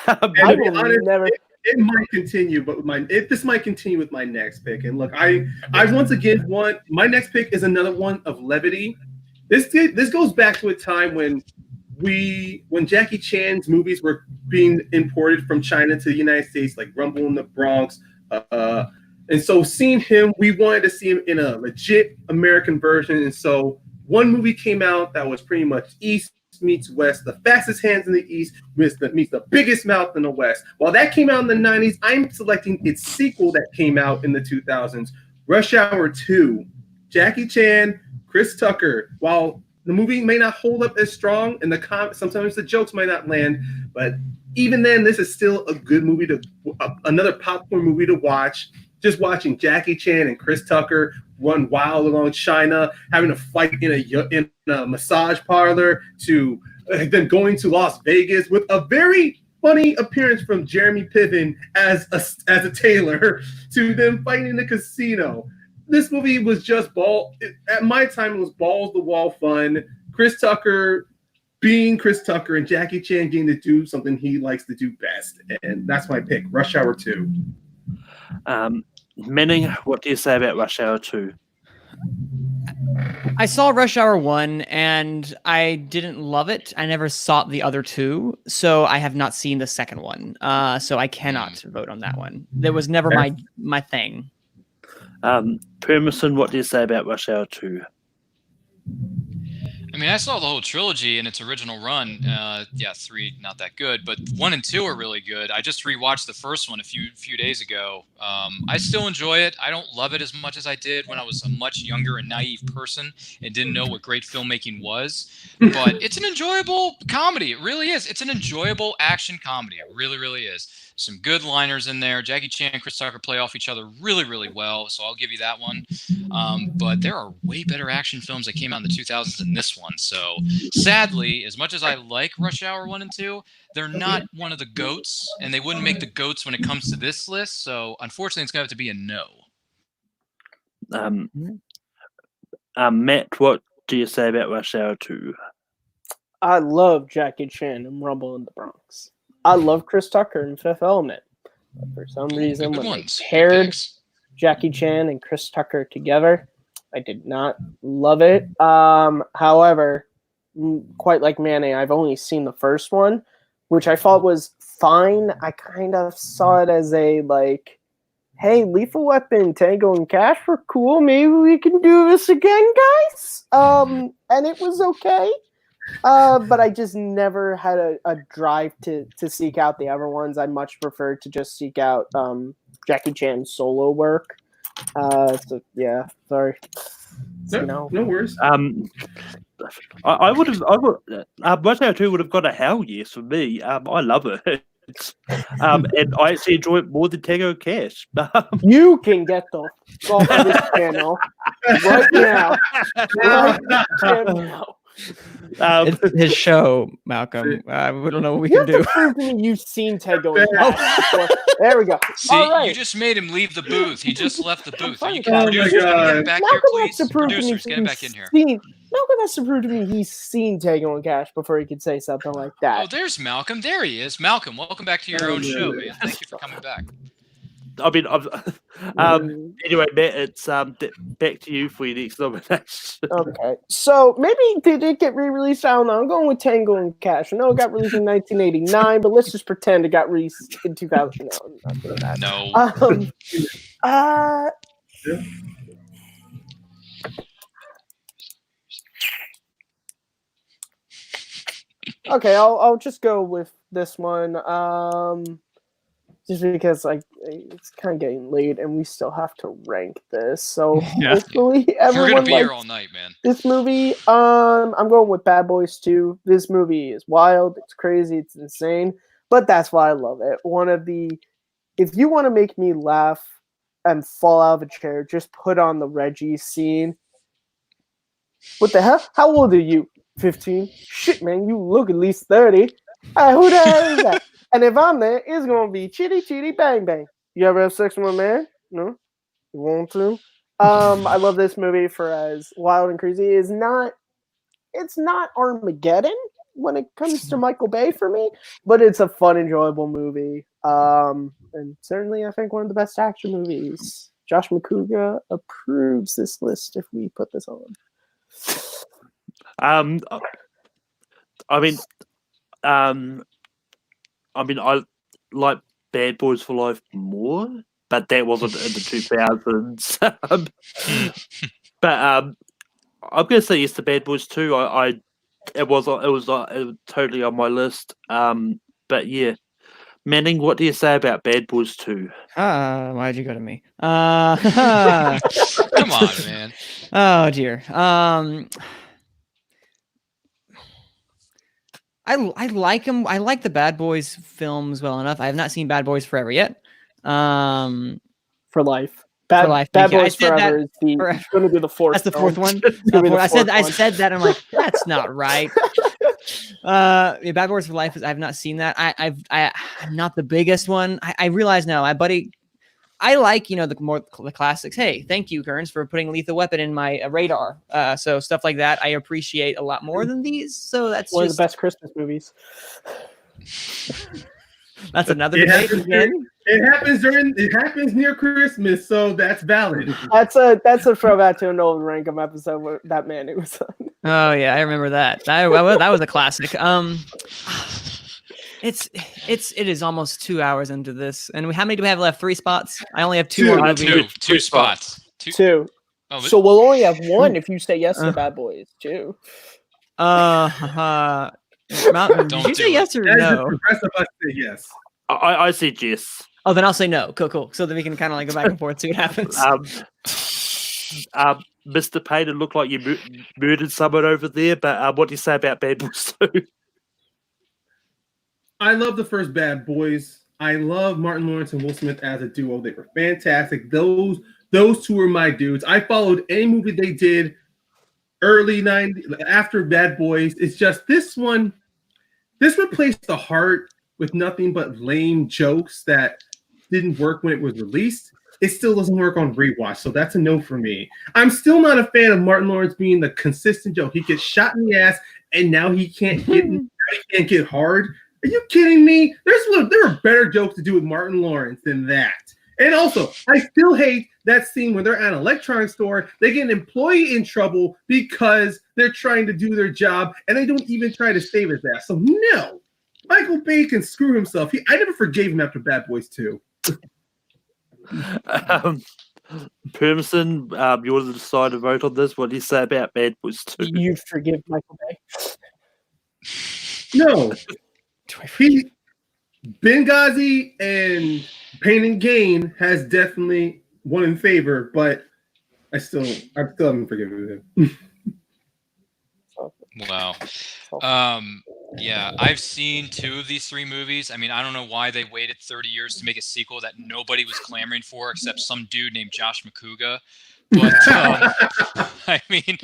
I to be will honest, never. it might continue, but this might continue with my next pick. And look, I once again want my next pick is another one of levity. This goes back to a time when Jackie Chan's movies were being imported from China to the United States, like Rumble in the Bronx. And so seeing him, we wanted to see him in a legit American version. And so one movie came out that was pretty much East meets West, the fastest hands in the East meets the biggest mouth in the West. While that came out in the 90s, I'm selecting its sequel that came out in the 2000s, Rush Hour 2. Jackie Chan, Chris Tucker. While the movie may not hold up as strong, and sometimes the jokes might not land, but even then, this is still a good movie another popcorn movie to watch. Just watching Jackie Chan and Chris Tucker run wild along China, having a fight in a massage parlor, to then going to Las Vegas with a very funny appearance from Jeremy Piven as a tailor, to them fighting in the casino. This movie was just at my time, it was balls to wall fun. Chris Tucker being Chris Tucker and Jackie Chan getting to do something he likes to do best. And that's my pick, Rush Hour 2. Manning, what do you say about Rush Hour 2? I saw Rush Hour 1 and I didn't love it. I never saw the other two, so I have not seen the second one. So I cannot vote on that one. That was never my thing. Permison, what do you say about Rush Hour 2? I mean, I saw the whole trilogy in its original run. 3 not that good, but 1 and 2 are really good. I just rewatched the first one a few days ago. I still enjoy it. I don't love it as much as I did when I was a much younger and naive person and didn't know what great filmmaking was. But it's an enjoyable comedy. It really is. It's an enjoyable action comedy. It really, really is. Some good liners in there. Jackie Chan and Chris Tucker play off each other really, really well, so I'll give you that one. But there are way better action films that came out in the 2000s than this one. So sadly, as much as I like Rush Hour 1 and 2, they're not one of the GOATs, and they wouldn't make the GOATs when it comes to this list. So unfortunately, it's going to have to be a no. Matt, what do you say about Rush Hour 2? I love Jackie Chan and Rumble in the Bronx. I love Chris Tucker in Fifth Element. But for some reason, Good when ones. they Good paired picks. Jackie Chan and Chris Tucker together, I did not love it. However, quite like Manny, I've only seen the first one, which I thought was fine. I kind of saw it as a like, hey, Lethal Weapon, Tango and Cash were cool. Maybe we can do this again, guys. And it was okay. But I just never had a drive to seek out the other ones. I much preferred to just seek out Jackie Chan's solo work. So yeah, sorry. No worries. I would have. Rush Hour 2 would have got a hell yes from me. I love it. And I actually enjoy it more than Tango and Cash. You can get the fuck off this channel right now. Right now. It's his show, Malcolm. We don't know what we You can have do. to prove to me you've seen Tango and Cash before. There we go. See, All right. you just made him leave the booth. He just left the booth. fine You with can, that. producers, can you get him back here, Malcolm has please? to prove to me Producers, get him back in he's here. Malcolm has to prove to me he's seen Tango and Cash before he could say something like that. Oh, there's Malcolm. There he is. Malcolm, welcome back to your own show, man. Thank you for coming back. I mean, anyway, Matt, it's back to you for your next nomination. Okay, so maybe did it get re-released? I don't know. I'm going with Tango and Cash. I know it got released in 1989, but let's just pretend it got released in 2000. No, I'm not doing that. No. Okay, I'll just go with this one. Just because it's kind of getting late and we still have to rank this. So Yeah. hopefully We're everyone gonna be here likes all night, man. this movie. I'm going with Bad Boys 2. This movie is wild, it's crazy, it's insane, but that's why I love it. If you want to make me laugh and fall out of a chair, just put on the Reggie scene. What the hell? How old are you? 15? Shit, man, you look at least 30. Who the hell is that? And if I'm there, it's gonna be chitty chitty bang bang. You ever have sex with a man? No? You want to? I love this movie for as wild and crazy. It's not Armageddon when it comes to Michael Bay for me, but it's a fun, enjoyable movie. And certainly I think one of the best action movies. Josh McCouga approves this list if we put this on. I mean, I like Bad Boys for Life more, but that wasn't in the 2000s. But I'm gonna say yes to Bad Boys 2. It was totally on my list. But yeah, Manning, what do you say about Bad Boys 2? Why'd you go to me? Come on, man. Oh dear. I like him. I like the Bad Boys films well enough. I have not seen Bad Boys Forever yet. For life. For life. Bad I Boys said Forever is going to be the fourth. That's the fourth one. I said that. I'm like, that's not right. Yeah, Bad Boys for Life is. I've not seen that. I'm not the biggest one. I realize now. My buddy. I like the classics. Hey, thank you, Kearns, for putting Lethal Weapon in my radar. So stuff like that I appreciate a lot more than these. So that's one of the best Christmas movies. That's another debate again. It happens near Christmas, so that's valid. That's a throwback to an old Rankum episode where that man it was on. Oh yeah, I remember that. That was a classic. It is almost 2 hours into this, and how many do we have left? 3 spots. I only have two more movies. Two spots. Two. Oh, so we'll only have one if you say yes to Bad Boys 2. Mountain, did you say yes or no? The rest of us say yes. I said yes. Oh, then I'll say no. Cool. So that we can kind of like go back and forth, see what happens. Mr. Payne, it looked like you murdered someone over there, but what do you say about Bad Boys 2? I love the first Bad Boys. I love Martin Lawrence and Will Smith as a duo. They were fantastic. Those two were my dudes. I followed any movie they did early 90s after Bad Boys. It's just this replaced the heart with nothing but lame jokes that didn't work when it was released. It still doesn't work on rewatch, so that's a no for me. I'm still not a fan of Martin Lawrence being the consistent joke. He gets shot in the ass, and now he can't get hard. Are you kidding me? There are better jokes to do with Martin Lawrence than that. And also, I still hate that scene when they're at an electronics store. They get an employee in trouble because they're trying to do their job, and they don't even try to save his ass. So no, Michael Bay can screw himself. I never forgave him after Bad Boys 2. Permison, you're the decider to vote on this. What do you say about Bad Boys 2? You forgive Michael Bay? No. Benghazi and Pain and Gain has definitely won in favor, but I still haven't forgiven him. Wow. Yeah, I've seen 2 of these 3 movies. I mean, I don't know why they waited 30 years to make a sequel that nobody was clamoring for except some dude named Josh McCouga. But I mean,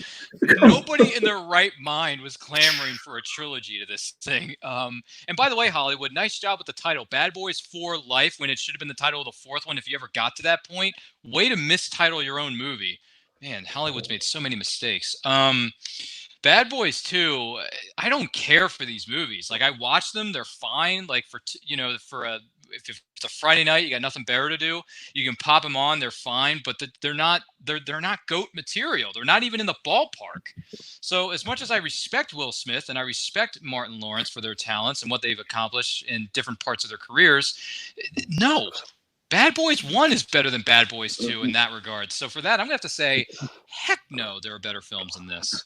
nobody in their right mind was clamoring for a trilogy to this thing. And by the way, Hollywood, nice job with the title, Bad Boys for Life, when it should have been the title of the 4th one if you ever got to that point. Way to mistitle your own movie. Man, Hollywood's made so many mistakes. Bad Boys 2, I don't care for these movies. Like, I watch them, they're fine. Like, if it's a Friday night, you got nothing better to do, you can pop them on, they're fine, but they're not GOAT material. They're not even in the ballpark. So as much as I respect Will Smith and I respect Martin Lawrence for their talents and what they've accomplished in different parts of their careers, no. Bad Boys 1 is better than Bad Boys 2 in that regard. So for that, I'm going to have to say, heck no, there are better films than this.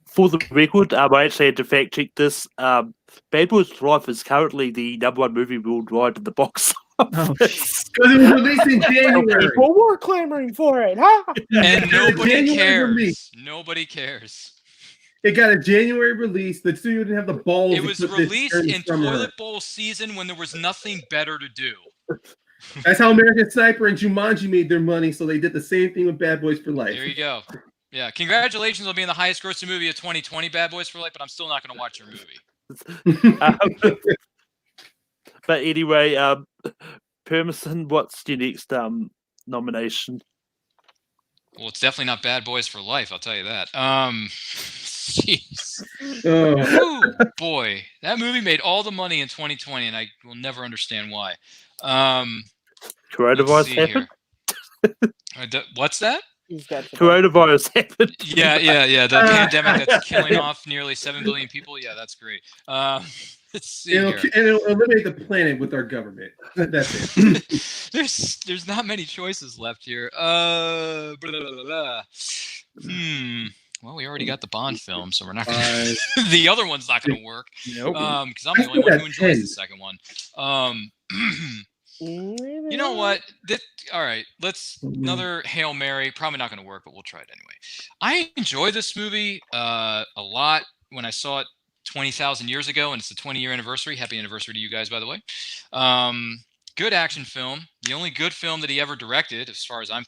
For the record, I actually had to fact check this. Bad Boys for Life is currently the #1 movie worldwide in the box office. Because it was released in January. People were clamoring for it, huh? And nobody January cares. release. Nobody cares. It got a January release. The studio didn't have the balls. It was released in toilet bowl season when there was nothing better to do. That's how American Sniper and Jumanji made their money, so they did the same thing with Bad Boys for Life. There you go. Yeah, congratulations on being the highest grossing movie of 2020, Bad Boys for Life, but I'm still not going to watch your movie. But anyway, Permison, what's your next nomination? Well, it's definitely not Bad Boys for Life, I'll tell you that. Jeez. Ooh, boy, that movie made all the money in 2020, and I will never understand why. Coronavirus happened? What's that? Coronavirus happened. Yeah. The pandemic that's killing off nearly 7 billion people. Yeah, that's great. Let's see here. And it'll eliminate the planet with our government. That's it. There's not many choices left here. Well, we already got the Bond film, so we're not gonna the other one's not gonna work. Nope. Because I'm the only one who enjoys the second one. You know what? All right, let's another Hail Mary. Probably not gonna work, but we'll try it anyway. I enjoy this movie a lot when I saw it 20,000 years ago, and it's the 20-year anniversary. Happy anniversary to you guys, by the way. Good action film. The only good film that he ever directed, as far as I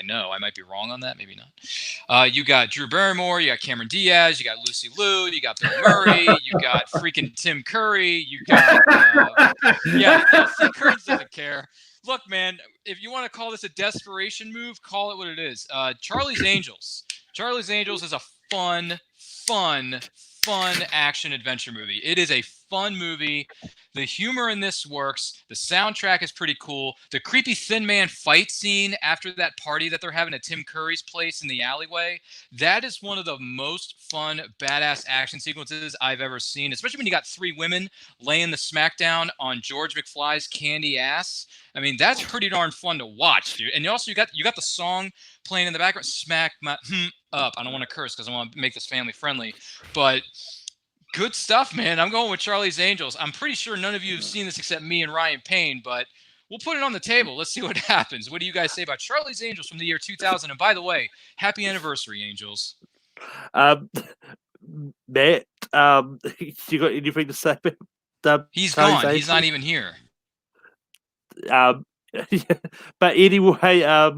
know. I might be wrong on that, maybe not. You got Drew Barrymore, you got Cameron Diaz, you got Lucy Liu, you got Bill Murray, you got freaking Tim Curry, you got Steve Kearns doesn't care. Look, man, if you want to call this a desperation move, call it what it is. Charlie's Angels. Charlie's Angels is a fun action adventure movie. It is a fun movie. The humor in this works. The soundtrack is pretty cool. The creepy Thin Man fight scene after that party that they're having at Tim Curry's place in the alleyway, that is one of the most fun, badass action sequences I've ever seen, especially when you got 3 women laying the smackdown on George McFly's candy ass. I mean, that's pretty darn fun to watch, dude. And also you got the song playing in the background, Smack My Up. I don't want to curse because I want to make this family friendly, but good stuff, man. I'm going with Charlie's Angels. I'm pretty sure none of you have seen this except me and Ryan Payne, but we'll put it on the table. Let's see what happens. What do you guys say about Charlie's Angels from the year 2000? And by the way, happy anniversary, Angels. Matt, you got anything to say about He's Charlie's gone. Angels? He's not even here. But anyway,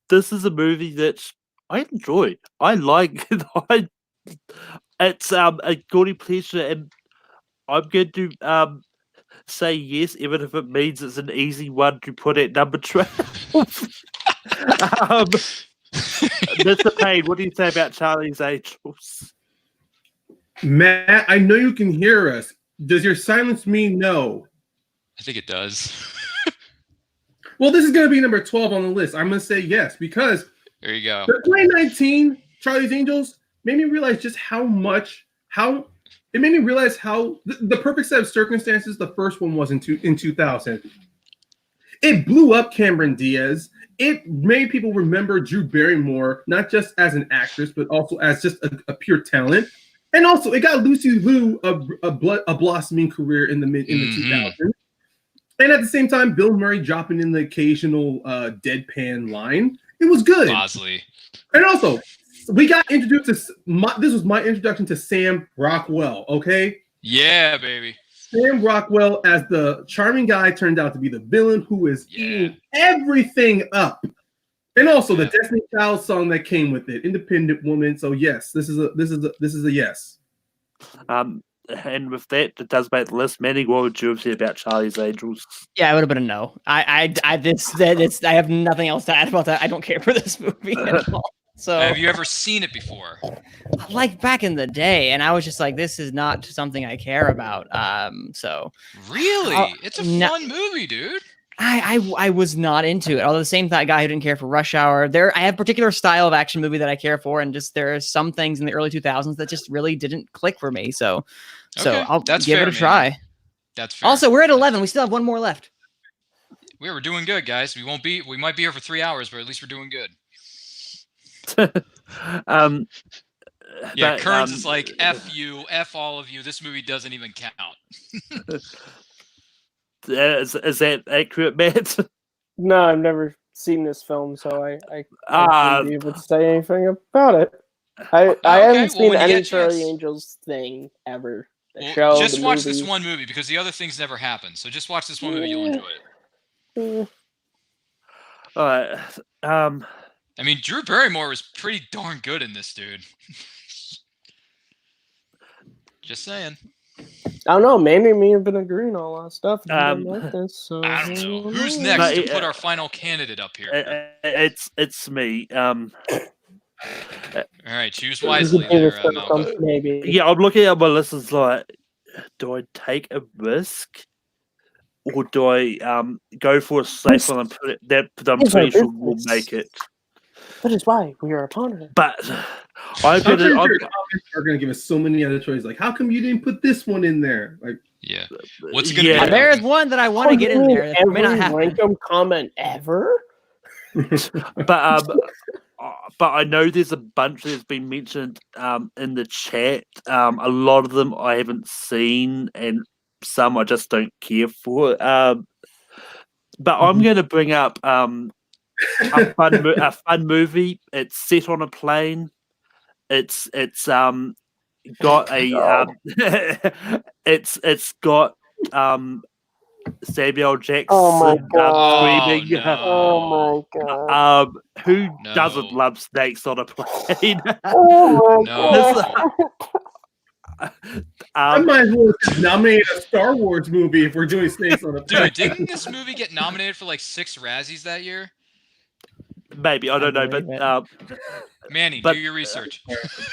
this is a movie that I enjoyed. I like it. It's a gaudy pleasure, and I'm going to say yes, even if it means it's an easy one to put at number 12. Mr. Payne, what do you say about Charlie's Angels? Matt, I know you can hear us. Does your silence mean no? I think it does. Well, this is going to be number 12 on the list. I'm going to say yes because There you go. the 2019 Charlie's Angels made me realize just how it made me realize how the perfect set of circumstances the first one was in 2000. It blew up Cameron Diaz. It made people remember Drew Barrymore not just as an actress but also as just a pure talent. And also, it got Lucy Liu a blossoming career in the 2000s. And at the same time, Bill Murray dropping in the occasional deadpan line. It was good. Bosley. And also, we got introduced to this was my introduction to Sam Rockwell. Okay. Yeah, baby. Sam Rockwell as the charming guy turned out to be the villain who is eating everything up. And also the Destiny Child song that came with it, Independent Woman. So yes, this is a yes. And with that, it does make the list. Manny, what would you have said about Charlie's Angels? Yeah, it would have been a no. I have nothing else to add about that. I don't care for this movie at all. So have you ever seen it before? Like back in the day, and I was just like, this is not something I care about. So really, it's a fun movie, dude. I was not into it. Although the same guy who didn't care for Rush Hour, I have a particular style of action movie that I care for, and just there are some things in the early 2000s that just really didn't click for me. So I'll give it a try. Man. That's fair. Also, we're at 11. We still have one more left. We're doing good, guys. We might be here for 3 hours, but at least we're doing good. Kearns is like, F you, F all of you. This movie doesn't even count. Is that accurate, Matt? No, I've never seen this film, so I can't be able to say anything about it. I haven't seen any Charlie Angels thing ever. Show, just watch this one movie because the other things never happen. So just watch this one movie, you'll enjoy it. All right. I mean, Drew Barrymore was pretty darn good in this, dude. Just saying. I don't know. Maybe me have been agreeing on a lot of stuff. Like this, so. I don't know. Who's next to put our final candidate up here? It's me. All right, choose wisely. Maybe. Yeah, I'm looking at my list. It's like, do I take a risk, or do I go for a safe one and put it that I'm pretty sure will make it? That is why we are upon it. But I'm sure your comments are going to give us so many other choices. Like, how come you didn't put this one in there? Like, yeah, what's going to be? There is one that I want to get in there. That may not happen. Random comment ever. But I know there's a bunch that's been mentioned in the chat. A lot of them I haven't seen, and some I just don't care for. But I'm going to bring up a fun movie. It's set on a plane. It's got a it's got Samuel Jackson screaming. Oh my god! Who doesn't love snakes on a plane? Oh my god! I might as well nominate a Star Wars movie if we're doing snakes on a plane. Dude, didn't this movie get nominated for like 6 Razzies that year? Maybe, I don't know, but Manny, do your research.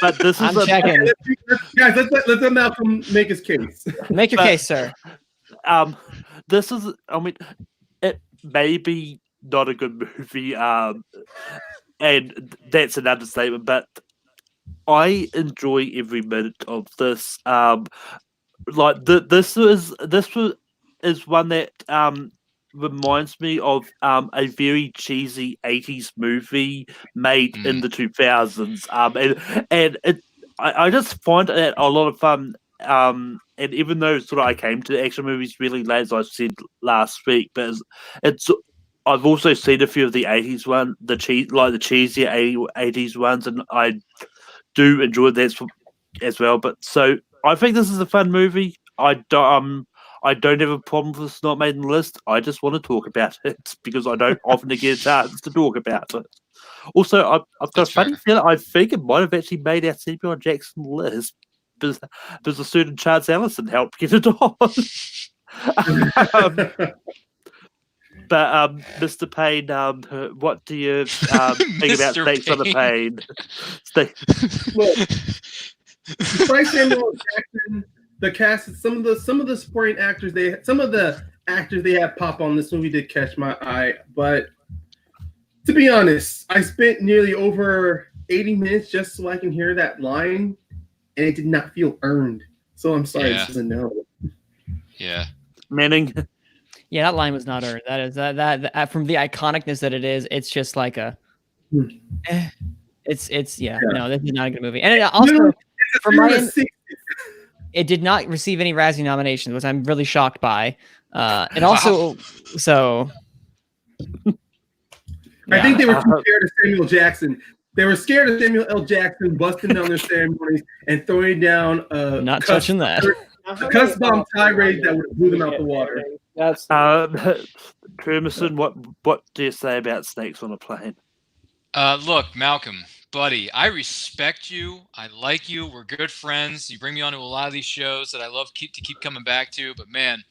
But this is checking. Guys, let's let Malcolm make his case. Make your case, sir. This is, I mean, it may be not a good movie, and that's an understatement, but I enjoy every minute of this. This is one that reminds me of a very cheesy 80s movie made in the 2000s. And I just find it a lot of fun. And even though sort of I came to action movies really late, as I said last week, but I've also seen a few of the 80s one, the cheesy 80s ones, and I do enjoy that as well. But so I think this is a fun movie. I don't have a problem with this not made in the list. I just want to talk about it because I don't often get a chance to talk about it. Also, I've got a funny feeling I think it might have actually made our Samuel Jackson list because a certain Charles Ellison helped get it on. But Mr. Payne, what do you think about Snakes on a Plane? Despite Samuel L. Jackson, the cast, some of the supporting actors, some of the actors they had pop on this movie did catch my eye. But to be honest, I spent nearly over 80 minutes just so I can hear that line, and it did not feel earned. So I'm sorry, Yeah. this is a no. Yeah. Manning. Yeah, that line was not earned. That is that from the iconicness that it is. It's just like a. It's no, this is not a good movie. And it also, from my end, it did not receive any Razzie nominations, which I'm really shocked by. And also, so. I think they were too scared of Samuel Jackson. They were scared of Samuel L. Jackson busting down their ceremonies and throwing down not touching that. A cuss bomb tirade that would have blew them out the water. That's Kermison, what do you say about Snakes on a Plane? Look, Malcolm, buddy, I respect you. I like you. We're good friends. You bring me onto a lot of these shows that I love to keep coming back to. But man,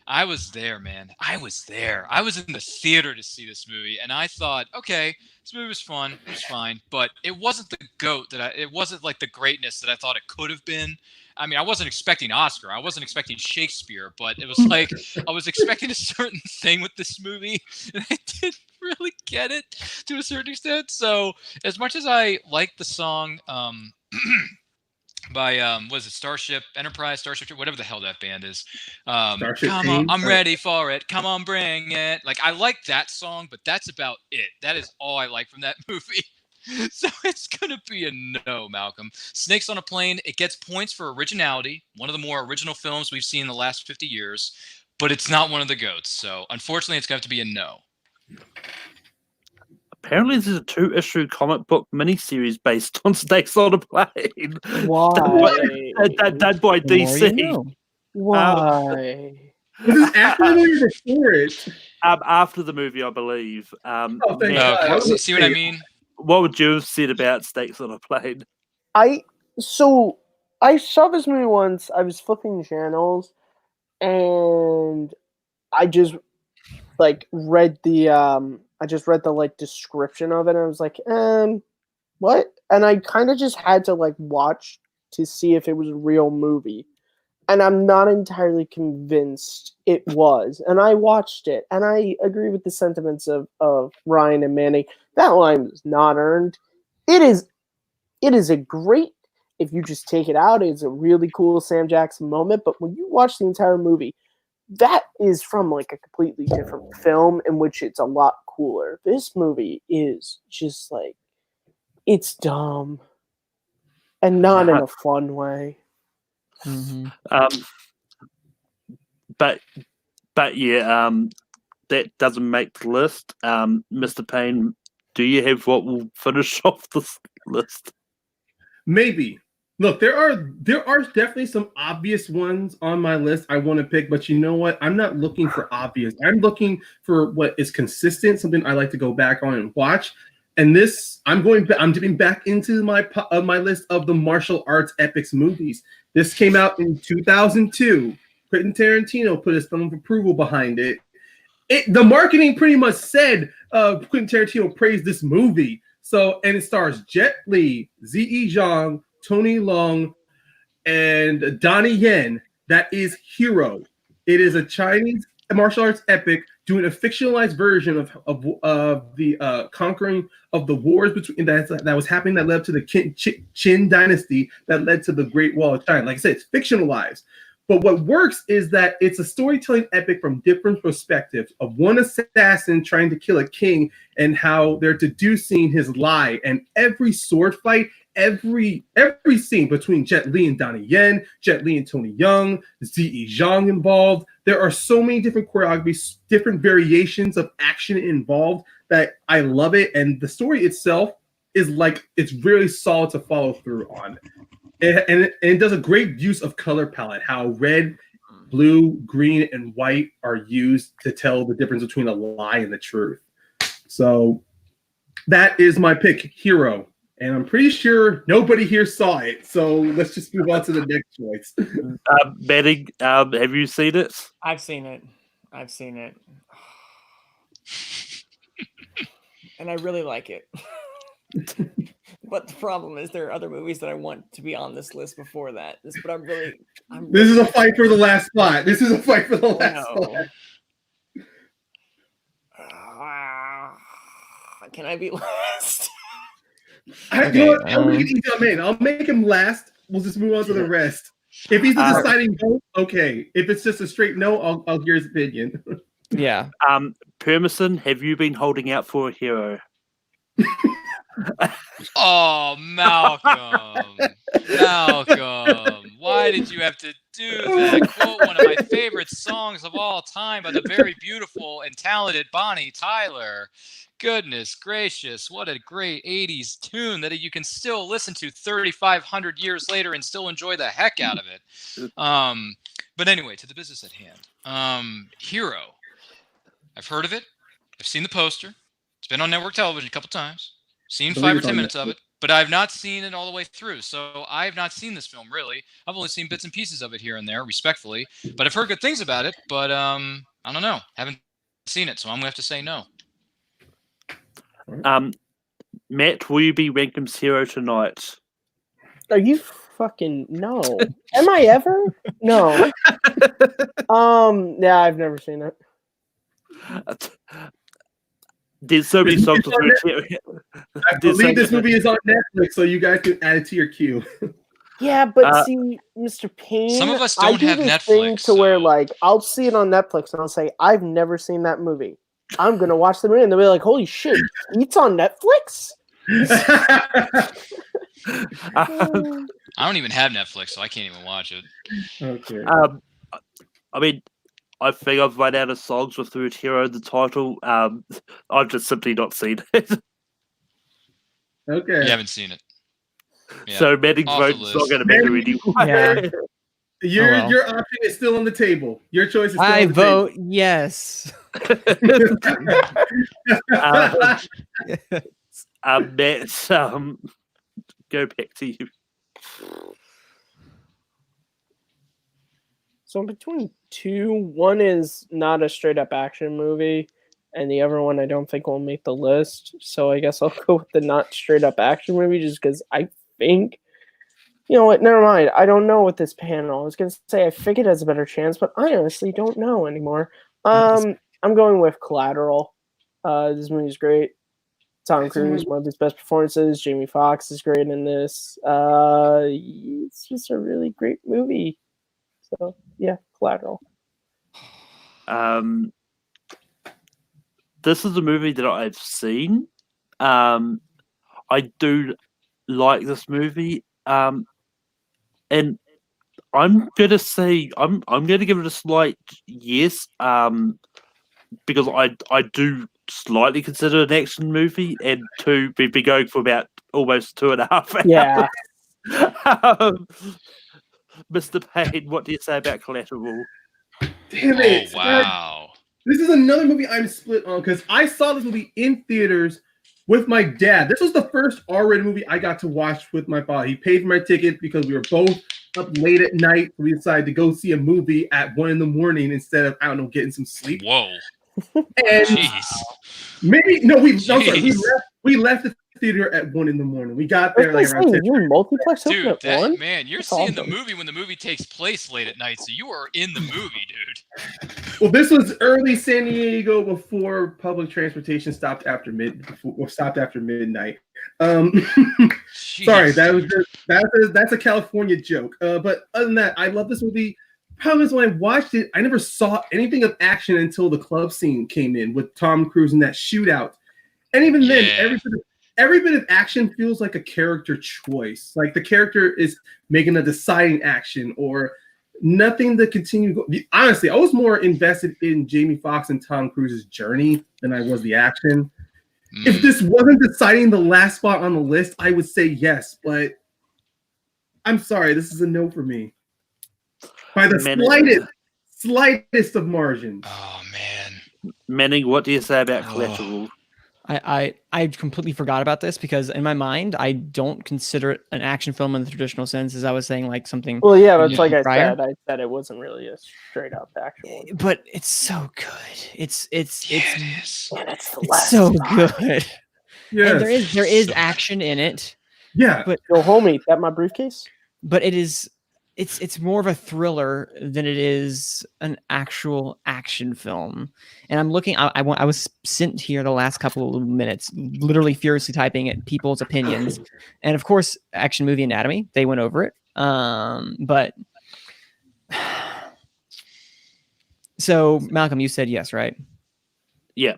I was there, man. I was there. I was in the theater to see this movie, and I thought, okay, this movie was fun. It was fine, but it wasn't the GOAT it wasn't like the greatness that I thought it could have been. I mean, I wasn't expecting Oscar. I wasn't expecting Shakespeare, but it was like I was expecting a certain thing with this movie, and I didn't really get it to a certain extent. So, as much as I like the song by was it Starship Enterprise, Starship, whatever the hell that band is. Come on, I'm ready for it. Come on, bring it. Like, I like that song, but that's about it. That is all I like from that movie. So it's gonna be a no, Malcolm. Snakes on a Plane, it gets points for originality, one of the more original films we've seen in the last 50 years, but it's not one of the GOATs. So unfortunately, it's gonna have to be a no. Apparently, there's a 2-issue comic book miniseries based on Snakes on a Plane. why. Done by DC. You know. Why? This is after the movie or before it? After the movie, I believe. Thank Okay, God. see what I mean? What would you have said about Snakes on a Plane? I saw this movie once. I was flipping channels, and I just read the like description of it, and I was like, what? And I kind of just had to watch to see if it was a real movie. And I'm not entirely convinced it was. And I watched it, and I agree with the sentiments of Ryan and Manny. That line was not earned. It is a great, if you just take it out, it's a really cool Sam Jackson moment. But when you watch the entire movie, that is from a completely different film in which it's a lot cooler. This movie is just it's dumb. And not in a fun way. Mm-hmm. But yeah, that doesn't make the list. Mr. Payne, do you have what will finish off this list? Maybe. Look, there are definitely some obvious ones on my list I want to pick, but you know what? I'm not looking for obvious. I'm looking for what is consistent, something I like to go back on and watch. And this, I'm dipping back into my list of the martial arts epics movies. This came out in 2002. Quentin Tarantino put his thumb of approval behind it. The marketing pretty much said Quentin Tarantino praised this movie. So, and it stars Jet Li, Ziyi Zhang, Tony Leung, and Donnie Yen. That is Hero. It is a Chinese martial arts epic doing a fictionalized version of the conquering of the wars between that was happening that led to the Qin dynasty that led to the Great Wall of China. Like I said, it's fictionalized. But what works is that it's a storytelling epic from different perspectives of one assassin trying to kill a king and how they're deducing his lie. And every sword fight, every scene between Jet Li and Donnie Yen, Jet Li and Tony Leung, Ziyi Zhang involved. There are so many different choreographies, different variations of action involved that I love it. And the story itself is it's really solid to follow through on. And it does a great use of color palette, how red, blue, green, and white are used to tell the difference between a lie and the truth. So that is my pick, Hero. And I'm pretty sure nobody here saw it. So let's just move on to the next choice. Manning, have you seen it? I've seen it. And I really like it. But the problem is there are other movies that I want to be on this list before that. But I'm This is a fight for the last spot. This is a fight for the last no. spot. Can I be last? You know what? I'll make it easy on Maine. I'll make him last. We'll just move on to the rest. If he's the deciding vote, okay. If it's just a straight no, I'll hear his opinion. Yeah. Permison, have you been holding out for a hero? Oh, Malcolm. Malcolm. Why did you have to do that? Quote one of my favorite songs of all time by the very beautiful and talented Bonnie Tyler. Goodness gracious, what a great 80s tune that you can still listen to 3,500 years later and still enjoy the heck out of it. But anyway, to the business at hand. Hero. I've heard of it. I've seen the poster. It's been on network television a couple times. Seen 5 or 10 minutes of it, but I've not seen it all the way through. So I've not seen this film, really. I've only seen bits and pieces of it here and there, respectfully. But I've heard good things about it, but I don't know. Haven't seen it, so I'm going to have to say no. Matt, will you be Rankum's hero tonight? Are you fucking no? Am I ever? No. Yeah, I've never seen it. There's so many songs with I believe this movie is on Netflix, so you guys can add it to your queue. Yeah, but see, Mr. Payne, some of us don't have Netflix. Thing to where like I'll see it on Netflix and I'll say I've never seen that movie. I'm gonna watch the movie and they'll be like, "Holy shit, it's on Netflix!" I don't even have Netflix, so I can't even watch it. Okay. I mean, I think I've run out of songs with the word hero in the title. I've just simply not seen it. Okay. You haven't seen it. Yeah. So Manning's Off the vote's not list. going to matter anyway. Yeah. Your option is still on the table. Your choice is still I on the vote yes. Matt, go back to you. So I'm between two. One is not a straight up action movie, and the other one I don't think will make the list. So I guess I'll go with the not straight up action movie just because I think, you know what, never mind. I don't know with this panel. I was going to say I think it has a better chance, but I honestly don't know anymore. I'm going with Collateral. This movie is great. Tom Cruise, one of his best performances. Jamie Foxx is great in this. It's just a really great movie. So yeah, Collateral. This is a movie that I've seen. I do like this movie, and I'm gonna say I'm gonna give it a slight yes, because I do slightly consider it an action movie, and two, we've been going for about almost 2.5 hours. Yeah. Mr. Payne, what do you say about Collateral? Damn it! Oh, wow. This is another movie I'm split on because I saw this movie in theaters with my dad. This was the first R-rated movie I got to watch with my father. He paid for my ticket because we were both up late at night. We decided to go see a movie at 1 a.m. instead of, I don't know, getting some sleep. Whoa. And Jeez. we left the theater at 1 a.m. We got there like around 10. You multiplex Dude, at one? man, you're That's seeing awesome. the movie when the movie takes place late at night, so you are in the movie, dude. Well, this was early San Diego before public transportation stopped after midnight. Sorry, that's a California joke. But other than that, I love this movie. Problem is, when I watched it, I never saw anything of action until the club scene came in with Tom Cruise in that shootout. And even then, every bit of action feels like a character choice. Like the character is making a deciding action or nothing to continue. Honestly, I was more invested in Jamie Foxx and Tom Cruise's journey than I was the action. If this wasn't deciding the last spot on the list, I would say yes, but I'm sorry, this is a no for me. By the slightest of margins. Oh, man. Manning, what do you say about Collateral? I completely forgot about this because in my mind I don't consider it an action film in the traditional sense, as I was saying, like something. Well, yeah, that's like prior. I said it wasn't really a straight up action one. But it's so good. It's And it's the it's last so spot. good. Yes. And there is action in it. Yeah. But Yo, homie, that my briefcase? but it's more of a thriller than it is an actual action film. And I'm looking. I was sitting here the last couple of minutes, literally furiously typing at people's opinions, and of course, Action Movie Anatomy. They went over it. But so Malcolm, you said yes, right? Yeah.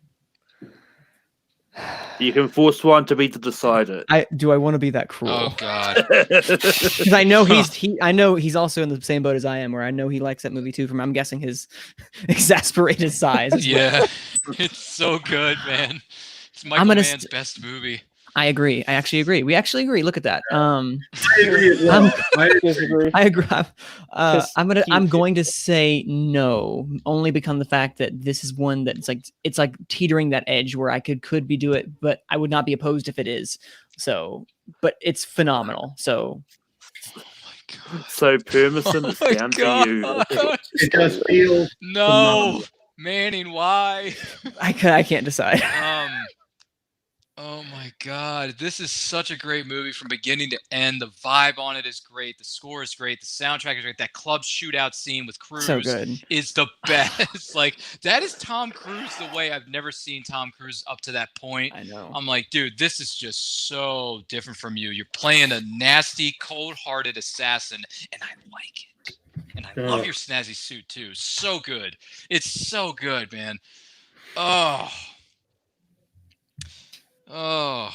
You can force one to be to decide it. I want to be that cruel? Oh God. Because I know I know he's also in the same boat as I am, where I know he likes that movie too. From I'm guessing his exasperated size. as well. Yeah, it's so good, man. It's Michael Mann's best movie. I agree. I actually agree. We actually agree. Look at that. I agree as well. I Disagree. I agree. I'm going to say no, only because of the fact that this is one that it's like teetering that edge where I could be do it, but I would not be opposed if it is. So, but it's phenomenal. So, So Permison is down to you. It does feel No, Manning, why? I can't decide. Oh my God, this is such a great movie from beginning to end. The vibe on it is great. The score is great. The soundtrack is great. That club shootout scene with Cruise So good. is the best. Like, that is Tom Cruise the way I've never seen Tom Cruise up to that point. I know. I'm like, dude, this is just so different from you. You're playing a nasty, cold-hearted assassin, and I like it. And I love your snazzy suit too. So good. It's so good, man. Oh,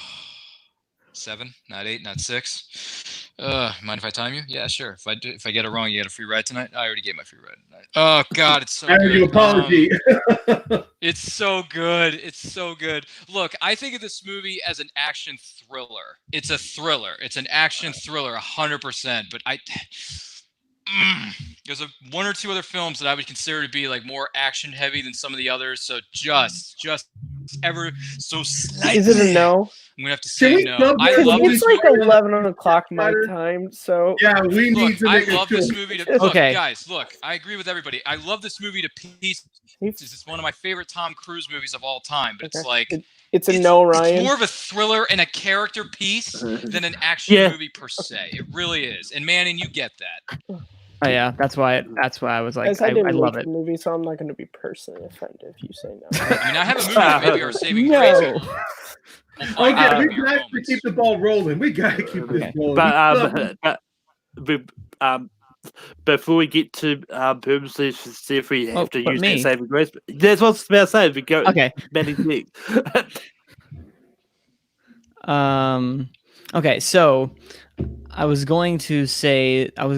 7, not 8, not 6. Mind if I time you? Yeah, sure. If I get it wrong, you get a free ride tonight. I already gave my free ride tonight. Oh God, it's so I owe good. you an apology. It's so good. It's so good. Look, I think of this movie as an action thriller. It's a thriller. It's an action thriller, 100%. But there's one or two other films that I would consider to be like more action heavy than some of the others. So just ever so slightly. Is it a no? I'm gonna have to say no. I Because love it's this like movie. 11 o'clock my time, so Yeah, we need Look, to I make love this movie to Okay. guys, look, I agree with everybody. I love this movie to pieces. It's one of my favorite Tom Cruise movies of all time. But it's like it's a no, it's Ryan. more of a thriller and a character piece than an action movie per se. It really is. And Manning, you get that. Oh yeah, that's why I was like, Guys, I didn't love make it. the movie, so I'm not going to be personally offended if you say no. I mean, I have a movie that maybe are saving No. grace. We'll find out Okay, in we your got to moments. keep the ball rolling. We got to keep this rolling. But before we get to Permison, see if we have to but use me. that saving grace. That's what I was about to say. We go. Okay. Manning next. Okay, so I was going to say Kill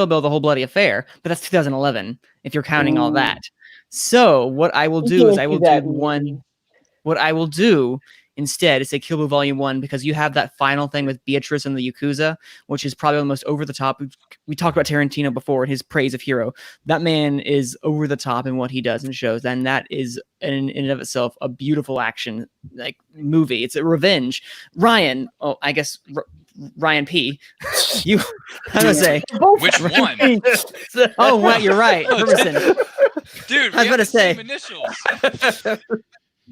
Bill: The Whole Bloody Affair, but that's 2011 if you're counting all that. So what I will do is I will do one. What I will do instead is say Kill Bill Volume 1 because you have that final thing with Beatrice and the Yakuza, which is probably the most over the top. We talked about Tarantino before and his praise of Hero. That man is over the top in what he does and shows, and that is in and of itself a beautiful action like movie. It's a revenge. Ryan, I guess Ryan P. You, I'm gonna say Which one? Oh, well, you're right. Permison. Dude, I was about to say. same initials.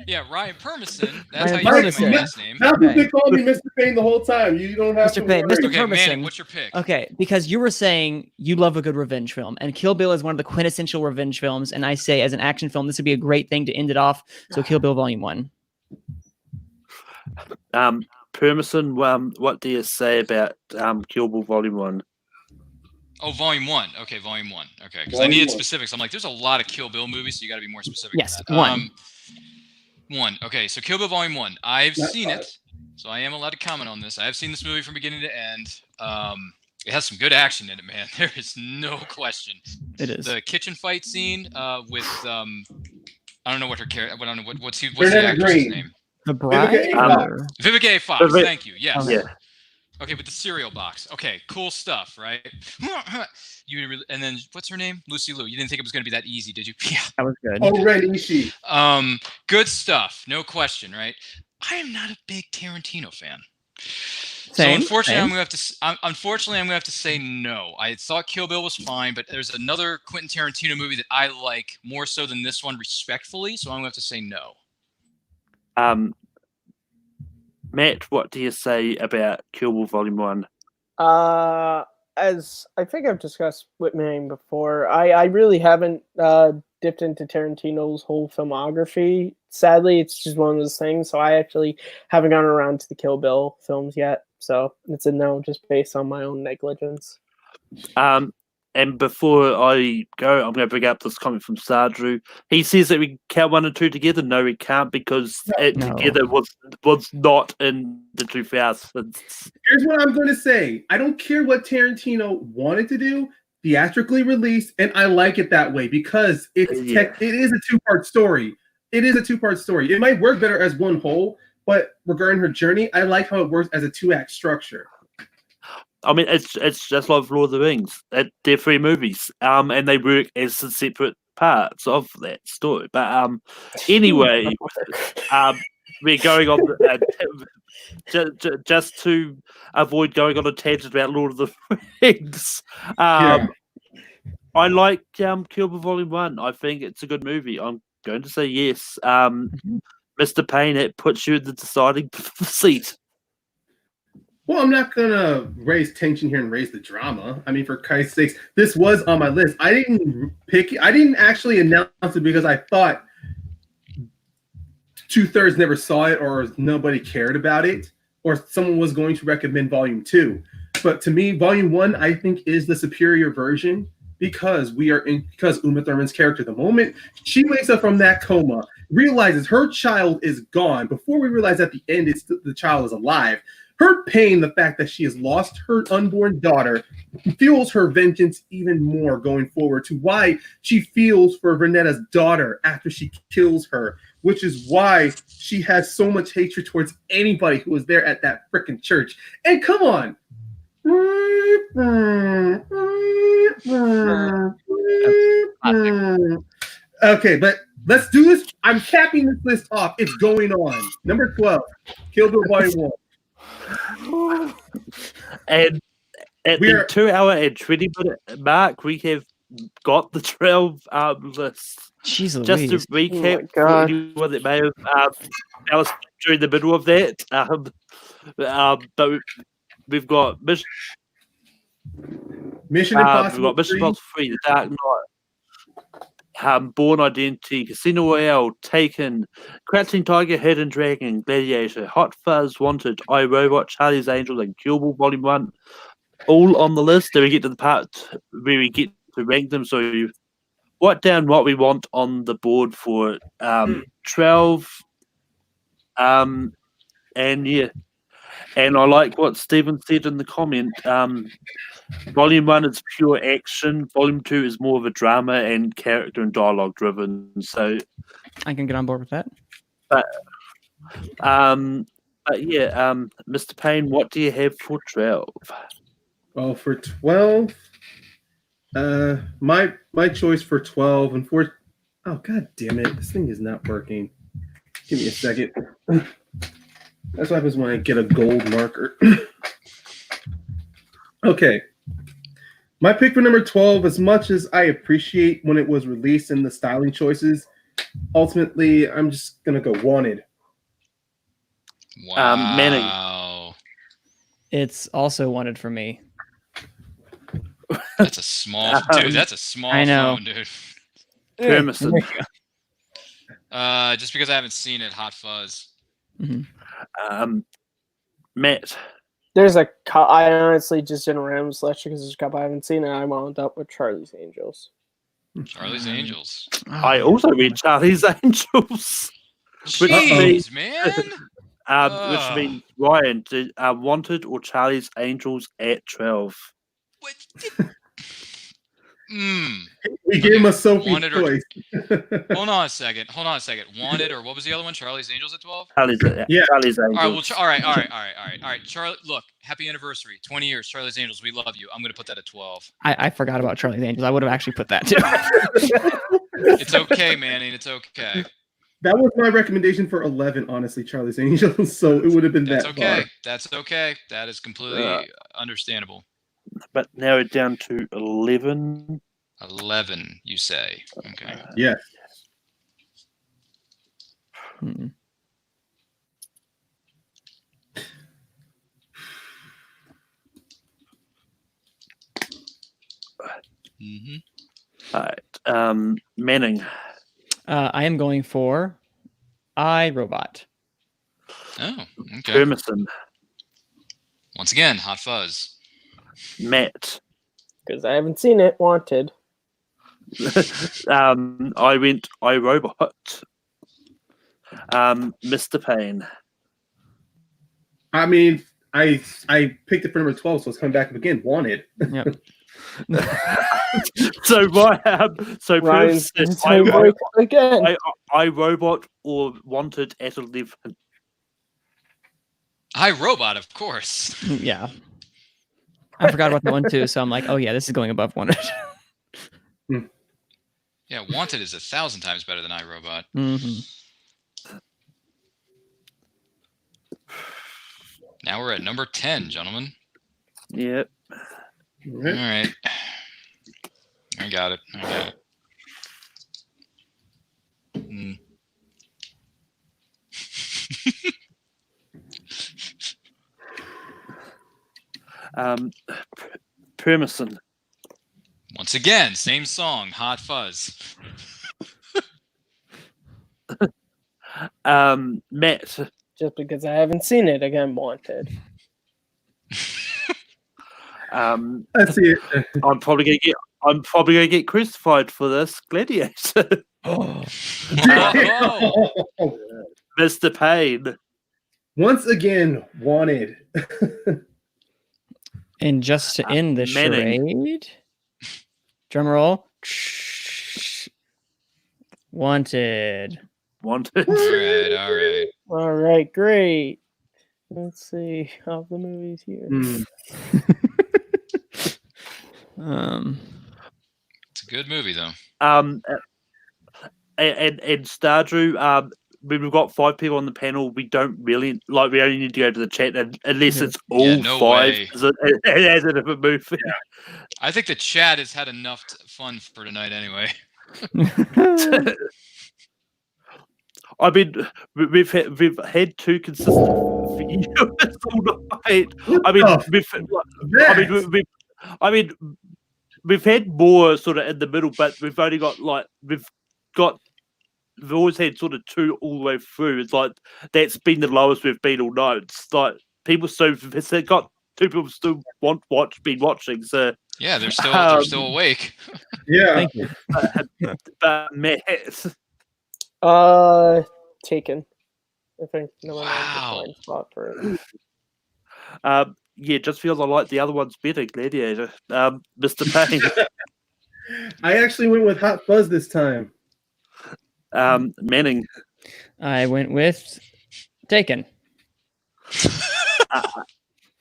Yeah, Ryan Permison. That's Ryan how you say Permison. my last name. How come they call me Mr. Payne the whole time? You don't have Mr. to Payne, worry. Mr. Okay, Permison. Manning, what's your pick? Okay, because you were saying you love a good revenge film, and Kill Bill is one of the quintessential revenge films, and I say as an action film, this would be a great thing to end it off. So Kill Bill Volume 1. Permison, what do you say about Kill Bill Volume 1? Oh, Volume 1. Okay, Volume 1. Okay, because I needed specifics. I'm like, there's a lot of Kill Bill movies, so you got to be more specific. Yes, than that. 1. 1. Okay, so Kill Bill Volume 1. I've seen it, so I am allowed to comment on this. I have seen this movie from beginning to end. It has some good action in it, man. There is no question. It is. The kitchen fight scene with I don't know what her character. I don't know what's the Bernetta actress's Green. name. The Bride? Vivica A. Fox. Thank you. Yes. Yeah. Okay, with the cereal box. Okay, cool stuff, right? And then what's her name? Lucy Liu. You didn't think it was going to be that easy, did you? Yeah. That was good. Oh, Red Ishii. Good stuff. No question, right? I am not a big Tarantino fan. Same, So unfortunately, same. I'm gonna have to say no. I thought Kill Bill was fine, but there's another Quentin Tarantino movie that I like more so than this one, respectfully. So I'm gonna have to say no. Matt, what do you say about Kill Bill Volume 1? As I think I've discussed with Mang before, I really haven't dipped into Tarantino's whole filmography. Sadly, it's just one of those things. So I actually haven't gotten around to the Kill Bill films yet. So it's a no, just based on my own negligence. And before I go, I'm going to bring up this comment from Sadru. He says that we can count 1 and 2 together. No, we can't because it No. together was not in the 2000s. Here's what I'm going to say. I don't care what Tarantino wanted to do, theatrically released, and I like it that way because it is a two-part story. It is a two-part story. It might work better as one whole, but regarding her journey, I like how it works as a 2-act structure. I mean, it's just like Lord of the Rings. They're 3 movies, and they work as separate parts of that story. But anyway, we're going on just to avoid going on a tangent about Lord of the Rings. I like Kill Bill Volume 1. I think it's a good movie. I'm going to say yes. Mr. Payne, it puts you in the deciding seat. Well, I'm not going to raise tension here and raise the drama. I mean, for Christ's sakes, this was on my list. I didn't actually announce it because I thought 2/3 never saw it or nobody cared about it or someone was going to recommend Volume 2. But to me, Volume 1, I think, is the superior version because Uma Thurman's character, the moment she wakes up from that coma, realizes her child is gone, before we realize at the end the child is alive, her pain, the fact that she has lost her unborn daughter, fuels her vengeance even more going forward to why she feels for Renetta's daughter after she kills her, which is why she has so much hatred towards anybody who was there at that freaking church. And come on. Okay, but let's do this. I'm capping this list off. It's going on. Number 12, Kill Bill Volume 1. And at the 2 hour and 20 minute mark, we have got the 12 list. Jeez Just to Louise. recap for anyone that may have fell during the middle of that, but we've got Mission Impossible 3, The Dark Knight, Born Identity, Casino Royale, Taken, Crouching Tiger, Hidden Dragon, Gladiator, Hot Fuzz, Wanted, I, Robot, Charlie's Angels, and Kill Bill Volume 1, all on the list. Then we get to the part where we get to rank them. So you write down what we want on the board for 12. And yeah. And I like what Stephen said in the comment. Volume 1 is pure action. Volume 2 is more of a drama and character and dialogue driven. So I can get on board with that. But yeah, Mr. Payne, what do you have for 12? Well, for 12, my choice for 12 and for oh god damn it, this thing is not working. Give me a second. That's what happens when I get a gold marker. Okay. My pick for number 12, as much as I appreciate when it was released and the styling choices, ultimately, I'm just going to go Wanted. Wow. Manning. It's also Wanted for me. That's a small dude. That's a small phone, dude. Jameson. Just because I haven't seen it, Hot Fuzz. Mm-hmm. Matt. There's a I honestly just didn't random selection because there's a couple I haven't seen, and I wound up with Charlie's Angels. Charlie's Angels. I also read Charlie's Angels. Jeez, man. Which means Ryan, Wanted or Charlie's Angels at 12? What? We gave him a Sophie Wanted choice. Hold on a second. Wanted, or what was the other one? Charlie's Angels at 12? Charlie's Angels. All right. Well, all right. Charlie, look, happy anniversary, 20 years. Charlie's Angels, we love you. I'm gonna put that at 12. I forgot about Charlie's Angels. I would have actually put that too. It's okay, Manning. It's okay. That was my recommendation for 11, honestly, Charlie's Angels. So it would have been That's that okay. far. That's okay. That is completely understandable. But narrowed down to 11. 11, you say? Okay. Yes. Mm-hmm. All right. Manning. I am going for iRobot. Oh, okay. Hermison. Once again, Hot Fuzz. Matt. Because I haven't seen it. Wanted. I went iRobot. Mr. Payne. I mean, I picked it for number 12, so it's coming back up again. Wanted. Yep. So my Ryan's person, tiebreaker again. iRobot or Wanted at 11. iRobot, of course. Yeah. I forgot about that one too, so I'm like, oh yeah, this is going above Wanted. Yeah, Wanted is 1,000 times better than iRobot. Mm-hmm. Now we're at number 10, gentlemen. Yep. All right. I got it. Mm. Permison. Once again, same song, Hot Fuzz. Matt. Just because I haven't seen it again. Wanted. Let's see it. I'm probably gonna get crucified for this. Gladiator. Oh. Mr. Payne. Once again, Wanted. And just to end the Manning. charade, drum roll. Wanted. Wanted. All right. All right, great. Let's see how the movies here. It's a good movie, though. And Stardrew, when we've got 5 people on the panel, we don't really like. We only need to go to the chat unless it's all no 5 way. as a different movie. Yeah. I think the chat has had enough fun for tonight anyway. I mean, we've had 2 consistent viewers all night. I mean, we've had more sort of in the middle, but we've only got we've always had sort of 2 all the way through. It's like that's been the lowest we've been all night. It's like people they've got 2 people still been watching. So Yeah, they're still awake. Yeah. Thank you. but Matt. Taken. I think no one has a Wow. blind spot for it. Yeah, just feels I like the other ones better. Gladiator. Mr. Payne. I actually went with Hot Fuzz this time. Manning. I went with Taken.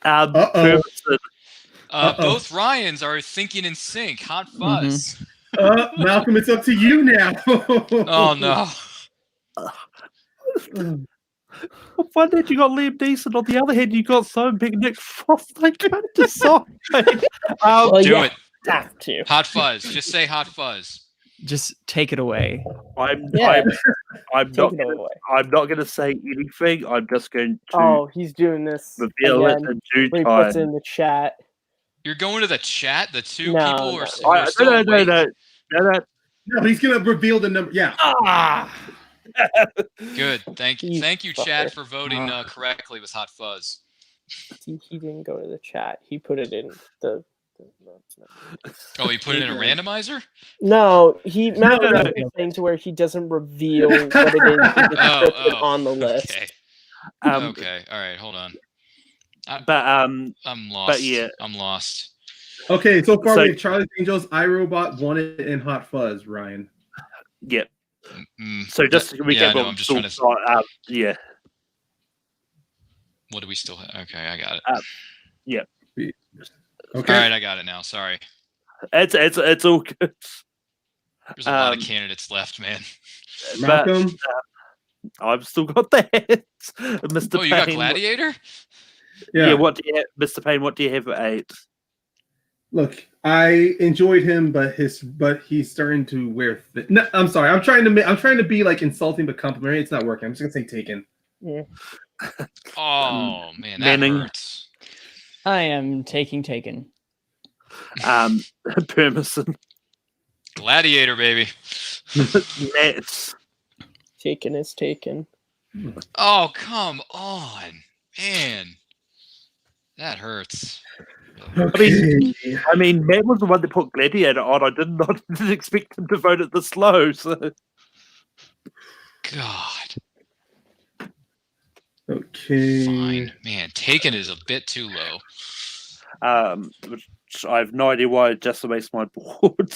Uh-oh. Both Ryans are thinking in sync. Hot Fuzz. Malcolm, it's up to you now. Oh no. On one hand, you got Liam Neeson. On the other hand, you got Simon Pegg and Nick Frost. They can't decide. Do it. Have to. Hot Fuzz. Just say Hot Fuzz. Just take it away. I'm Yeah. not Take it gonna, away. I'm not going to say anything. I'm just going to Oh, he's doing this reveal it again. in due He puts time. in the chat. You're going to the chat. The 2 No, people no. are still No. awake. No, he's gonna reveal the number. Yeah. Good. Thank You you, chat, fucker. for voting correctly with Hot Fuzz. He didn't go to the chat. He put it in the Oh, he put it in a randomizer? No, he No. does the thing to where he doesn't reveal what it is. He just puts it on the list. Okay. Um, Okay. All right. Hold on. But I'm lost. yeah. I'm lost. Okay, so far So- we have Charlie's Angels, iRobot, Wanted, and Hot Fuzz. Ryan. yeah. Mm, So just we yeah, get no, I'm just trying to. yeah. What do we still have? Okay, I got it. Okay. All right, I got it now. Sorry. It's all good. There's a lot of candidates left, man. Malcolm. I've still got that. Mr. Oh, you got Payne, Gladiator? Yeah. What do you have, Mr. Payne? What do you have at 8? Look, I enjoyed him, but he's starting to wear. No, I'm sorry. I'm trying to be like insulting but complimentary. It's not working. I'm just gonna say Taken. Yeah. Oh man, that Manning. hurts. I am Taken. Permison. Gladiator, baby. Matt. Taken is taken. Oh, come on, man. That hurts. Okay. I mean, Matt was the one that put Gladiator on. I didn't expect him to vote it this low. So. God. Okay. Fine, man. Taken is a bit too low. Which I have no idea why it just makes my board.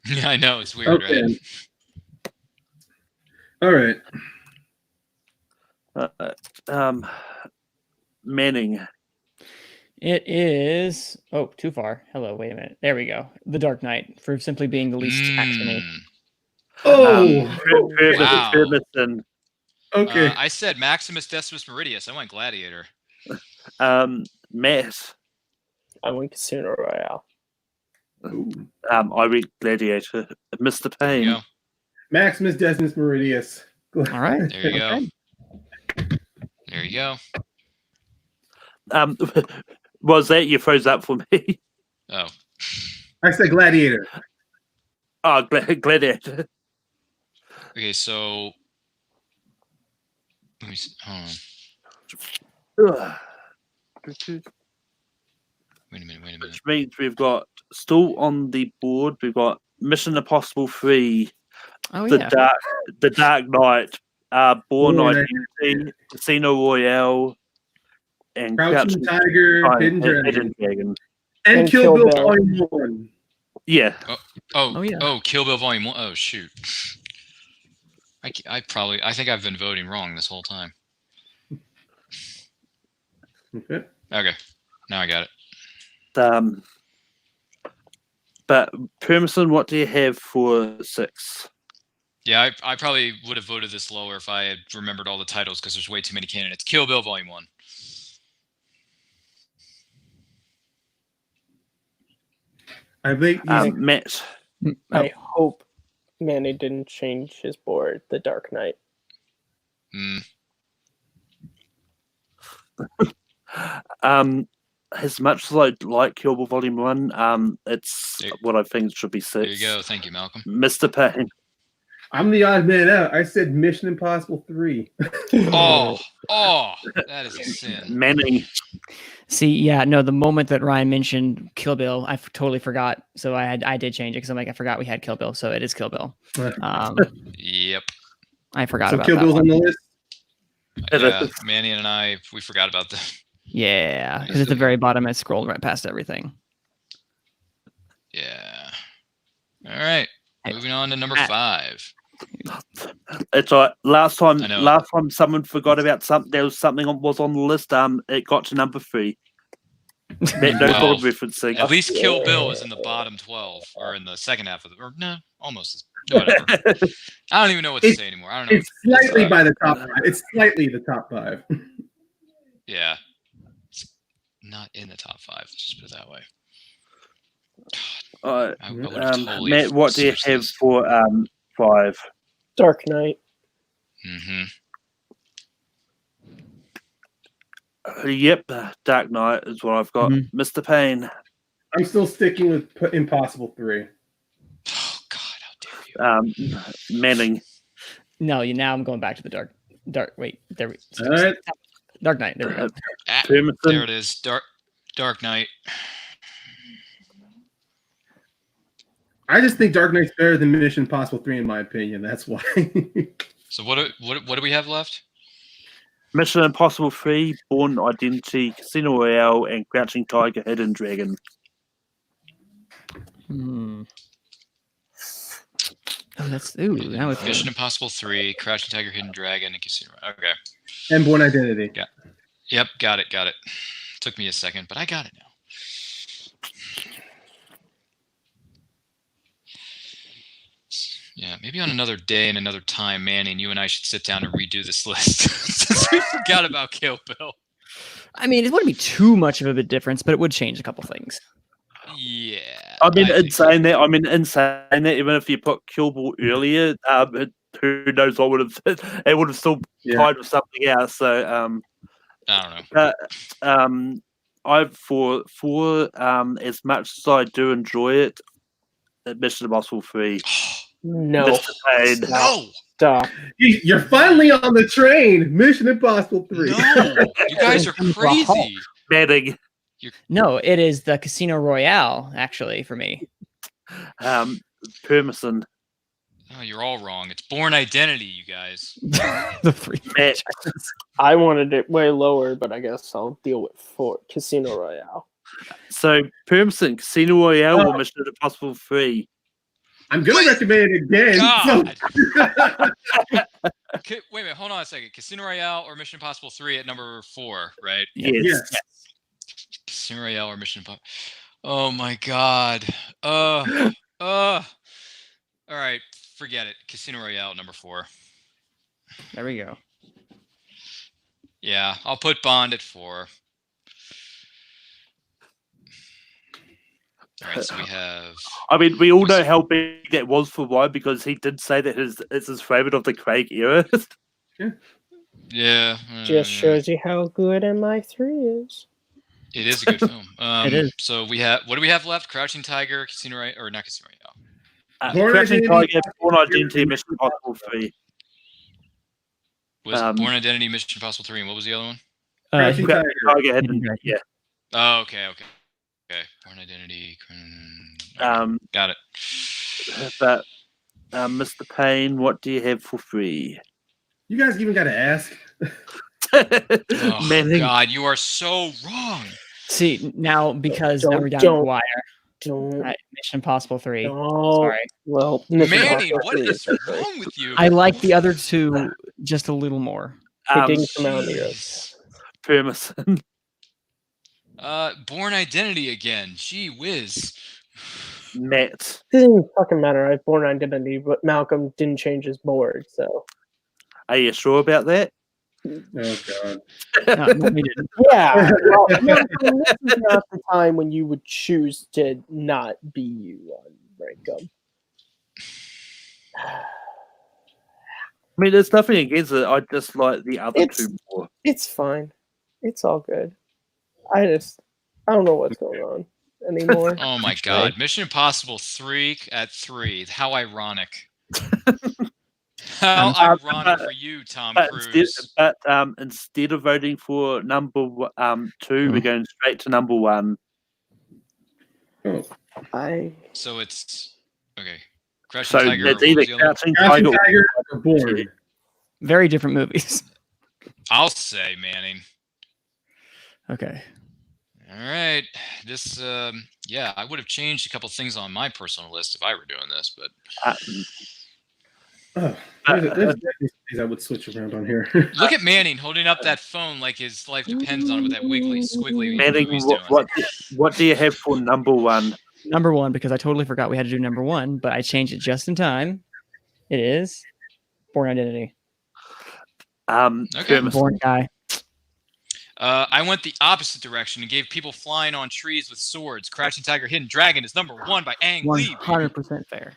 Yeah, I know it's weird, Okay. right? All right. Manning. It is. Oh, too far. Hello, wait a minute. There we go. The Dark Knight for simply being the least actiony. Oh. Wow. Ferguson. Okay. I said Maximus Decimus Meridius. I went Gladiator. Matt. I went Casino Royale. Ooh. I read Gladiator. Mr. There you Payne. go. Maximus Decimus Meridius. All right. There you go. There you go. Was that you froze up for me? Oh. I said Gladiator. Oh, Gladiator. Okay, so let me see. Hold on. Wait a minute. Which means we've got still on the board. We've got Mission Impossible 3, Oh the yeah. Dark Knight, Born Born Identity, Casino Royale, and Crouching Tiger, Hidden Dragon, and Kill Bill Volume 1. Yeah. Oh, yeah. Oh, Kill Bill Volume 1. Oh, shoot. I think I've been voting wrong this whole time. Okay. Okay. Now I got it. But Permison, what do you have for 6? Yeah, I probably would have voted this lower if I had remembered all the titles because there's way too many candidates. Kill Bill Volume 1. I think Matt. I hope Manny didn't change his board. The Dark Knight. As much as I like Kill Bill Volume 1, it's what I think should be 6. There you go. Thank you, Malcolm. Mr. Payne. I'm the odd man out. I said Mission Impossible 3. Oh, that is a sin. Manning. See, yeah, no. The moment that Ryan mentioned Kill Bill, I totally forgot. So I did change it because I'm like, I forgot we had Kill Bill. So it is Kill Bill. Yep. I forgot So about Kill that Bill's one. on the list. Yeah, Manny and I, we forgot about that. Yeah, because at the very bottom, I scrolled right past everything. Yeah. All right. Moving on to number 5. It's all right. Last time I know. someone forgot about something. There was something was on the list. It got to number 3. No Well, board referencing. At least Kill Bill is in the bottom 12, or in the second half of the, or no, almost. Whatever. I don't even know what to say anymore. I don't know. It's slightly by the top 5. It's slightly the top 5. Yeah. It's not in the top 5. Let's just put it that way. I would have totally Matt, what do you switched have this. for 5? Dark Knight. Mm-hmm. Yep, Dark Knight is what I've got. Mr. Payne. I'm still sticking with Impossible 3. Oh God, how dare you! Manning. No, now I'm going back to the dark. Wait, there we. All right. Dark Knight. There we go. There it is. Dark Knight. I just think Dark Knight's better than Mission Impossible 3 in my opinion. That's why. So what do we have left? Mission Impossible 3, Born Identity, Casino Royale, and Crouching Tiger, Hidden Dragon. Oh, that's now it's Mission Impossible 3, Crouching Tiger, Hidden Dragon, and Casino. Okay. And Born Identity. Yeah. Yep. Got it. Took me a second, but I got it now. Yeah, maybe on another day and another time, Manny, and you and I should sit down and redo this list since we forgot about Kill Bill. I mean, it wouldn't be too much of a bit difference, but it would change a couple things. Yeah. I mean, in saying that, even if you put Kill Bill earlier, who knows what would have it would have still tied with something else. So I don't know. I've for as much as I do enjoy it, Mission Impossible 3. No. Mr. Pain. No, Stop. You're finally on the train. Mission Impossible 3. no, you guys are crazy. Manning. No, it is the Casino Royale, actually, for me. Permison. Oh, you're all wrong. It's Born Identity, you guys. The three. Matt. I wanted it way lower, but I guess I'll deal with Casino Royale. So, Permison, Casino Royale or Mission Impossible 3? I'm going to recommend it again. God. So- Wait a minute, hold on a second. Casino Royale or Mission Impossible 3 at number 4, right? Yes. Casino Royale or Mission Impossible. Oh my God. All right, forget it. Casino Royale at number 4. There we go. Yeah, I'll put Bond at 4. All right, so we have. I mean, we all know how big that was for Ryan because he did say that it's his favorite of the Craig era. Yeah. Just shows you how good MI3 is. It is a good film. It is. So we have. What do we have left? Crouching Tiger, Casino Royale, or not Casino Royale? Born Crouching Identity. Tiger, Born Identity, Mission Impossible 3. Was Born Identity, Mission Impossible 3, and what was the other one? Crouching Crouching Tiger. Tiger Hidden, yeah. Oh, okay. Born Identity. Got it. But Mr. Payne, what do you have for 3? You guys even got to ask. Oh, Manning. God, you are so wrong. See, now because Don't- now we're down don't- the wire. Don't. Right, Mission Impossible 3. Oh, Sorry. well, Manny, what is wrong with you? I like the other two just a little more. It didn't come out of the earth. Permison. Born Identity again. Gee whiz. Matt. It doesn't fucking matter. I have Born Identity, but Malcolm didn't change his board, so. Are you sure about that? Oh, God. No, we didn't. Yeah. Well, Malcolm, this is not the time when you would choose to not be you on Breakup. I mean, there's nothing against it. I just like the other It's- two more. It's fine. It's all good. I don't know what's going on anymore. Oh my God. Mission Impossible 3 at 3. How ironic. How ironic for you, Tom Cruise. Instead of voting for number 2, we're going straight to number 1. So it's okay. Crouching So Tiger. it's what either was the other one? Crouching Crouching Tiger. Tiger or Born. Very different movies. I'll say Manning. Okay. All right. This yeah, I would have changed a couple things on my personal list if I were doing this, but There's definitely things I would switch around on here. look at Manning holding up that phone like his life depends on it with that wiggly squiggly Manning, he's doing. what do you have for number 1? Number 1, because I totally forgot we had to do number 1, but I changed it just in time. It is Born Identity. Okay. Born guy. I went the opposite direction and gave people flying on trees with swords. Crouching Tiger, Hidden Dragon is number 1 by Ang Lee. 100% fair.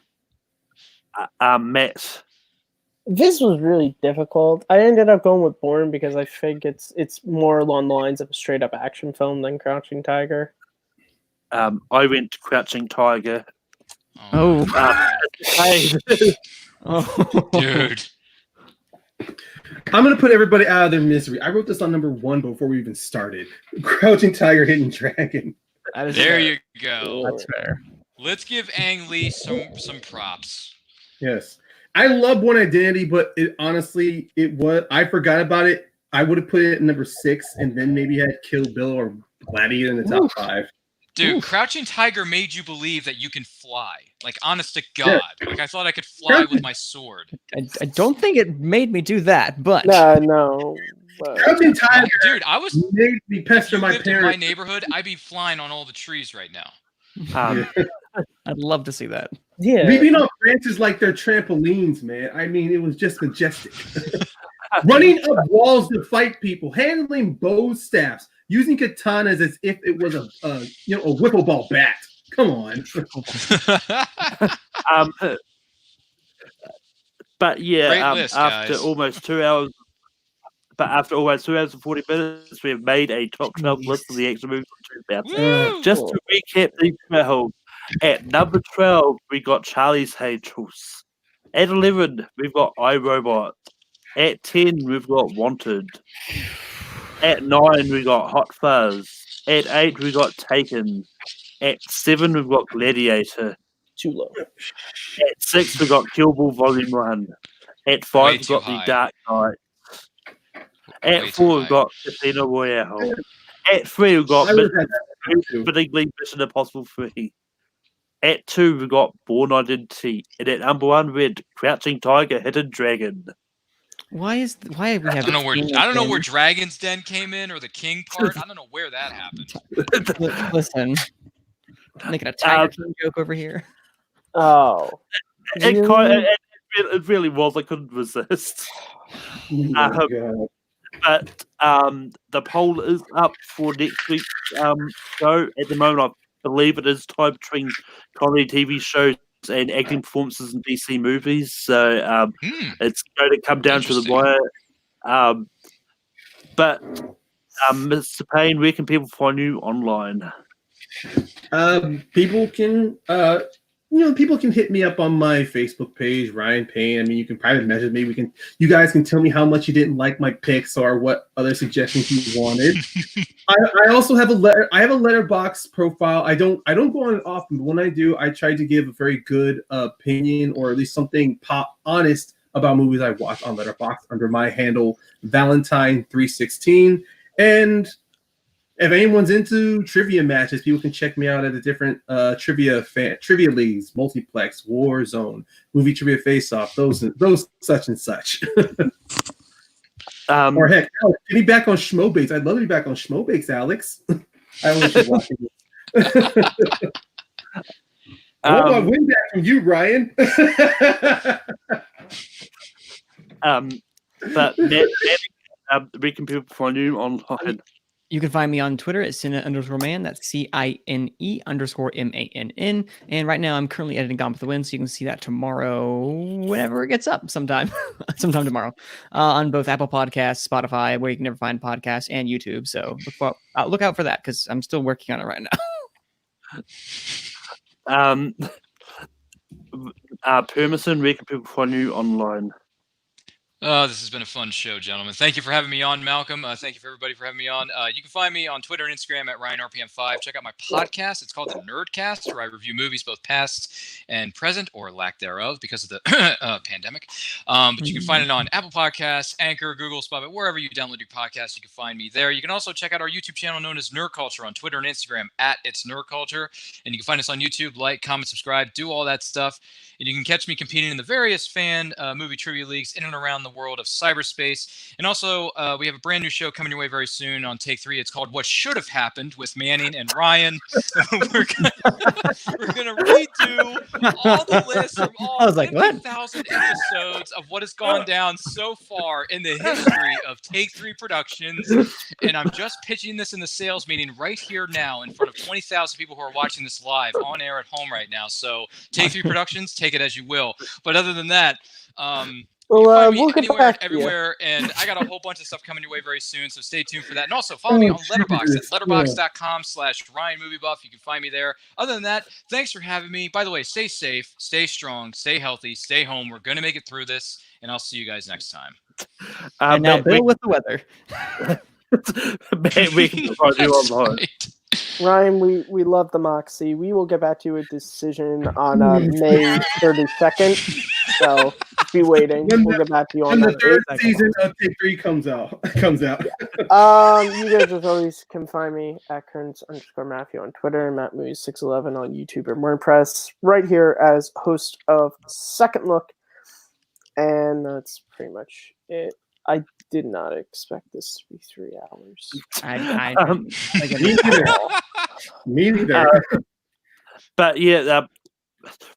Matt. This was really difficult. I ended up going with Born because I think it's more along the lines of a straight up action film than Crouching Tiger. I went to Crouching Tiger. Oh. Dude. I'm going to put everybody out of their misery. I wrote this on number 1 before we even started. Crouching Tiger, Hidden Dragon. That is There fair. you go. That's fair. Let's give Ang Lee some props. Yes. I love Born Identity, but honestly, I forgot about it. I would have put it at number 6 and then maybe had Kill Bill or Gladiator in the top 5. Dude, Crouching Tiger made you believe that you can fly. Like, honest to God. Like, I thought I could fly with my sword. I don't think it made me do that, but No. Crouching Tiger Dude, I was... made me pester you my lived in my parents. neighborhood, I'd be flying on all the trees right now. I'd love to see that. Yeah. Leaping off branches like they're trampolines, man. I mean, it was just majestic. Running up walls to fight people, handling bow staffs, using katanas as if it was a wiffle ball bat. Come on. But yeah, Great list, after guys. almost 2 hours. But after almost 2 hours and 40 minutes, we have made a top 12 list of the action movies of 2000. Woo! Just to recap these 12, At number 12, we got Charlie's Angels. At 11, we've got iRobot. At 10, we've got Wanted. At 9, we got Hot Fuzz. At 8, we got Taken. At 7, we've got Gladiator. Too low. At 6, we got Kill Bill Volume 1. At 5, Way we've too got high. The Dark Knight. At Way too 4, we've high. got Casino Royale. At 3, we've got I would have had that too. Particularly Mission Impossible 3. At 2, we got Born Identity. And at number 1, we had Crouching Tiger, Hidden Dragon. Why have we have? I don't know where Dragon's Den came in or the King part. I don't know where that happened. Listen, making a Tiger King joke over here. Oh. It really was. I couldn't resist. Oh my God. But the poll is up for next week's show. At the moment, I believe it is tied between comedy TV shows and acting performances in DC movies. So it's going to come down to the wire. But Mr. Payne, where can people find you online? People can people can hit me up on my Facebook page, Ryan Payne. I mean, you can private message me. You guys can tell me how much you didn't like my picks or what other suggestions you wanted. I also have I have a letterbox profile. I don't go on it often, but when I do, I try to give a very good opinion or at least something honest about movies I watch on Letterboxd under my handle Valentine316. And if anyone's into trivia matches, people can check me out at the different trivia leagues, Multiplex, Warzone, Movie Trivia Face Off, those such and such. Or heck, Alex, get me back on Schmobates. I'd love to be back on Schmobates, Alex. I don't know if you're watching this. I want my win back from you, Ryan. But Matt, where can people find you online? You can find me on Twitter at Cine_Man. That's CINE_MANN. And right now I'm currently editing Gone with the Wind, so you can see that tomorrow, whenever it gets up, sometime tomorrow, on both Apple Podcasts, Spotify, where you can never find podcasts, and YouTube. So look out for that because I'm still working on it right now. Permison, where can people find you online? This has been a fun show, gentlemen. Thank you for having me on, Malcolm. Thank you for everybody for having me on. You can find me on Twitter and Instagram at RyanRPM5. Check out my podcast. It's called The Nerdcast, where I review movies, both past and present, or lack thereof, because of the pandemic. But you can find it on Apple Podcasts, Anchor, Google, Spotify, wherever you download your podcast. You can find me there. You can also check out our YouTube channel known as Nerd Culture on Twitter and Instagram at It's Nerd Culture. And you can find us on YouTube. Like, comment, subscribe, do all that stuff. And you can catch me competing in the various fan movie trivia leagues in and around the world of cyberspace. And also, we have a brand new show coming your way very soon on Take 3. It's called What Should Have Happened with Manning and Ryan. We're gonna redo all the lists of all 50,000 episodes of what has gone down so far in the history of Take 3 Productions. And I'm just pitching this in the sales meeting right here now in front of 20,000 people who are watching this live on air at home right now. So Take 3 Productions, take it as you will. But other than that, we'll get anywhere back and everywhere, and I got a whole bunch of stuff coming your way very soon, so stay tuned for that. And also follow me on Letterboxd at letterboxd.com/RyanMovieBuff. You can find me there. Other than that, thanks for having me. By the way, stay safe, stay strong, stay healthy, stay home. We're going to make it through this, and I'll see you guys next time. And now Bill with the weather. We can find you online. Right. Ryan, we love the Moxie. We will get back to a decision on May 32nd. So be waiting. We'll get back to you on when that. the third season of Take 3 comes out. You guys as always can find me at Kearns_Matthew on Twitter, MattMovies611 on YouTube and WordPress, right here as host of Second Look. And that's pretty much it. I did not expect this to be 3 hours. Me neither. But yeah,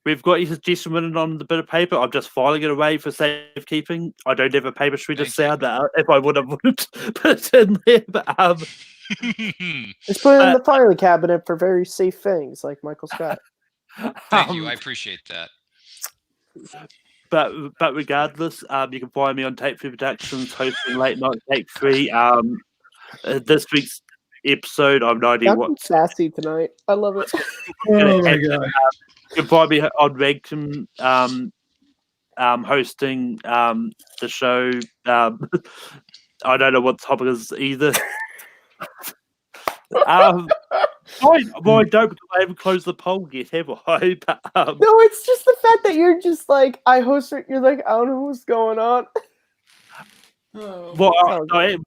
we've got your suggestion written on the bit of paper. I'm just filing it away for safekeeping. I don't have a paper shredder sound that if I would have put it in there. But, Just put it in the filing cabinet for very safe things, like Michael Scott. Thank you. I appreciate that. But regardless, you can find me on Take 3 Productions hosting Late Night Take 3. This week's episode. I'm no idea I'm what. sassy tonight. I love it. Oh my god. You can find me on Regtum, hosting the show. I don't know what the topic is either. Why don't because I haven't closed the poll yet, have I? But, No, it's just the fact that you're just like, I host it. You're like, I don't know what's going on. Well, I'm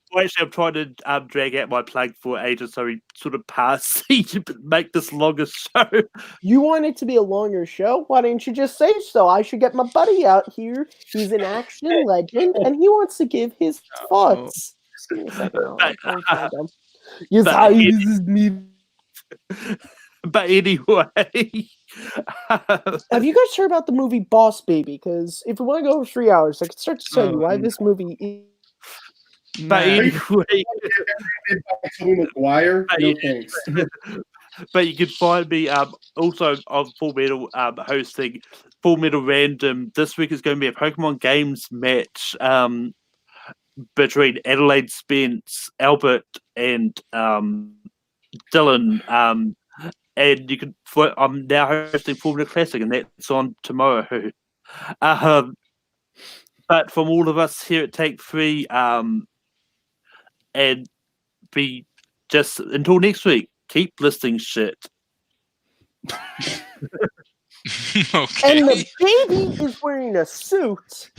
trying to drag out my plug for ages so we sort of pass to make this longer show. You want it to be a longer show? Why didn't you just say so? I should get my buddy out here. He's an action legend, and he wants to give his thoughts. Just give me a second. Yes, but hi, it- this is me. But anyway, Have you guys heard about the movie Boss Baby? Because if we want to go over 3 hours, I can start to tell you why this movie is. but anyway, Tobey Maguire? No thanks. but you can find me also on Full Metal hosting Full Metal Random. This week is going to be a Pokemon Games match between Adelaide Spence, Albert, and Dylan. And you can. I'm now hosting Full Metal Classic, and that's on tomorrow. But from all of us here at Take 3, and be just until next week. Keep listing shit. Okay. And the baby is wearing a suit.